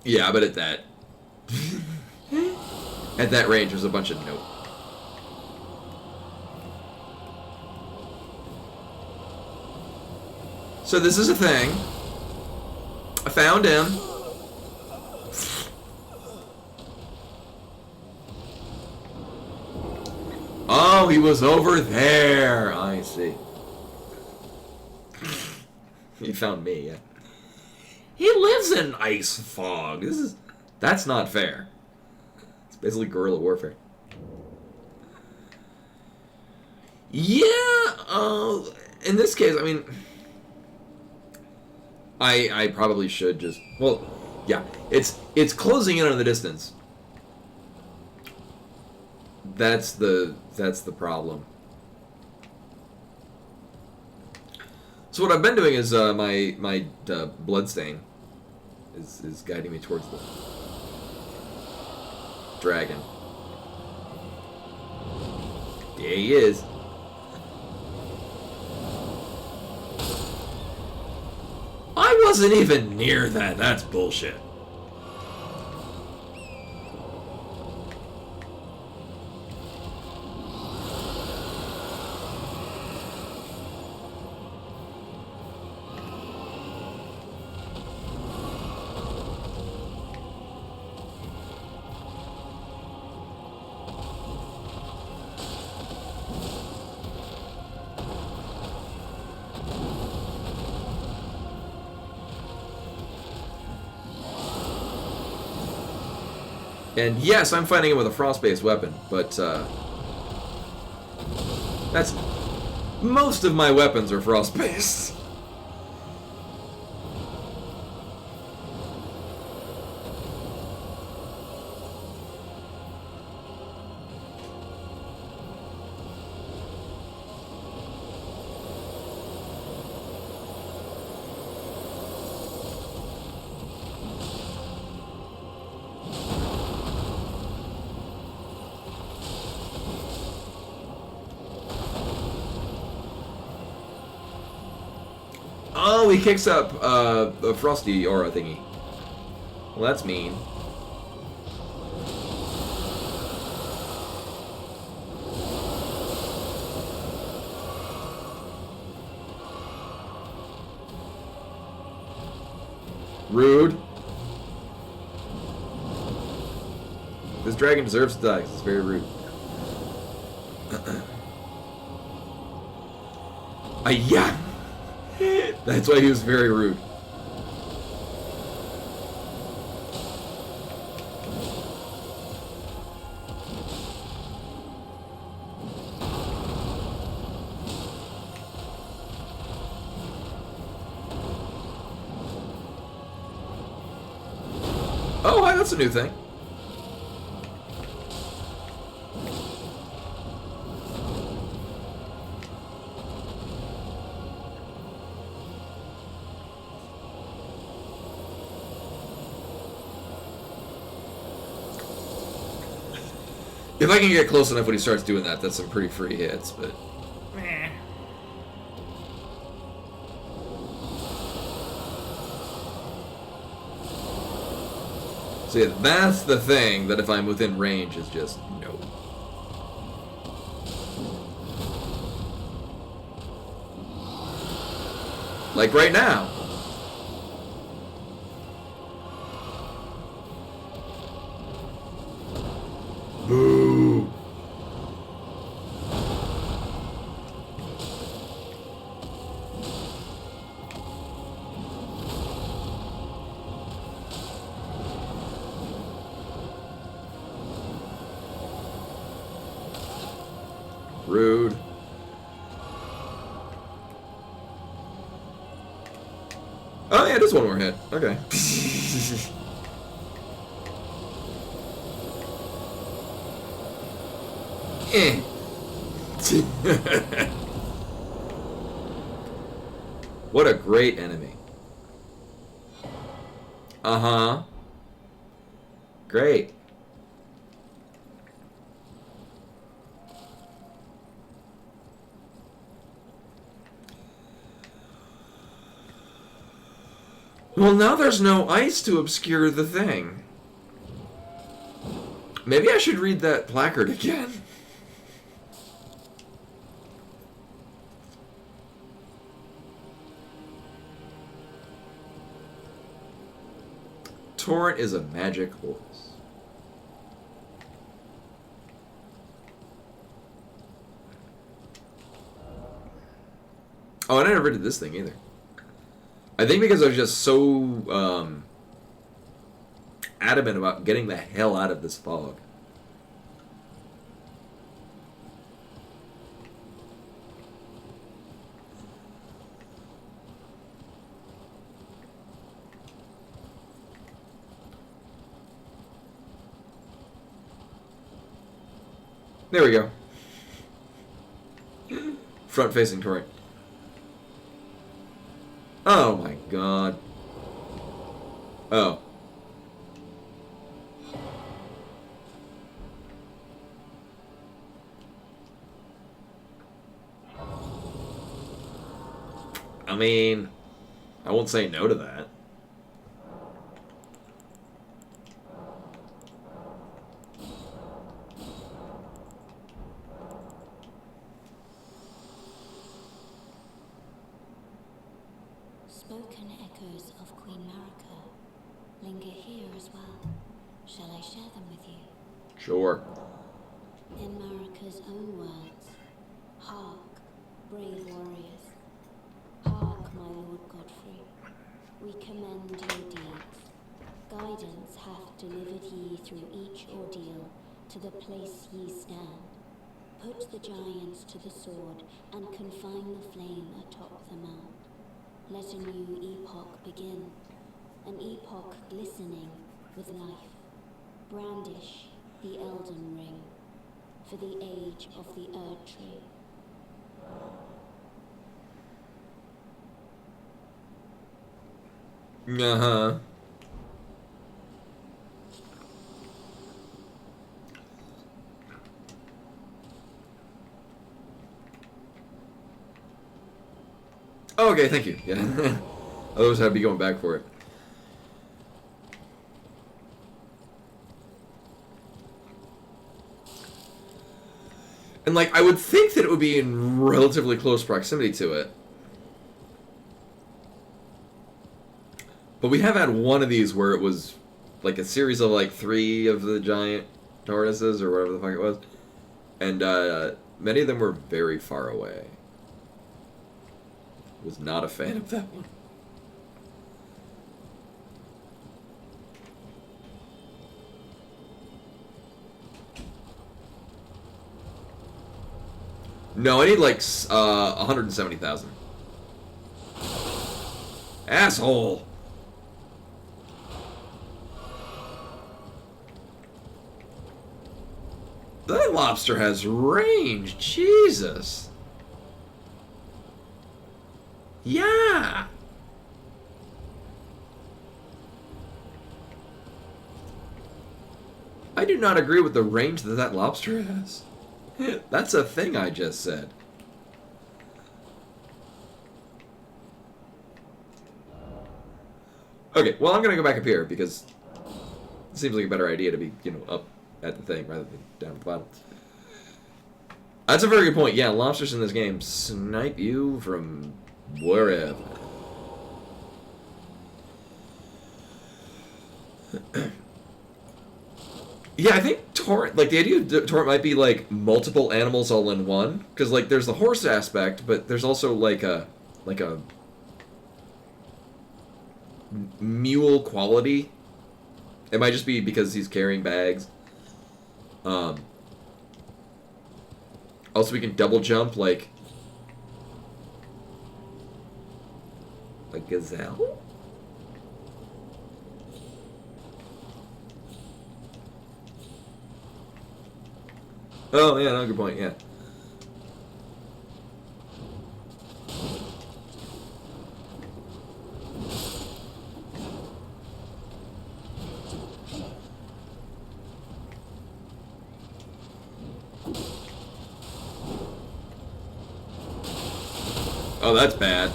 Yeah, but at that at that range, there's a bunch of nope. So this is a thing. I found him. Oh, he was over there. I see. He found me, yeah. He lives in ice fog. That's not fair. It's basically guerrilla warfare. Yeah, in this case, I mean, I probably should just, well, yeah, it's closing in on the distance. That's the problem. So what I've been doing is my bloodstain is guiding me towards the dragon. There he is. I wasn't even near that. That's bullshit. And yes, I'm fighting him with a frost-based weapon, but that's most of my weapons are frost-based. Oh, he kicks up the Frosty aura thingy. Well, that's mean. Rude. This dragon deserves to die 'cause it's very rude. Yeah. That's why he was very rude. Oh, hi, that's a new thing. If I can get close enough when he starts doing that, that's some pretty free hits, but... Meh. So yeah, that's the thing that if I'm within range is just no. Like right now. Boo. Rude. Oh yeah, just one more hit. Okay. Eh. What a great enemy. Uh-huh. Great. Well, now there's no ice to obscure the thing. Maybe I should read that placard again. Torrent is a magic horse. Oh, I never did this thing either. I think because I was just so adamant about getting the hell out of this fog. There we go. Front-facing Torrent. Oh my god. Oh. I mean, I won't say no to that. Spoken echoes of Queen Marika linger here as well. Shall I share them with you? Sure. In Marika's own words, hark, brave warriors. Hark, my lord Godfrey. We commend your deeds. Guidance hath delivered ye through each ordeal to the place ye stand. Put the giants to the sword and confine the flame atop the mount. Let a new epoch begin, an epoch glistening with life. Brandish the Elden ring for the age of the Erd tree. Uh-huh. Oh, okay, thank you. Yeah. Otherwise, I'd be going back for it. And, like, I would think that it would be in relatively close proximity to it. But we have had one of these where it was, like, a series of, like, 3 of the giant tortoises, or whatever the fuck it was. And, many of them were very far away. Was not a fan of that one. No, I need like 170,000. Asshole. That lobster has range. Jesus. Yeah. I do not agree with the range that that lobster has. That's a thing I just said. Okay, well, I'm going to go back up here because it seems like a better idea to be, you know, up at the thing rather than down at the bottom. That's a very good point. Yeah, lobsters in this game snipe you from wherever. Yeah, I think torrent, like, the idea of torrent might be, like, multiple animals all in one. Because, like, there's the horse aspect, but there's also, like a mule quality. It might just be because he's carrying bags. Also, we can double jump, like a gazelle? Oh, yeah, no, good point, yeah. Oh, that's bad.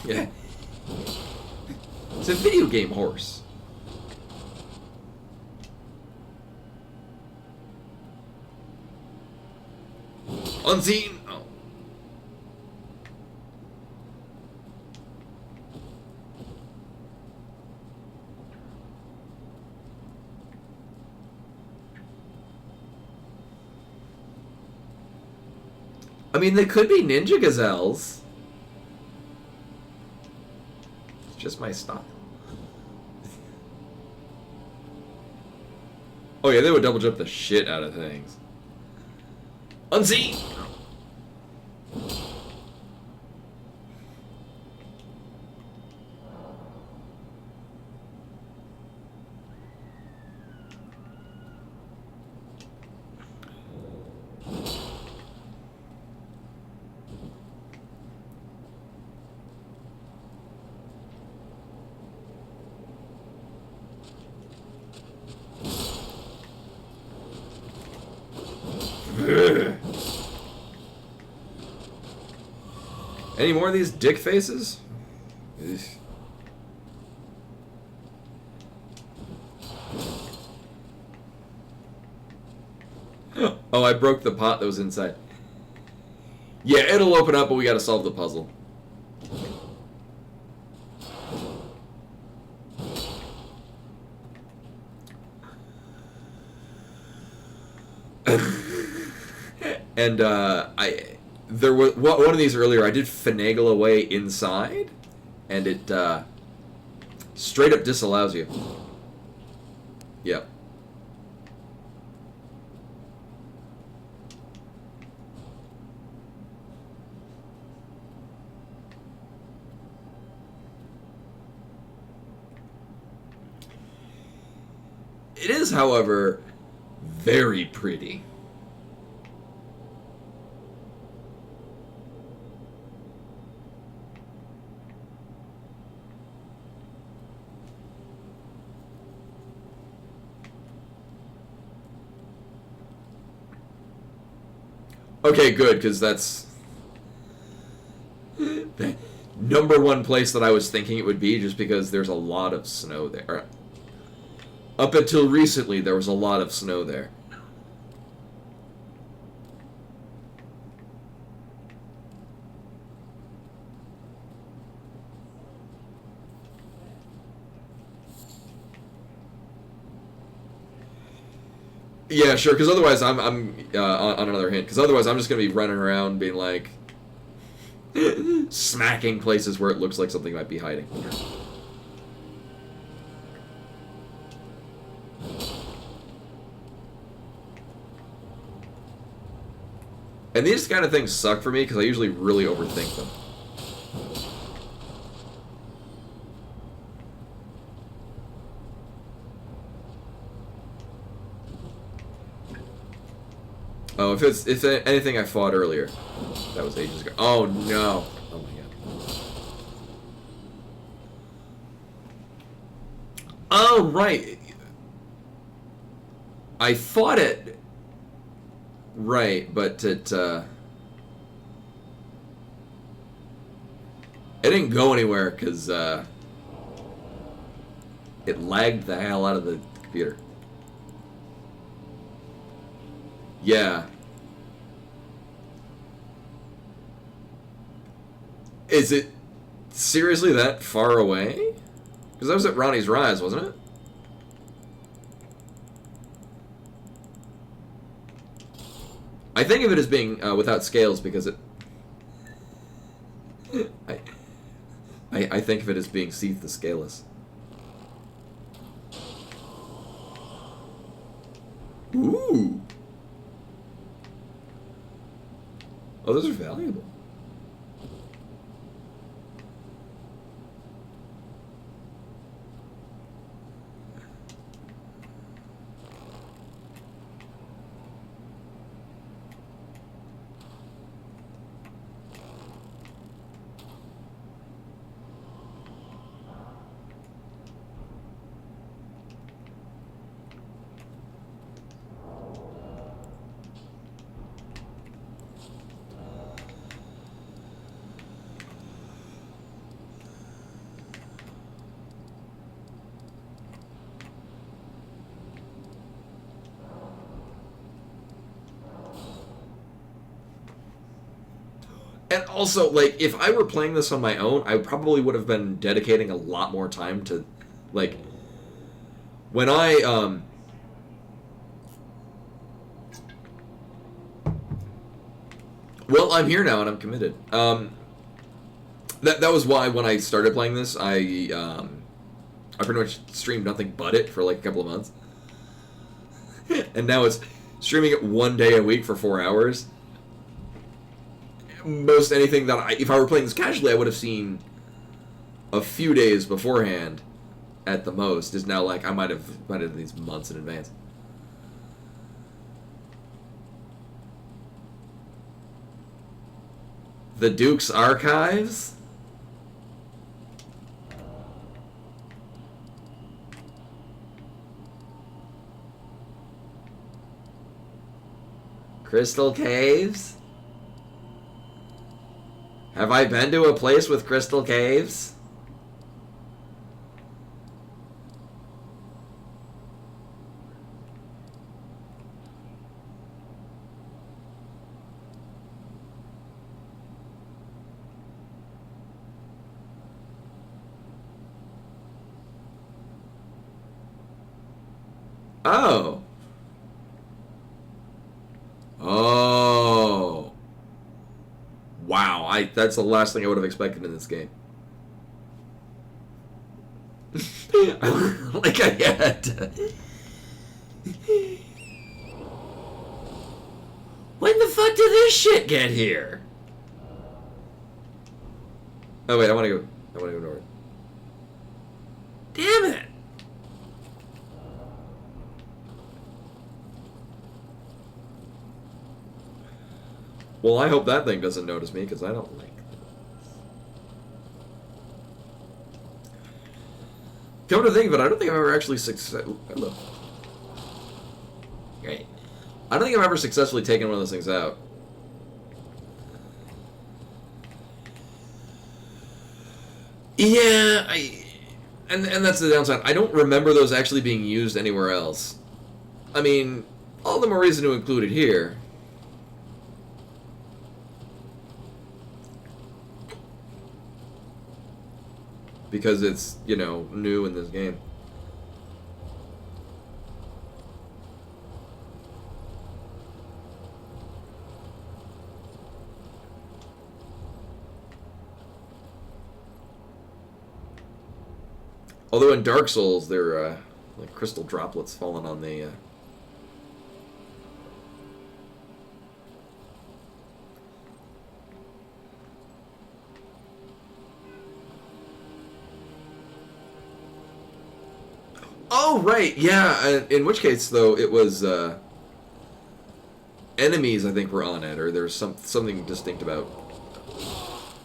Yeah. It's a video game horse. Unseen. Oh. I mean, they could be ninja gazelles. It's just my style. Oh yeah, they would double jump the shit out of things. Unseen! Any more of these dick faces? Eesh. Oh, I broke the pot that was inside. Yeah, it'll open up, but we gotta solve the puzzle. And there was one of these earlier. I did finagle away inside, and it straight up disallows you. Yep. It is, however, very pretty. Okay, good, because that's the number one place that I was thinking it would be, just because there's a lot of snow there. Up until recently, there was a lot of snow there. Yeah, sure. Because otherwise, I'm on another hint. Because otherwise, I'm just gonna be running around being like smacking places where it looks like something might be hiding. And these kind of things suck for me because I usually really overthink them. Oh, if anything I fought earlier, that was ages ago. Oh no! Oh my god! Oh right! I fought it. Right, but it didn't go anywhere because it lagged the hell out of the computer. Yeah. Is it seriously that far away? Because that was at Ronnie's Rise, wasn't it? I think of it as being without scales because it... I think of it as being Seath the Scaleless. Ooh! Oh, those are valuable. And also, like, if I were playing this on my own, I probably would have been dedicating a lot more time to, like, when I, well, I'm here now and I'm committed. That was why when I started playing this, I pretty much streamed nothing but it for, like, a couple of months. And now it's streaming it one day a week for 4 hours. Most anything that if I were playing this casually, I would have seen a few days beforehand, at the most. Is now like I might have these months in advance. The Duke's Archives. Crystal Caves. Have I been to a place with crystal caves? Oh. Oh. Wow, that's the last thing I would have expected in this game. Like I had to... When the fuck did this shit get here? Oh wait, I want to go north. Damn it! Well, I hope that thing doesn't notice me, because I don't like this. Come to think of it, I don't think I've ever actually Hello. Great. I don't think I've ever successfully taken one of those things out. Yeah, and that's the downside. I don't remember those actually being used anywhere else. I mean, all the more reason to include it here. Because it's, you know, new in this game. Although in Dark Souls, they're like crystal droplets falling on the... Oh, right, yeah. In which case, though, it was enemies, I think, were on it, or there's something distinct about...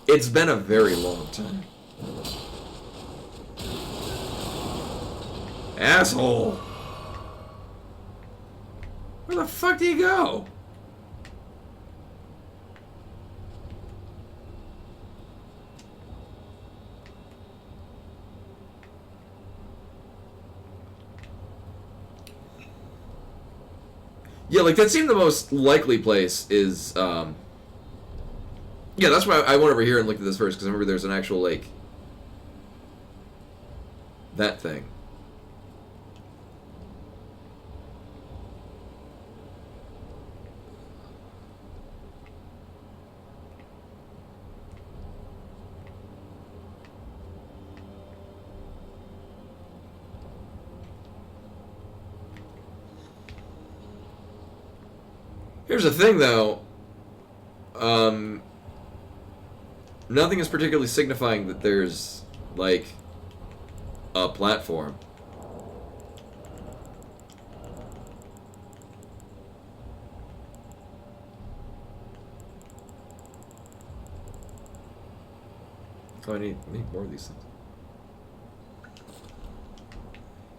It's been a very long time. Asshole! Where the fuck do you go? Yeah, like, that seemed the most likely place is, yeah, that's why I went over here and looked at this first, because I remember there's an actual, like, that thing. Here's the thing, though. Nothing is particularly signifying that there's, like, a platform. Oh, I need more of these things.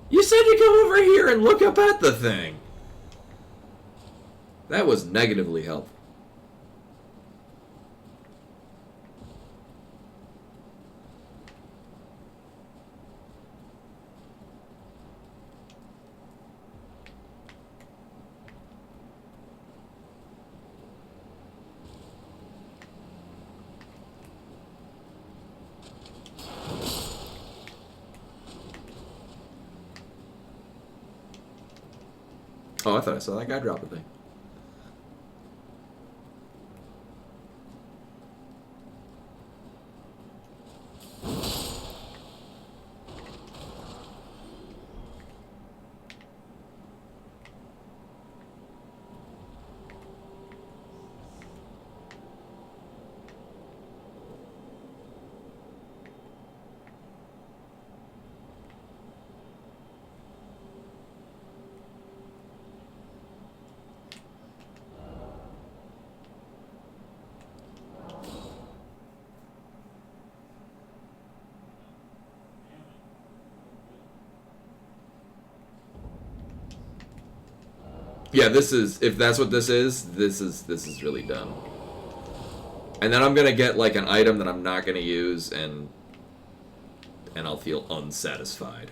You said to come over here and look up at the thing. That was negatively helpful. Oh, I thought I saw that guy drop a thing. Yeah, this is, if that's what this is really dumb. And then I'm gonna get like an item that I'm not gonna use, and I'll feel unsatisfied.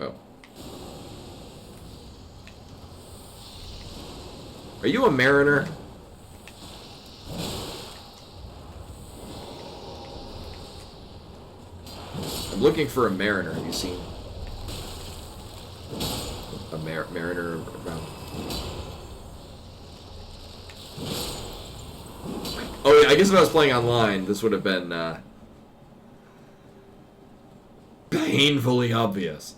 Oh. Are you a mariner? I'm looking for a mariner. Have you seen a mariner around? Oh yeah, I guess if I was playing online, this would have been painfully obvious.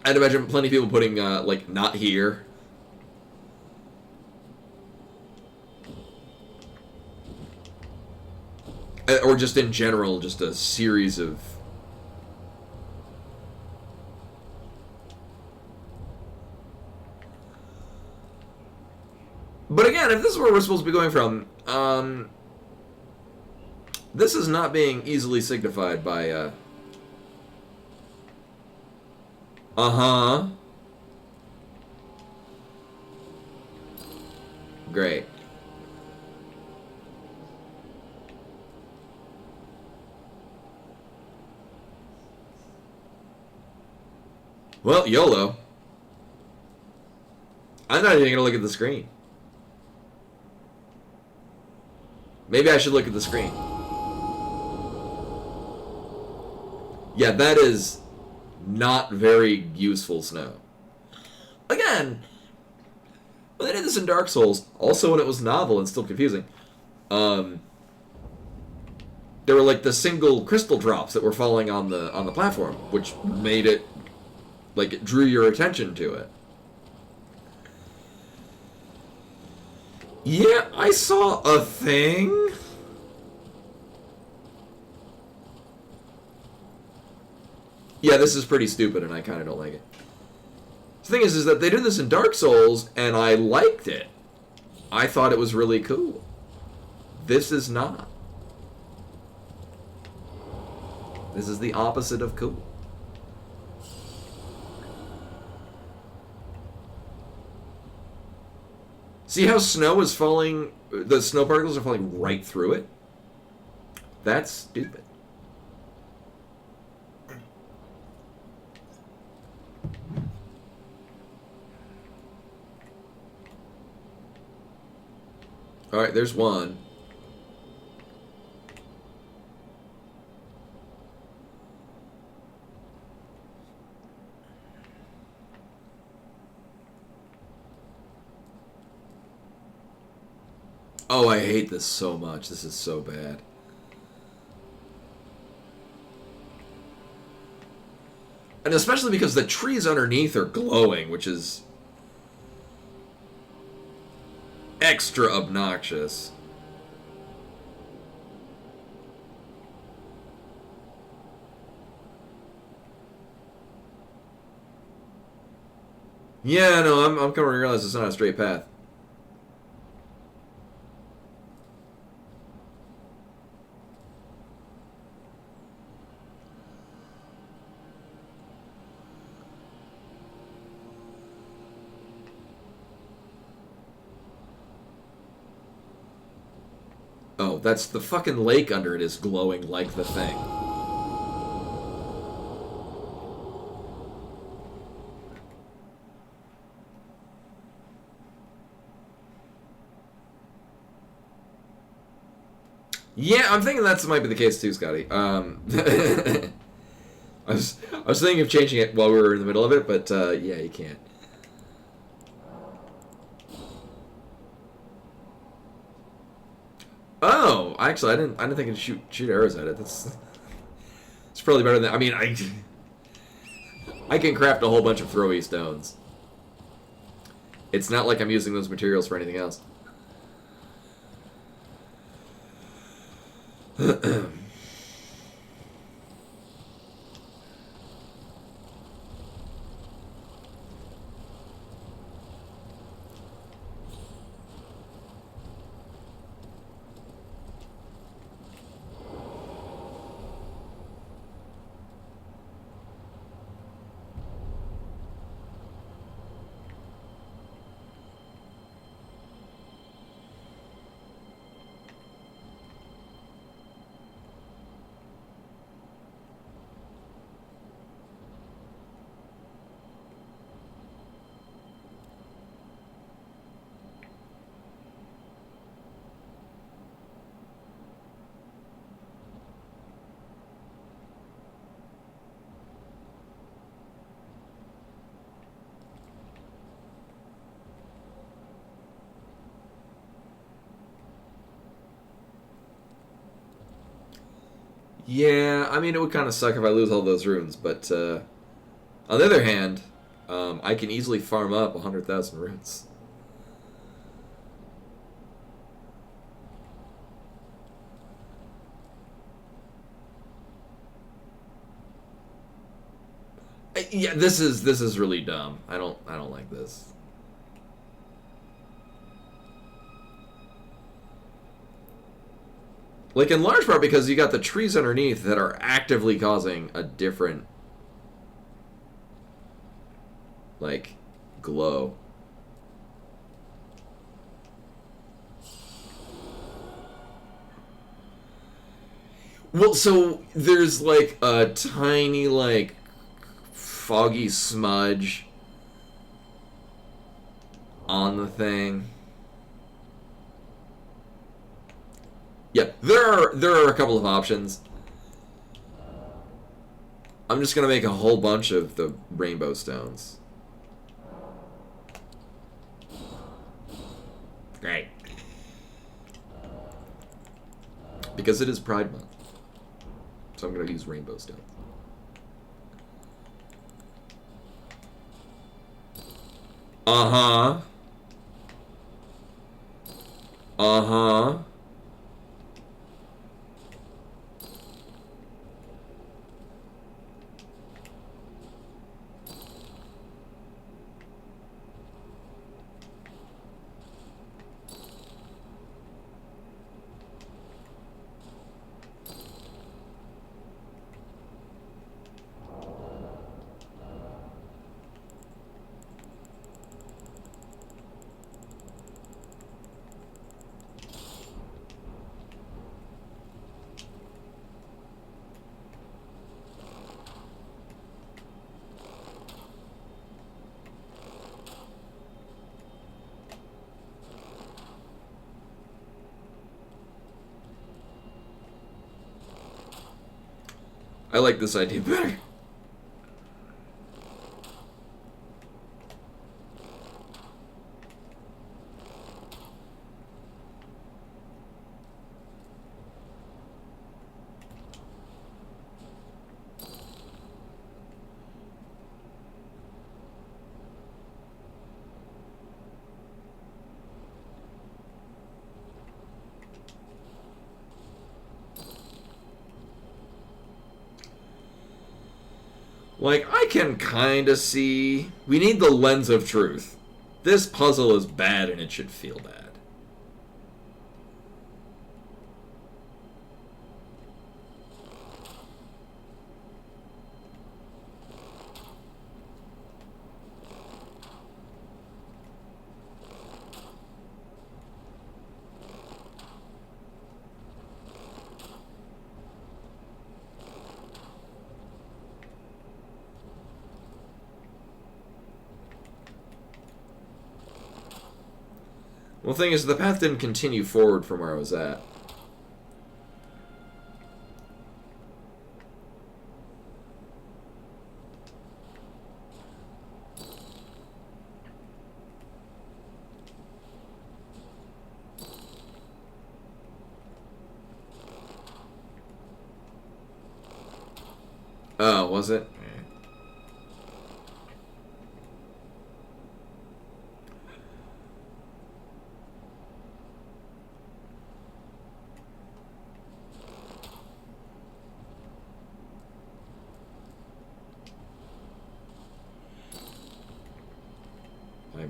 I'd imagine plenty of people putting, like, not here. Or just in general, just a series of... But again, if this is where we're supposed to be going from, this is not being easily signified by, uh-huh. Great. Well, YOLO. I'm not even gonna look at the screen. Maybe I should look at the screen. Yeah, that is not very useful snow. Again, when they did this in Dark Souls, also when it was novel and still confusing, there were like the single crystal drops that were falling on the platform, which made it, like, it drew your attention to it. Yeah, I saw a thing. Yeah, this is pretty stupid, and I kind of don't like it. The thing is that they did this in Dark Souls, and I liked it. I thought it was really cool. This is not. This is the opposite of cool. See how snow is falling, the snow particles are falling right through it? That's stupid. Alright, there's one. Oh, I hate this so much. This is so bad. And especially because the trees underneath are glowing, which is extra obnoxious. Yeah, no, I'm coming to realize it's not a straight path. Oh, that's the fucking lake under it is glowing like the thing. Yeah, I'm thinking that might be the case too, Scotty. I was thinking of changing it while we were in the middle of it, but yeah, you can't. Oh, actually, I didn't think I'd shoot arrows at it. It's probably better than, I mean, I can craft a whole bunch of throwy stones. It's not like I'm using those materials for anything else. Yeah, I mean, it would kind of suck if I lose all those runes, but on the other hand, I can easily farm up 100,000 runes. Yeah, this is really dumb. I don't like this. Like, in large part because you got the trees underneath that are actively causing a different, like, glow. Well, so there's, like, a tiny, like, foggy smudge on the thing. Yeah, there are a couple of options. I'm just gonna make a whole bunch of the rainbow stones. Great. Because it is Pride Month. So I'm gonna use rainbow stones. Uh-huh. Uh-huh. I like this idea better. Like, I can kind of see... We need the lens of truth. This puzzle is bad and it should feel bad. Well, the thing is, the path didn't continue forward from where I was at. Oh, was it?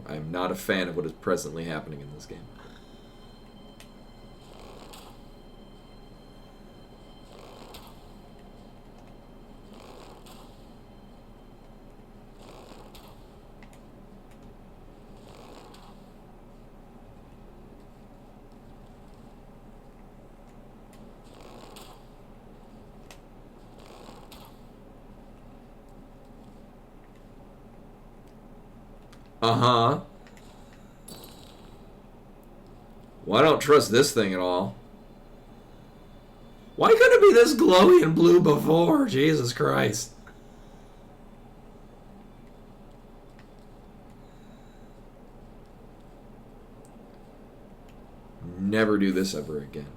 I'm not a fan of what is presently happening in this game. Uh-huh. Well, I don't trust this thing at all. Why couldn't it be this glowy and blue before? Jesus Christ. Never do this ever again.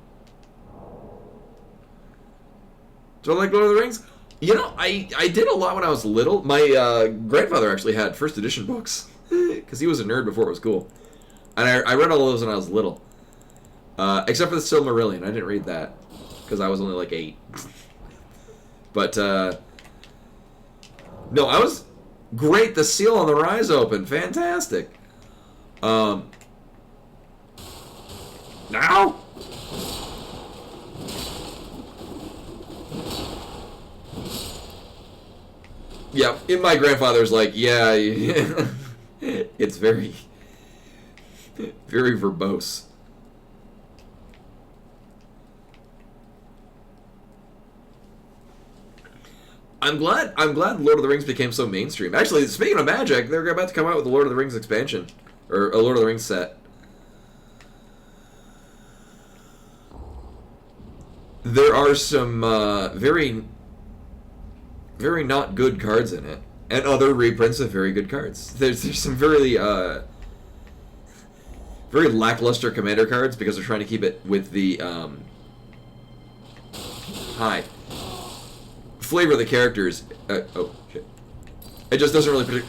Do I like Lord of the Rings? You know, I did a lot when I was little. My grandfather actually had first edition books because he was a nerd before it was cool, and I read all those when I was little. Except for the Silmarillion, I didn't read that because I was only like 8. But no, I was great. The Seal on the Rise open, fantastic. Now. Yeah, my grandfather's like, yeah, it's very, very verbose. I'm glad Lord of the Rings became so mainstream. Actually, speaking of Magic, they're about to come out with the Lord of the Rings expansion, or a Lord of the Rings set. There are some very, very not good cards in it, and other reprints of very good cards. There's some very very lackluster commander cards because they're trying to keep it with the flavor of the characters. Oh shit! It just doesn't really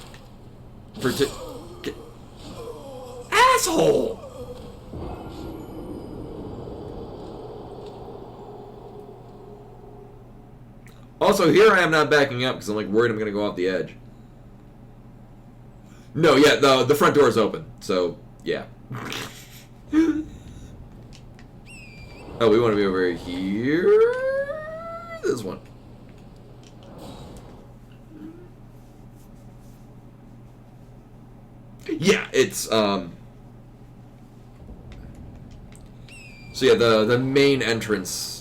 asshole. Also, here I am not backing up because I'm like worried I'm gonna go off the edge. No, yeah, the front door is open, so yeah. Oh, we want to be over here. This one. Yeah, it's so yeah, the main entrance.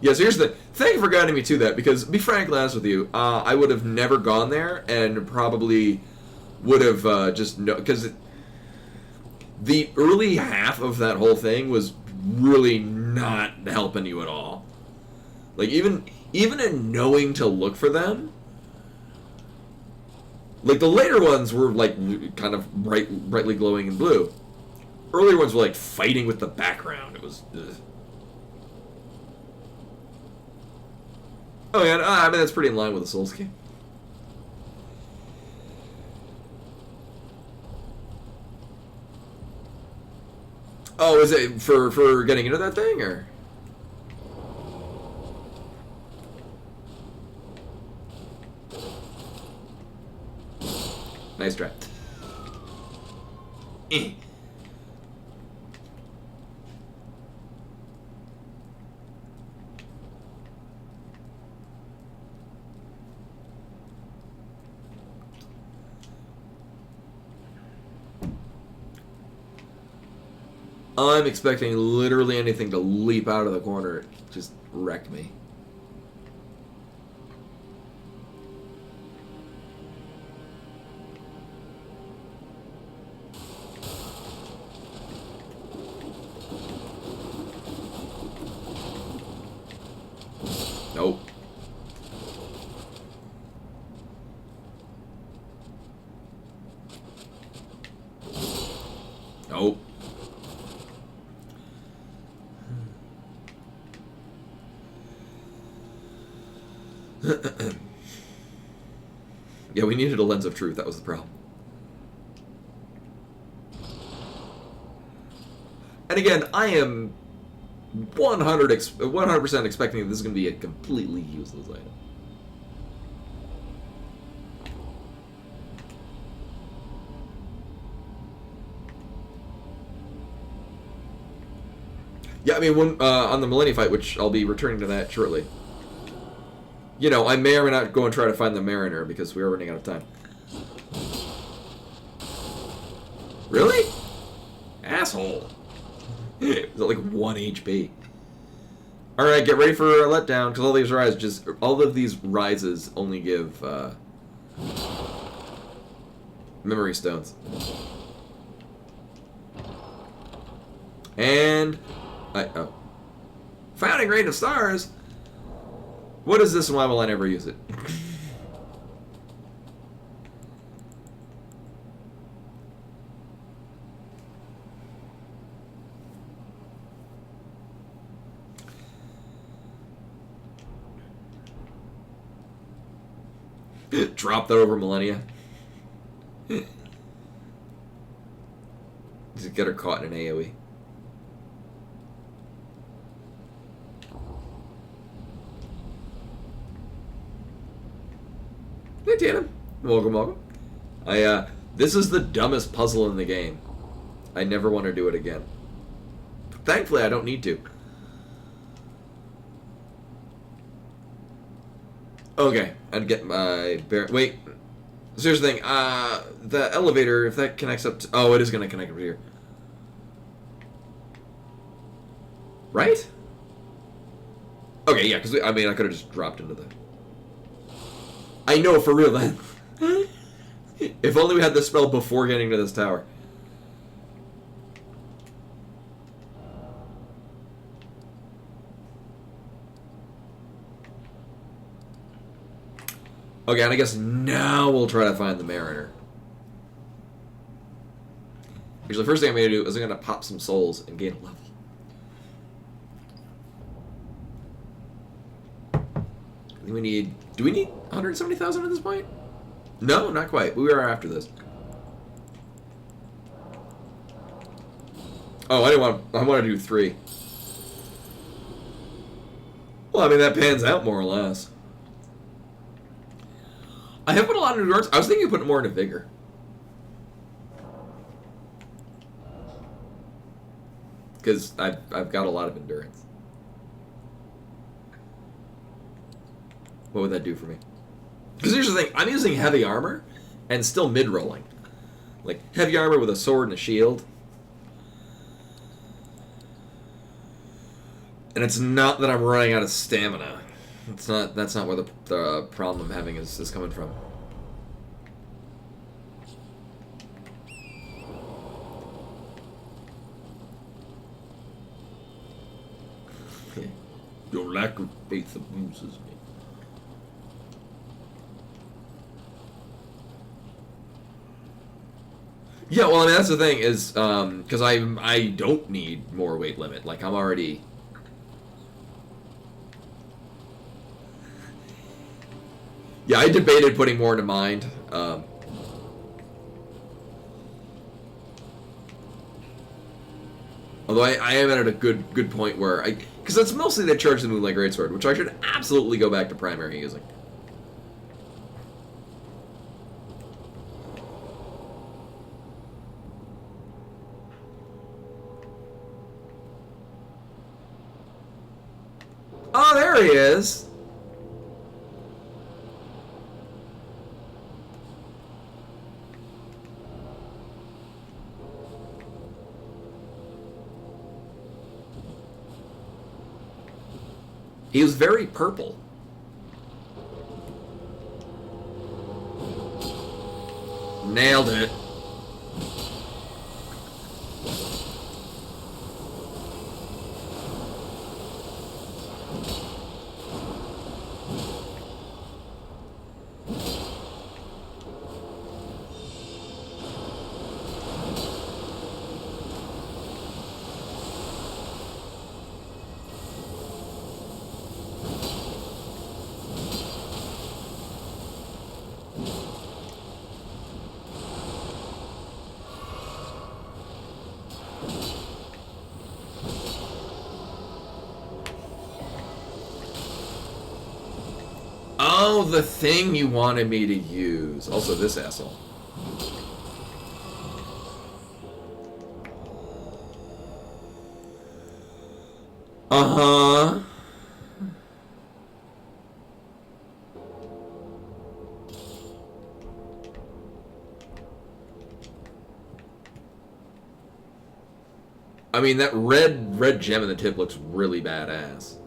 Yeah, so here's the thing. Thank you for guiding me to that, because, to be frankly honest with you, I would have never gone there, and probably would have just no, because the early half of that whole thing was really not helping you at all. Like, even in knowing to look for them, like, the later ones were, like, kind of brightly glowing in blue. Earlier ones were, like, fighting with the background. It was... Oh, yeah, I mean, that's pretty in line with the Souls game. Oh, is it for getting into that thing, or? Nice try. I'm expecting literally anything to leap out of the corner. Just wreck me. Nope. Nope. Yeah, we needed a lens of truth. That was the problem. And again, I am 100% expecting that this is going to be a completely useless item. Yeah, I mean, when, on the Millennium fight, which I'll be returning to that shortly. You know, I may or may not go and try to find the Mariner because we are running out of time. Really? Asshole. Is that like 1 HP? Alright, get ready for a letdown, because all of these rises only give memory stones. And Founding Rain of Stars? What is this and why will I never use it? Drop that over millennia. Just get her caught in an AoE. Hey, Tana. Welcome. This is the dumbest puzzle in the game. I never want to do it again. Thankfully, I don't need to. Okay, I'd get my bear. Wait, so here's the thing. The elevator, if that connects up to... Oh, it is going to connect over here. Right? Okay, yeah, because, I mean, I could have just dropped into the... I know, for real, then. If only we had this spell before getting to this tower. Okay, and I guess now we'll try to find the Mariner. Because the first thing I'm going to do is I'm going to pop some souls and gain a level. I think we need... Do we need 170,000 at this point? No, not quite. We are after this. Oh, I want to do 3. Well, I mean, that pans out more or less. I have put a lot of endurance. I was thinking of putting more into vigor. Because I've got a lot of endurance. What would that do for me? Because here's the thing. I'm using heavy armor and still mid-rolling. Like, heavy armor with a sword and a shield. And it's not that I'm running out of stamina. That's not where the problem I'm having is coming from. Your lack of faith abuses me. Yeah, well, I mean, that's the thing is, because I don't need more weight limit. Like, I'm already... Yeah, I debated putting more into mind. Although I am at a good point where because that's mostly the charge the Moonlight Greatsword, which I should absolutely go back to primary using. Oh, there he is. He was very purple. Nailed it. Oh, the thing you wanted me to use. Also, this asshole. Uh-huh. I mean, that red gem in the tip looks really badass.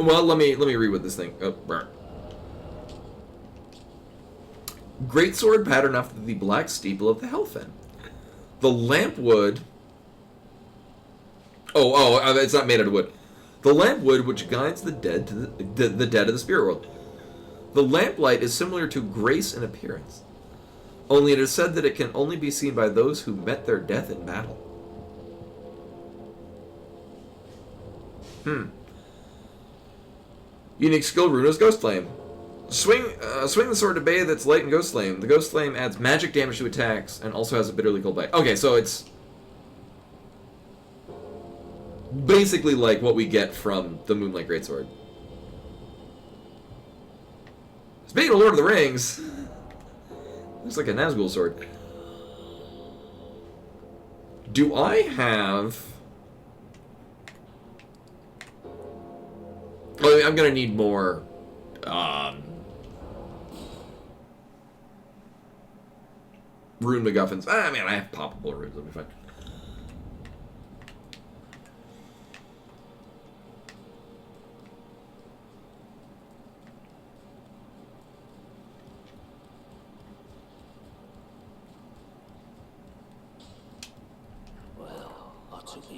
Well, let me read what this thing. Oh, burn. Great sword pattern after the black steeple of the Hellfen. The lampwood. It's not made out of wood. The lampwood which guides the dead to the dead of the spirit world. The lamplight is similar to grace in appearance. Only it is said that it can only be seen by those who met their death in battle. Unique skill rune is Ghost Flame. Swing the sword to bathe its light in Ghost Flame. The Ghost Flame adds magic damage to attacks and also has a bitterly cold bite. Okay, so it's basically like what we get from the Moonlight Greatsword. Speaking of Lord of the Rings, looks like a Nazgul sword. Do I have... Well, I'm gonna need more, rune MacGuffins. I mean, I have poppable runes, that'll be fine.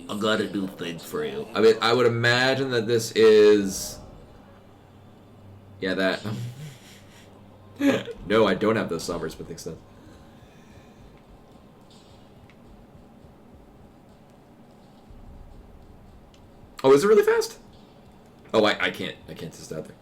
I'm glad to do things for you. I mean, I would imagine that this is... Yeah, that... No, I don't have those Somber Smithing stuff. Oh, is it really fast? Oh, I can't just out there.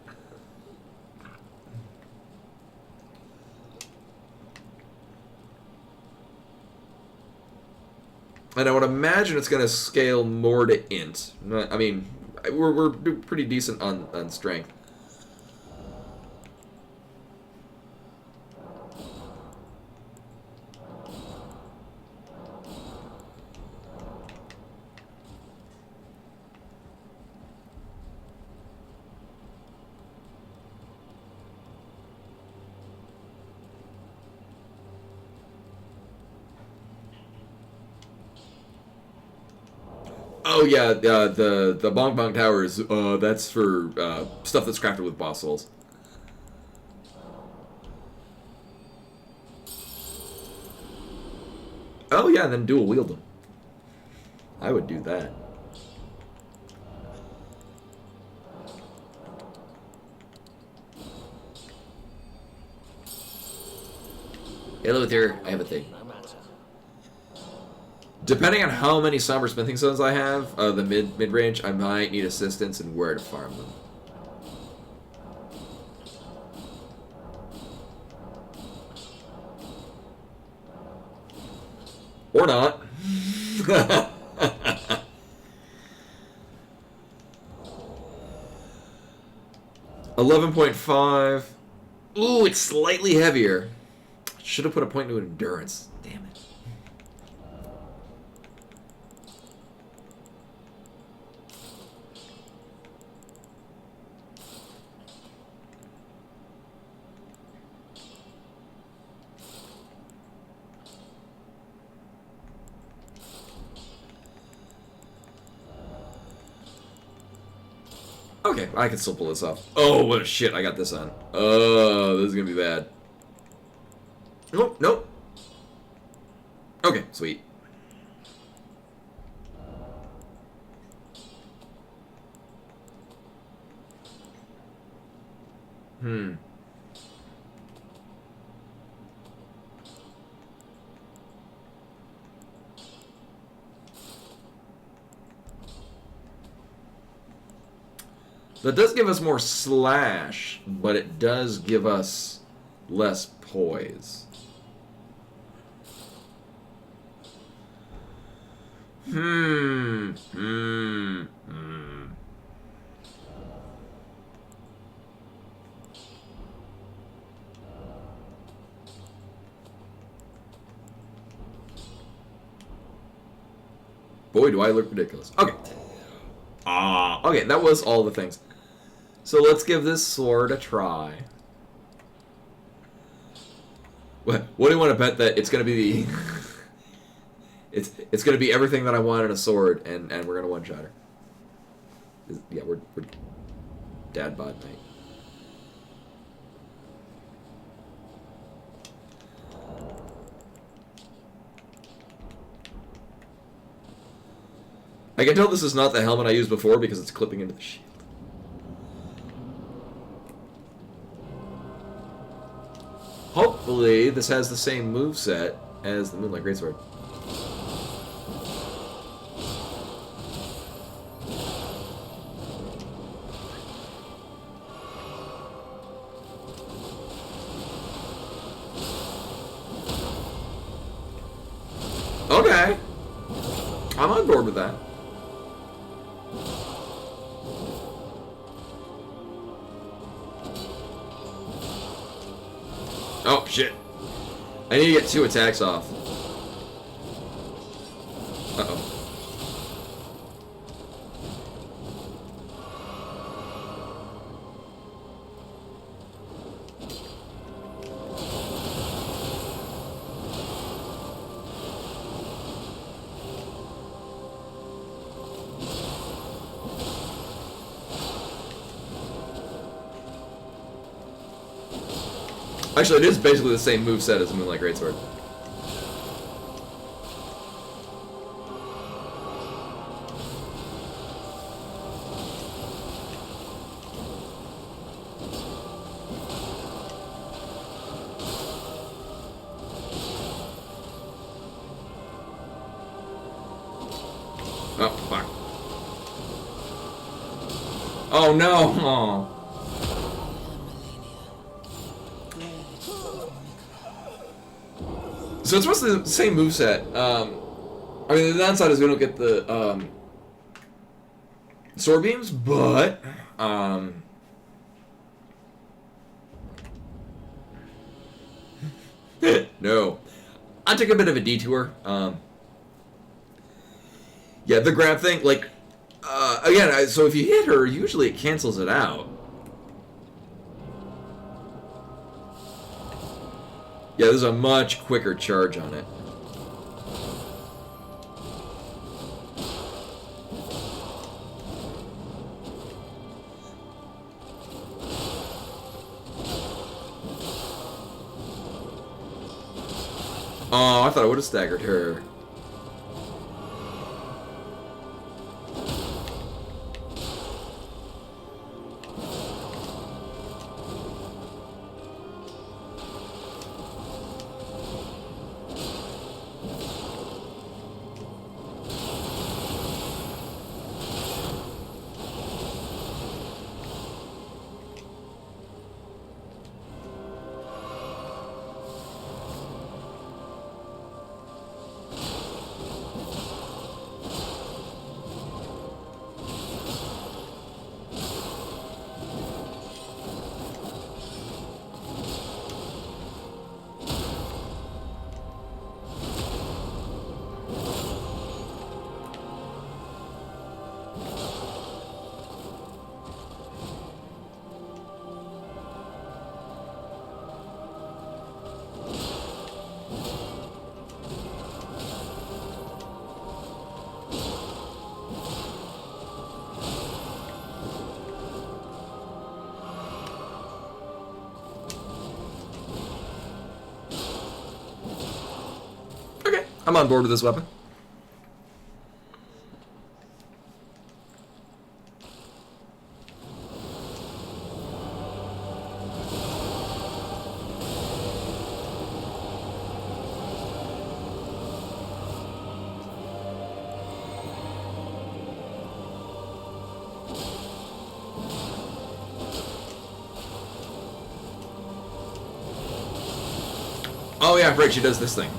And I would imagine it's going to scale more to int. I mean, we're pretty decent on strength. Oh yeah, the Bong Bong Towers, that's for stuff that's crafted with boss souls. Oh yeah, and then dual wield them. I would do that. Hey Luther, I have a thing. Depending on how many Somber Smithing Stones I have, the mid-range, I might need assistance in where to farm them. Or not. 11.5. Ooh, it's slightly heavier. Should have put a point to endurance. Damn it. Okay, I can still pull this off. Oh, what a shit, I got this on. Oh, this is gonna be bad. Nope, nope. Okay, sweet. That does give us more slash, but it does give us less poise. Boy, do I look ridiculous. Okay. Okay, that was all the things. So let's give this sword a try. What do you want to bet that it's going to be the... it's going to be everything that I want in a sword, and we're going to one-shot her. Yeah, we're dad bod night. I can tell this is not the helmet I used before because it's clipping into the shield. hopefully this has the same moveset as the Moonlight Greatsword. Okay. I'm on board with that. Oh, shit. I need to get 2 attacks off. Uh-oh. Actually, it is basically the same moveset as the Moonlight Greatsword. Oh, fuck. Oh, no! Oh. So it's mostly the same moveset. I mean, the downside is we don't get the sword beams, but no. I took a bit of a detour. Yeah, the grab thing, like, again, so if you hit her, usually it cancels it out. Yeah, there's a much quicker charge on it. Oh, I thought I would have staggered her. I'm on board with this weapon. Oh yeah, right, she does this thing.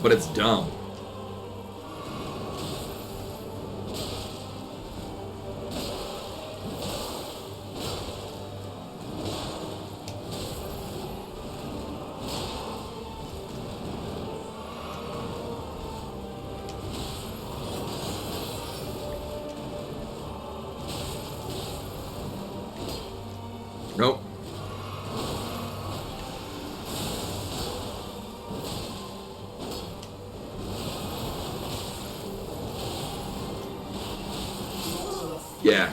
But it's dumb. Nope. Yeah.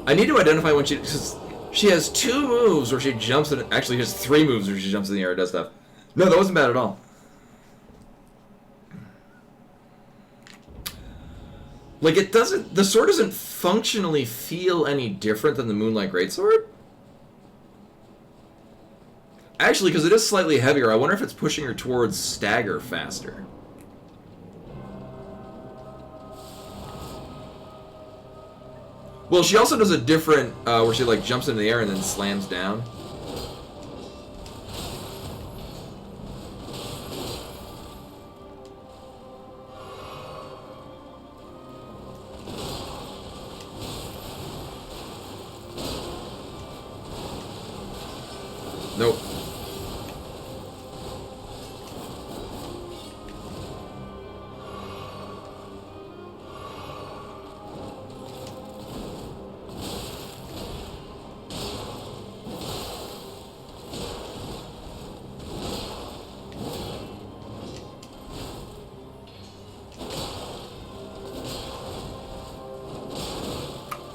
I need to identify when she has 2 moves where she jumps in. Actually, she has 3 moves where she jumps in the air and does stuff. No, that wasn't bad at all. Like, it doesn't... The sword doesn't functionally feel any different than the Moonlight Greatsword? Actually, because it is slightly heavier, I wonder if it's pushing her towards stagger faster. Well, she also does a different, where she, like, jumps into the air and then slams down. Nope.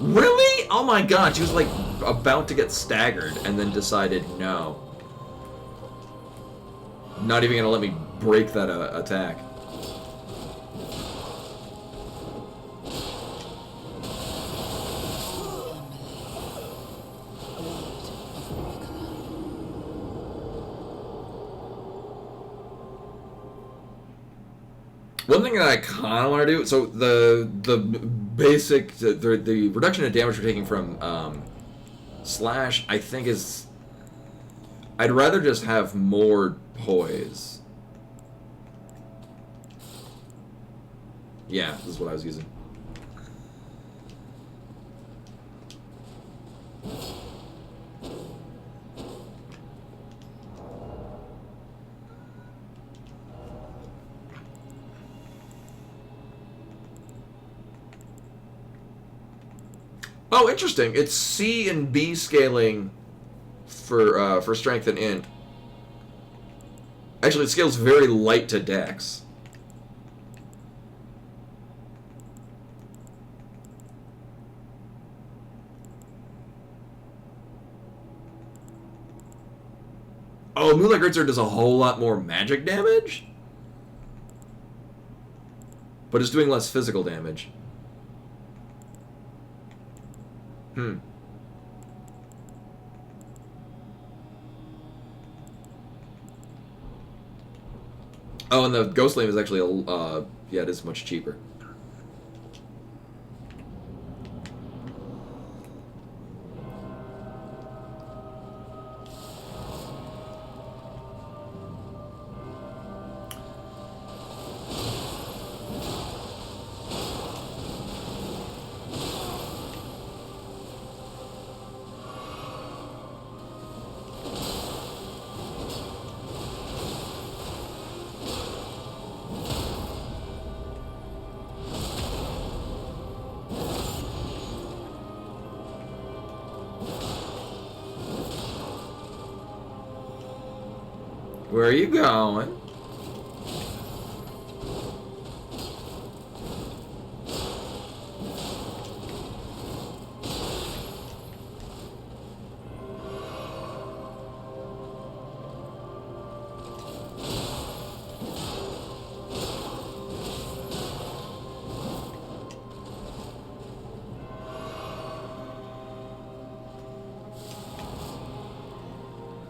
Really? Oh my god, she was like about to get staggered and then decided no. Not even gonna let me break that attack. One thing that I kind of want to do, so the basic, the reduction of damage we're taking from Slash, I think is, I'd rather just have more poise. Yeah, this is what I was using. Oh, interesting. It's C and B scaling for strength and int. Actually, it scales very light to dex. Oh, Moonlight Greatsword does a whole lot more magic damage? But it's doing less physical damage. Hmm. Oh, and the Ghost Flame is actually, yeah, it is much cheaper. Where are you going?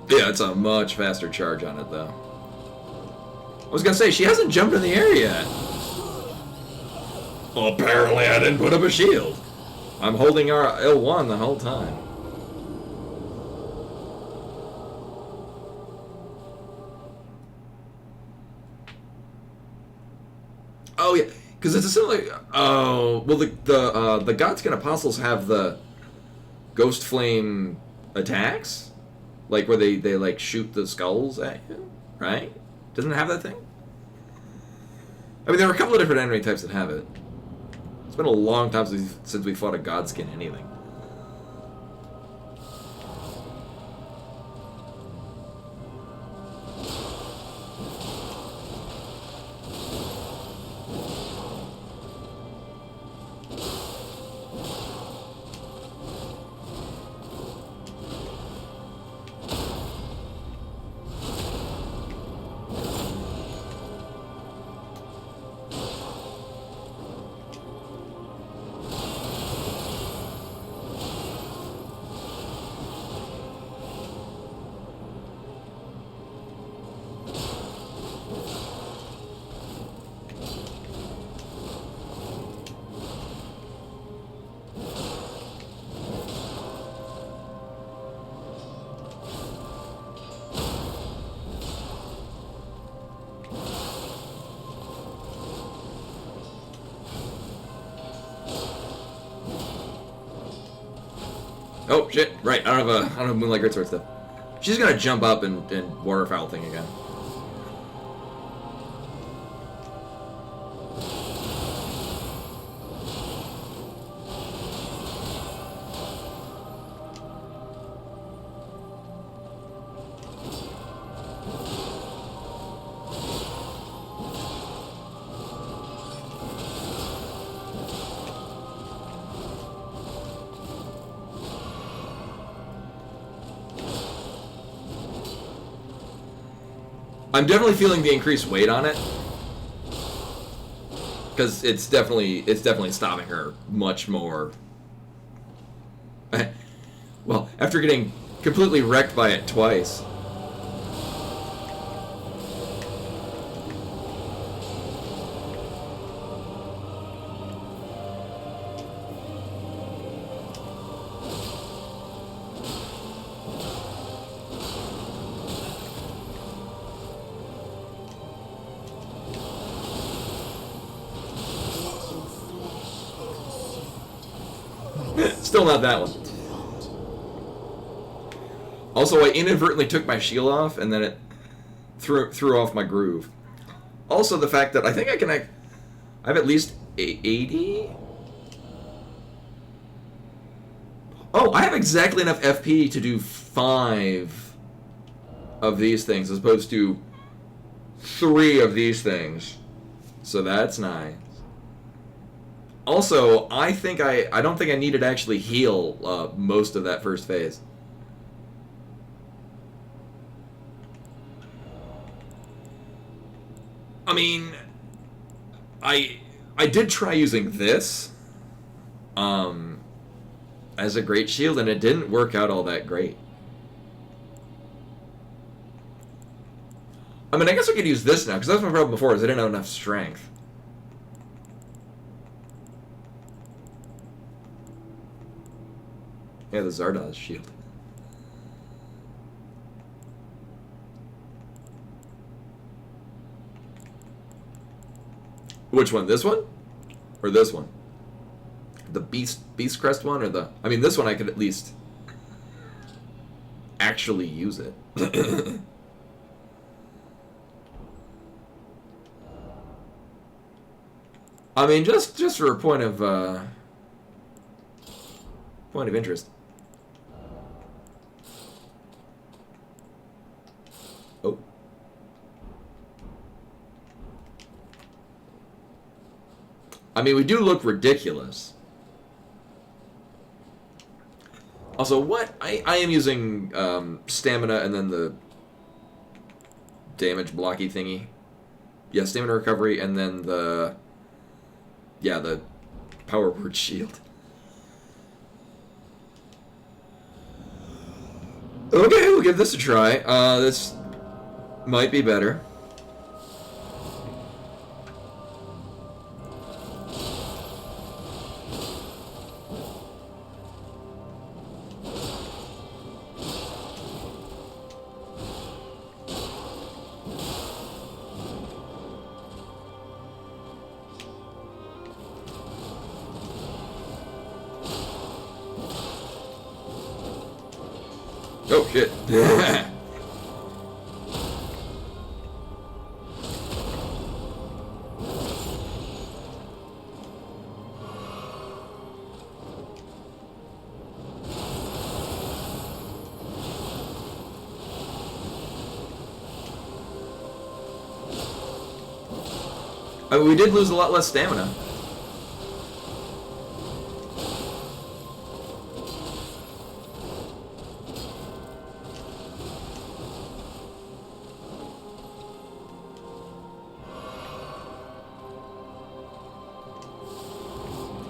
Yeah, it's a much faster charge on it, though. I was gonna say, she hasn't jumped in the air yet. Well, apparently I didn't put up a shield. I'm holding our L1 the whole time. Oh, yeah, because it's a similar... Oh, well, the Godskin Apostles have the Ghost Flame attacks? Like, where they like, shoot the skulls at you, right? Doesn't it have that thing? I mean, there are a couple of different enemy types that have it. It's been a long time since we fought a Godskin anything. Oh shit! Right, I don't have Moonlight Greatsword stuff. She's gonna jump up and waterfowl thing again. I'm definitely feeling the increased weight on it, because it's definitely stopping her much more. Well, after getting completely wrecked by it twice. Still not that one. Also, I inadvertently took my shield off, and then it threw off my groove. Also, the fact that I think I have at least 80? Oh, I have exactly enough FP to do 5 of these things, as opposed to 3 of these things. So that's nice. Also, I don't think I needed to actually heal most of that first phase. I mean, I did try using this as a great shield, and it didn't work out all that great. I mean, I guess I could use this now, because that was my problem before, is I didn't have enough strength. Yeah, the Zardoz shield. Which one? This one? Or this one? The Beast Crest one, or the... I mean, this one I could at least actually use it. I mean, just for a point of interest. Oh. I mean, we do look ridiculous. Also, what? I am using stamina and then the damage blocky thingy. Yeah, stamina recovery and then the... Yeah, the power word shield. Okay, we'll give this a try. This might be better. Oh shit. I mean, we did lose a lot less stamina.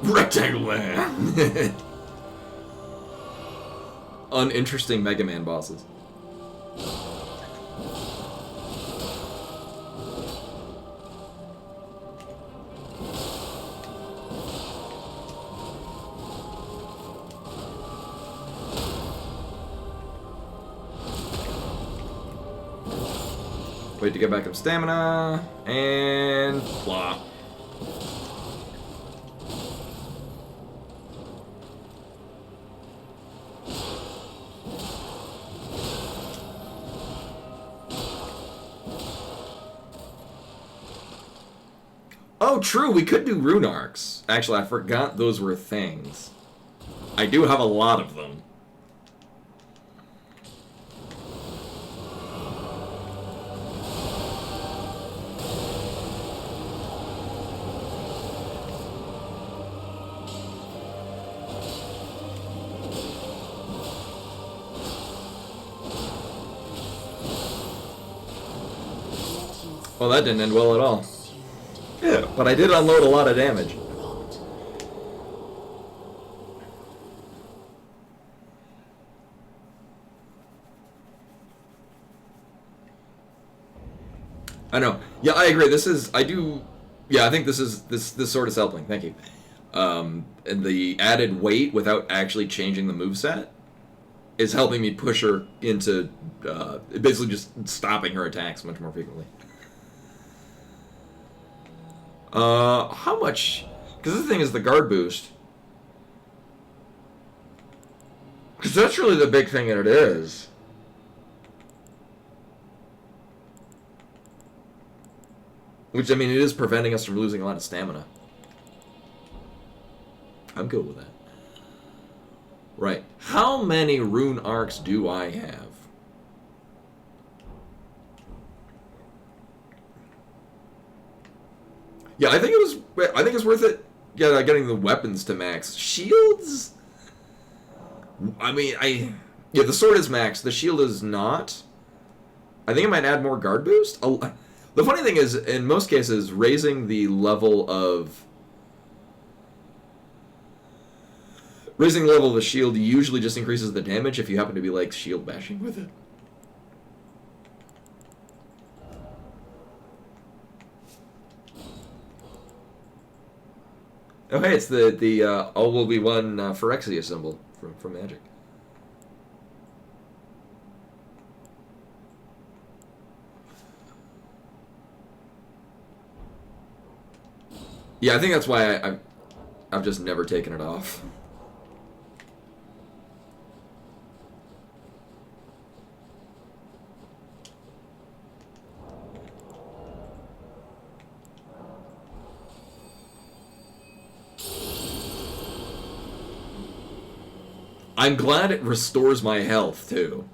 Rectangle Man! Uninteresting Mega Man bosses. Wait to get back up stamina, and blah. Oh, true, we could do rune arcs. Actually, I forgot those were things. I do have a lot of them. Well, that didn't end well at all. Yeah, but I did unload a lot of damage. I know. Yeah, I agree. This is. I do. Yeah, I think this is this sword is helping. Thank you. And the added weight without actually changing the moveset is helping me push her into basically just stopping her attacks much more frequently. How much? Because the thing is the guard boost. Because that's really the big thing that it is. Which, I mean, it is preventing us from losing a lot of stamina. I'm good with that. Right. How many rune arcs do I have? Yeah, I think it's worth it. Yeah, getting the weapons to max. Shields? I mean, yeah, the sword is max. The shield is not. I think it might add more guard boost. The funny thing is, in most cases, raising the level of the shield usually just increases the damage if you happen to be like shield bashing with it. Oh hey, it's the all will be one Phyrexia symbol from Magic. Yeah, I think that's why I've just never taken it off. I'm glad it restores my health, too.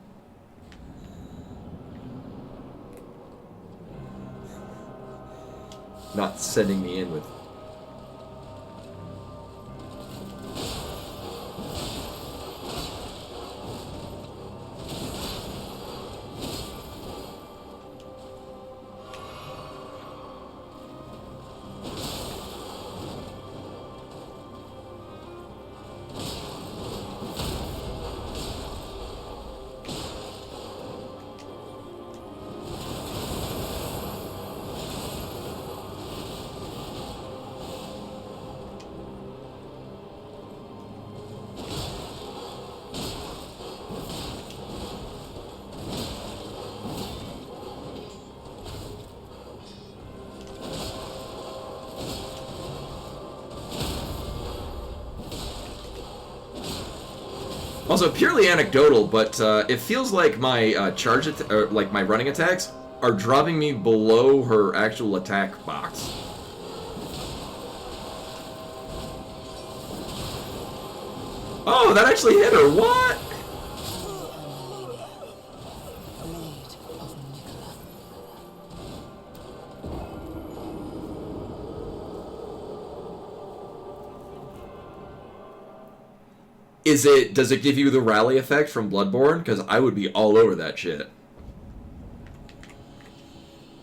Not sending me in with... Also, purely anecdotal, but it feels like my like my running attacks are dropping me below her actual attack box. Oh, that actually hit her. What? Does it give you the rally effect from Bloodborne? Because I would be all over that shit.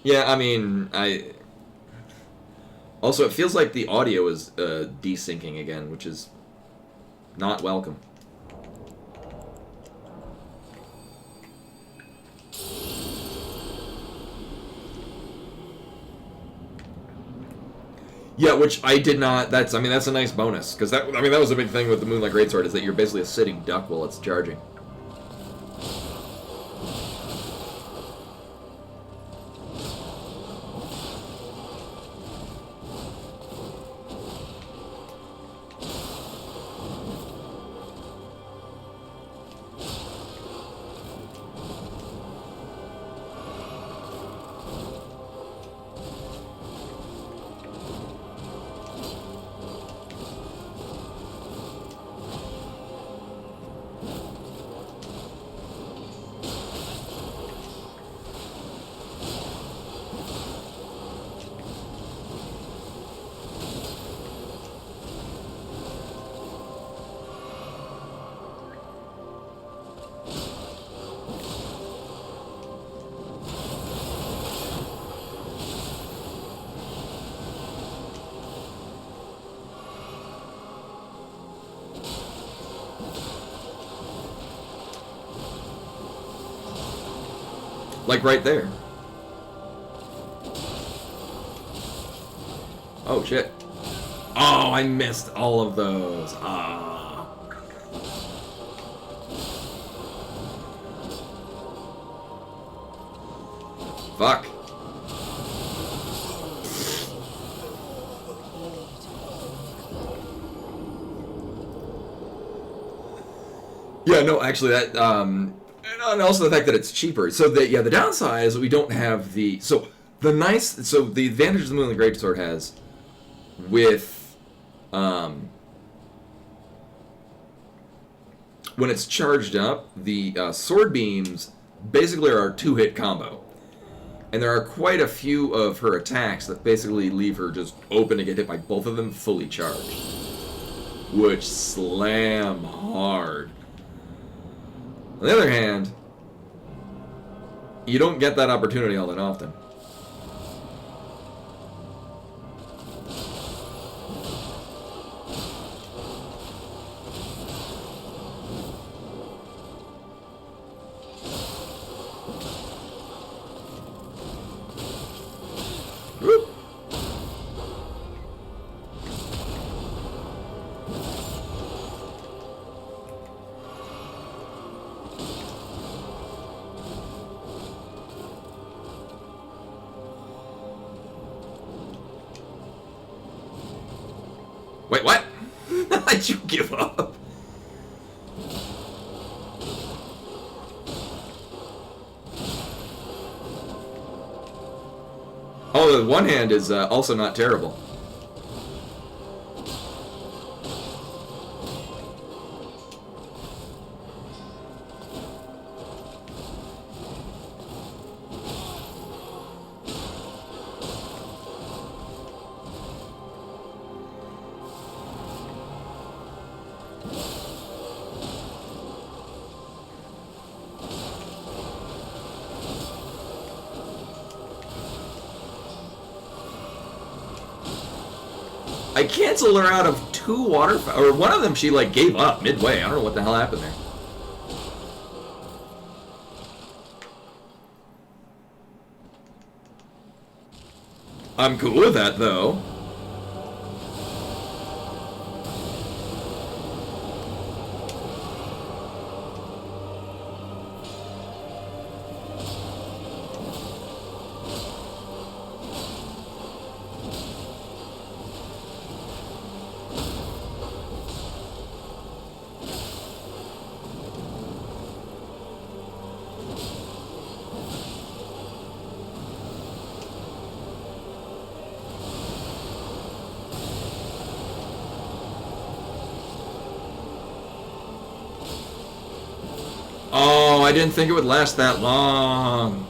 Yeah, I mean, also, it feels like the audio is desyncing again, which is not welcome. Yeah, which I did not. That's a nice bonus because that was a big thing with the Moonlight Greatsword is that you're basically a sitting duck while it's charging. Like right there. Oh shit. Oh, I missed all of those. Ah. Fuck. Yeah, no, actually that and also the fact that it's cheaper. So the downside is that we don't have the the advantages the Moonlit Greatsword has with when it's charged up, the sword beams basically are a 2-hit combo. And there are quite a few of her attacks that basically leave her just open to get hit by both of them fully charged. Which slam hard. On the other hand, you don't get that opportunity all that often. Whoop. Wait, what? Did you give up? Oh, the one hand is also not terrible. I canceled her out of 2 water, or one of them she like gave up midway. I don't know what the hell happened there. I'm cool with that though. Oh, I didn't think it would last that long.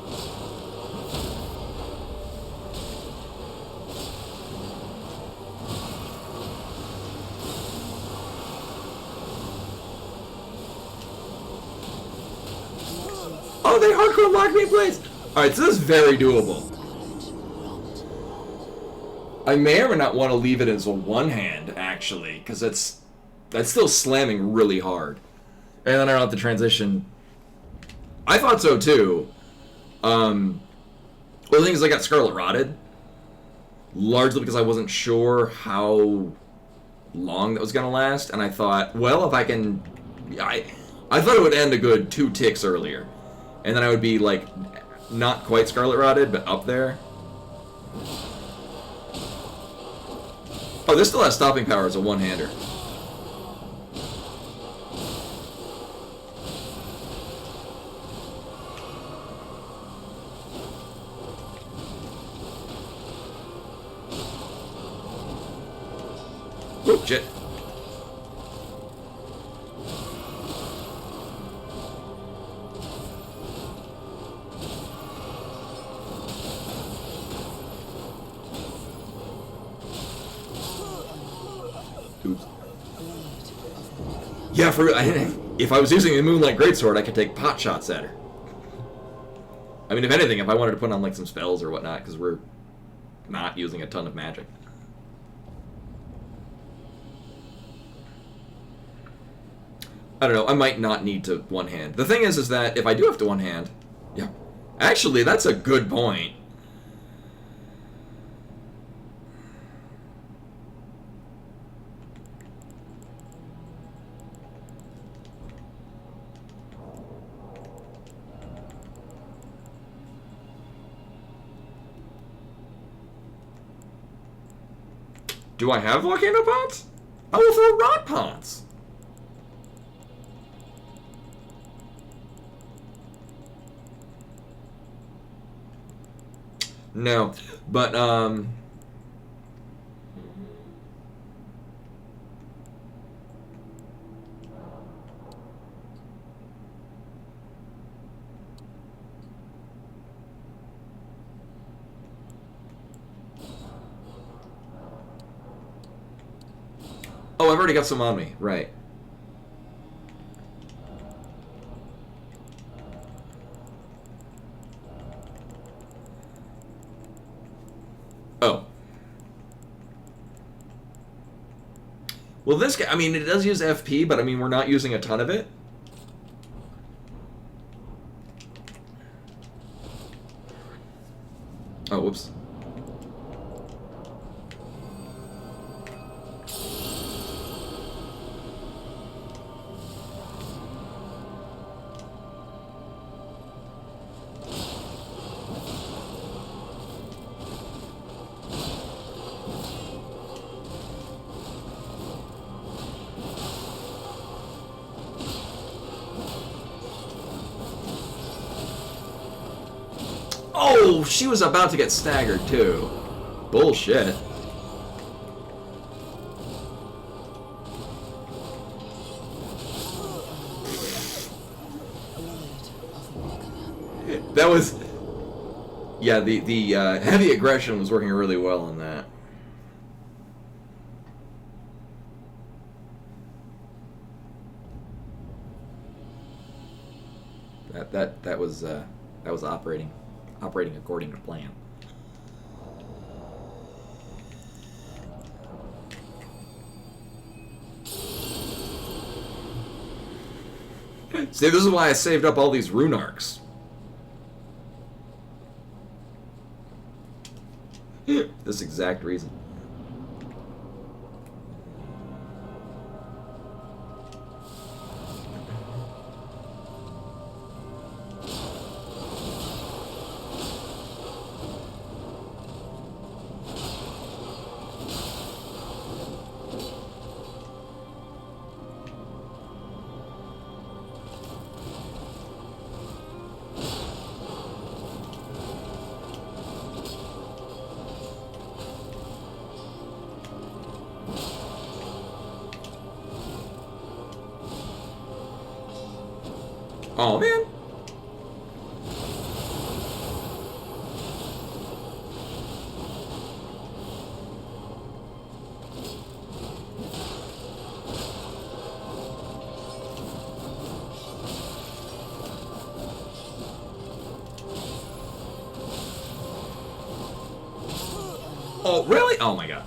Oh, they hardcore locked me in place. Alright, so this is very doable. I may or may not want to leave it as a one-hand, actually, because that's still slamming really hard. And then I don't have to transition. I thought so too. Well, the thing is, I got Scarlet Rotted, largely because I wasn't sure how long that was gonna last, and I thought, well, if I can, I thought it would end a good 2 ticks earlier, and then I would be like, not quite Scarlet Rotted, but up there. Oh, this still has stopping power as a one-hander. Oh, shit. Oops. Yeah, if I was using the Moonlight Greatsword, I could take pot shots at her. I mean, if anything, if I wanted to put on like some spells or whatnot, because we're not using a ton of magic. I don't know, I might not need to one-hand. The thing is that if I do have to one-hand, yeah, Actually, that's a good point. Do I have volcano pots? I will throw rot pots. No, but oh, I've already got some on me, right. Oh. Well, this guy, I mean, it does use FP, but I mean, we're not using a ton of it. Oh, whoops. Oh, she was about to get staggered, too. Bullshit. That was... Yeah, the heavy aggression was working really well on that. That was operating according to plan. See, this is why I saved up all these rune arcs. This exact reason. Oh, man. Oh, really? Oh, my God.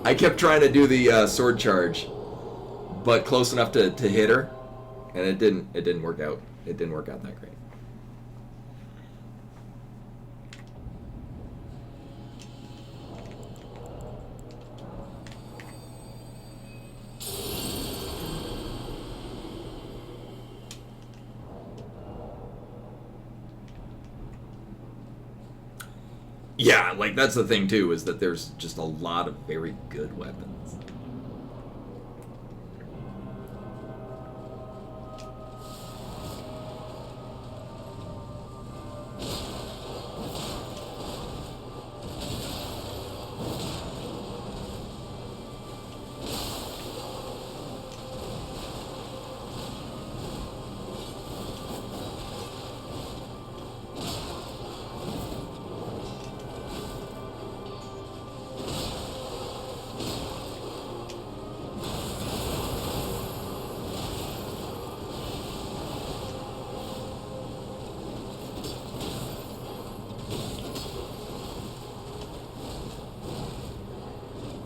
I kept trying to do the sword charge, but close enough to hit her. And it didn't work out. It didn't work out that great. Yeah, like that's the thing too, is that there's just a lot of very good weapons.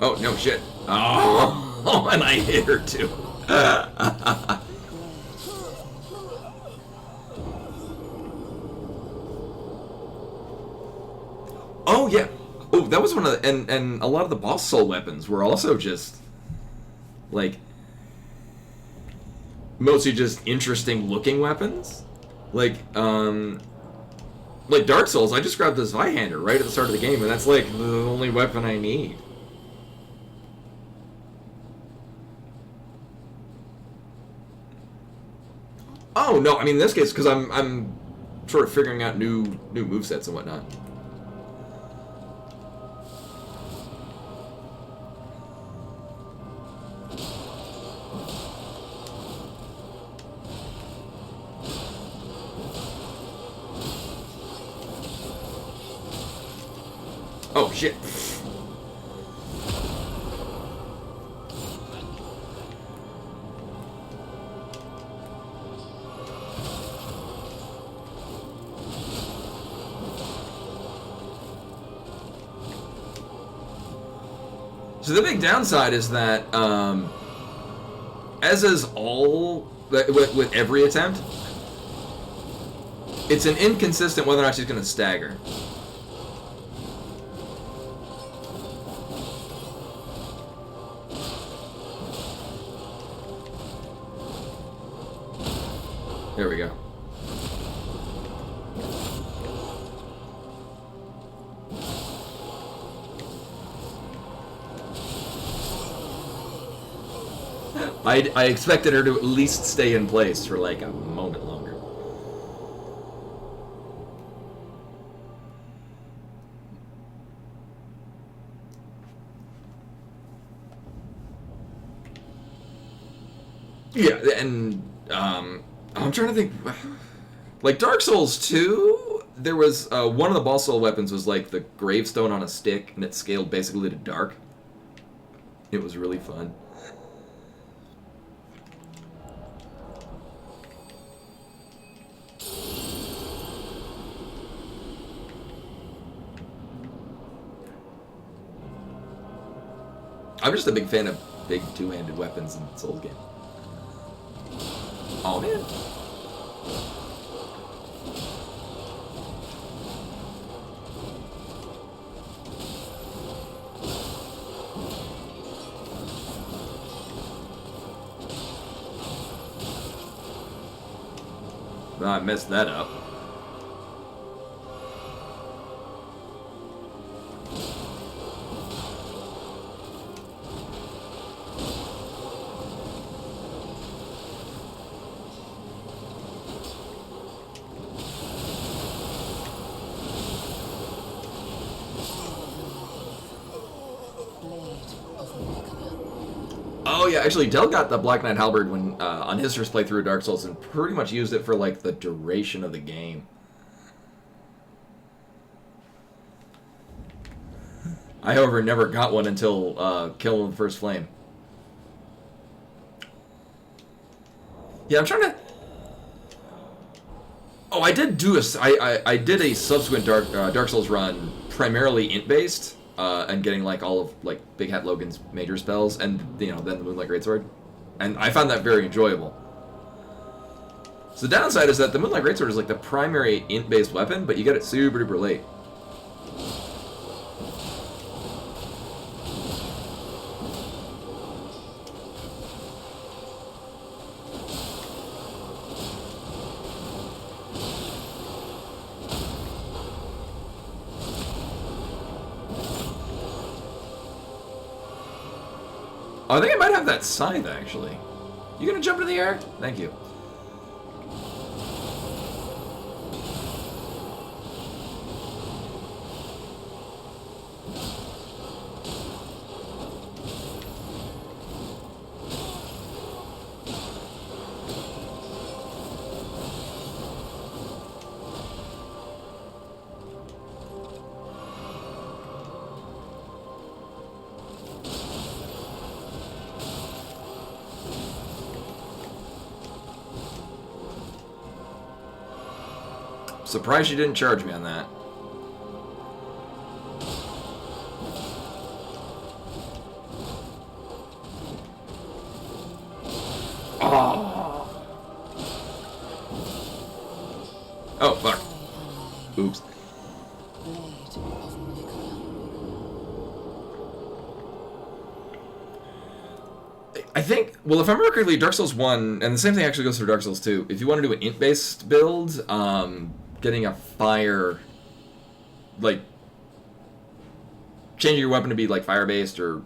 Oh, no shit. Oh, and I hit her too. Oh yeah. Oh, that was one of the, and a lot of the boss soul weapons were also just like mostly just interesting looking weapons. Like Dark Souls, I just grabbed this Zweihander right at the start of the game, and that's like the only weapon I need. Oh no, I mean in this case because I'm sort of figuring out new movesets and whatnot. Oh shit. So the big downside is that, as is all with every attempt, it's an inconsistent whether or not she's going to stagger. There we go. I expected her to at least stay in place for like a moment longer. Yeah, and I'm trying to think. Like Dark Souls 2, there was one of the boss soul weapons was like the gravestone on a stick, and it scaled basically to dark. It was really fun. I'm just a big fan of big two-handed weapons in Souls games. Oh man. Well, I messed that up. Oh yeah, actually, Del got the Black Knight Halberd when on his first playthrough of Dark Souls, and pretty much used it for like the duration of the game. I, however, never got one until killing the first flame. Yeah, I'm trying to. Oh, I did do I did a subsequent Dark Souls run primarily int based. And getting like all of like Big Hat Logan's major spells, and you know then the Moonlight Greatsword, and I found that very enjoyable. So the downside is that the Moonlight Greatsword is like the primary int-based weapon, but you get it super duper late. Oh, I think I might have that scythe, actually. You gonna jump in the air? Thank you. Surprised you didn't charge me on that. Oh, oh fuck. Oops. I think, well, if I remember correctly, Dark Souls 1, and the same thing actually goes for Dark Souls 2, if you want to do an int-based build, getting a fire, like, changing your weapon to be, like, fire-based, or,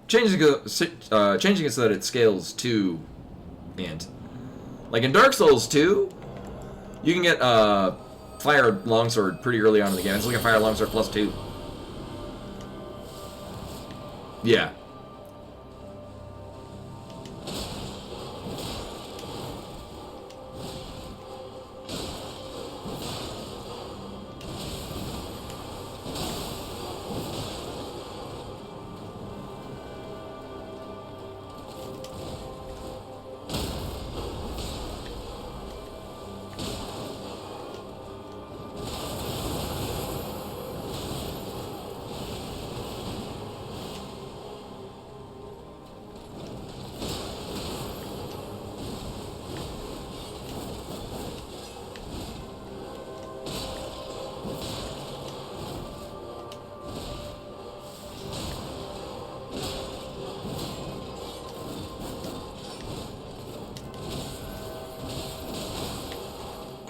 changing it so that it scales to int. Like, in Dark Souls 2, you can get, fire longsword pretty early on in the game. It's like a fire longsword +2. Yeah.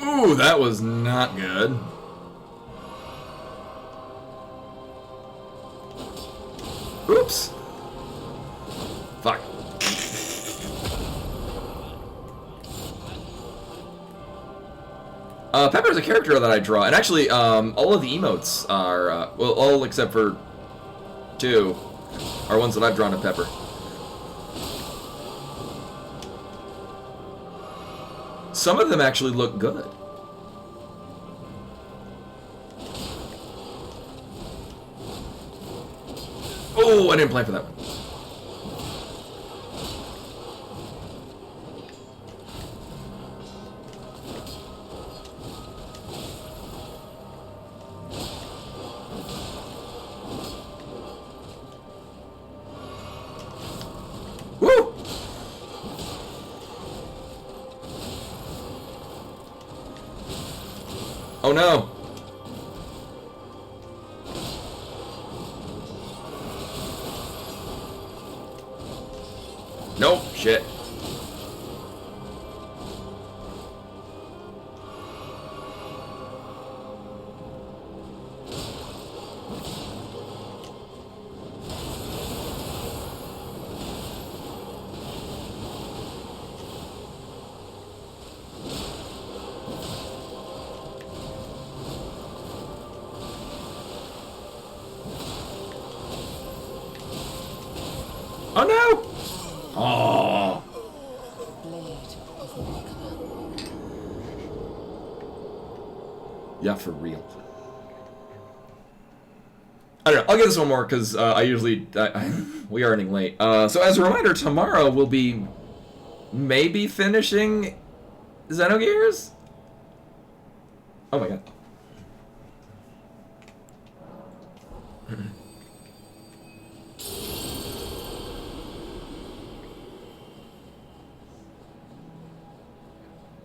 Ooh, that was not good. Oops. Fuck. Pepper's a character that I draw, and actually, all of the emotes are, well, all except for 2 are ones that I've drawn of Pepper. Some of them actually look good. Oh, I didn't plan for that one. Woo! Oh no! Nope, shit. Oh no! Oh. Yeah, for real. I don't know. I'll give this one more because I usually we are running late. So as a reminder, tomorrow we'll be maybe finishing Xenogears. Oh my god.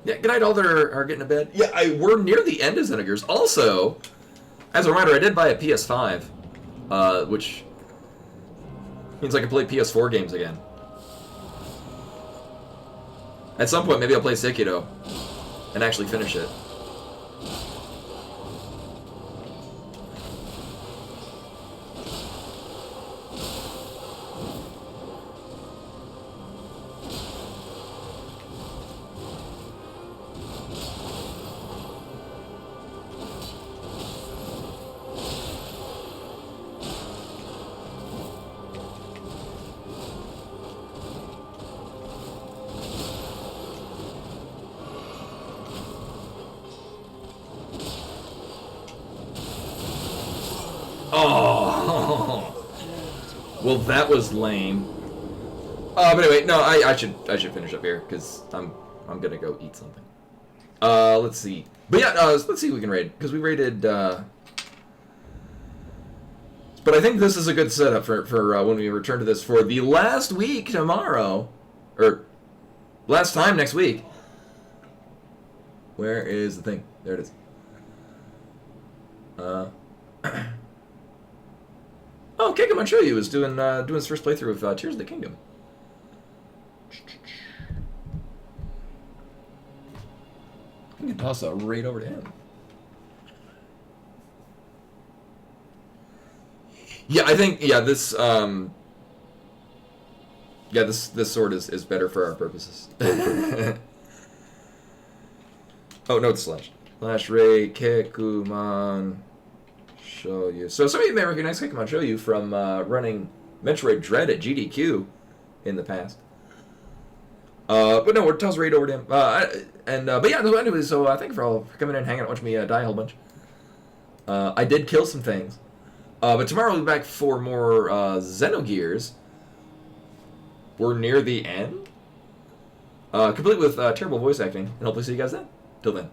Yeah, good night, all that are getting to bed. Yeah, we're near the end of Xenogears. Also, as a reminder, I did buy a PS5, which means I can play PS4 games again. At some point, maybe I'll play Sekiro and actually finish it. Oh, well, that was lame. But anyway, no, I should finish up here because I'm gonna go eat something. Let's see. But yeah, let's see if we can raid because we raided. But I think this is a good setup for when we return to this for the last week tomorrow, or last time next week. Where is the thing? There it is. Oh, Oh, Kingdom show you is doing his first playthrough of Tears of the Kingdom. I can toss that right over to him. Yeah, I think this this sword is better for our purposes. Oh no, it's slash. Slash Ray Kekuman Shoyu. So some of you may recognize Kekuman Shoyu from running Metroid Dread at GDQ in the past. But no, we're toss right over to him. But yeah, no, anyway, so thank you for all for coming in and hanging out, watching me die a whole bunch. I did kill some things. But tomorrow we'll be back for more Xenogears. We're near the end. Complete with terrible voice acting, and hopefully see you guys then. Till then.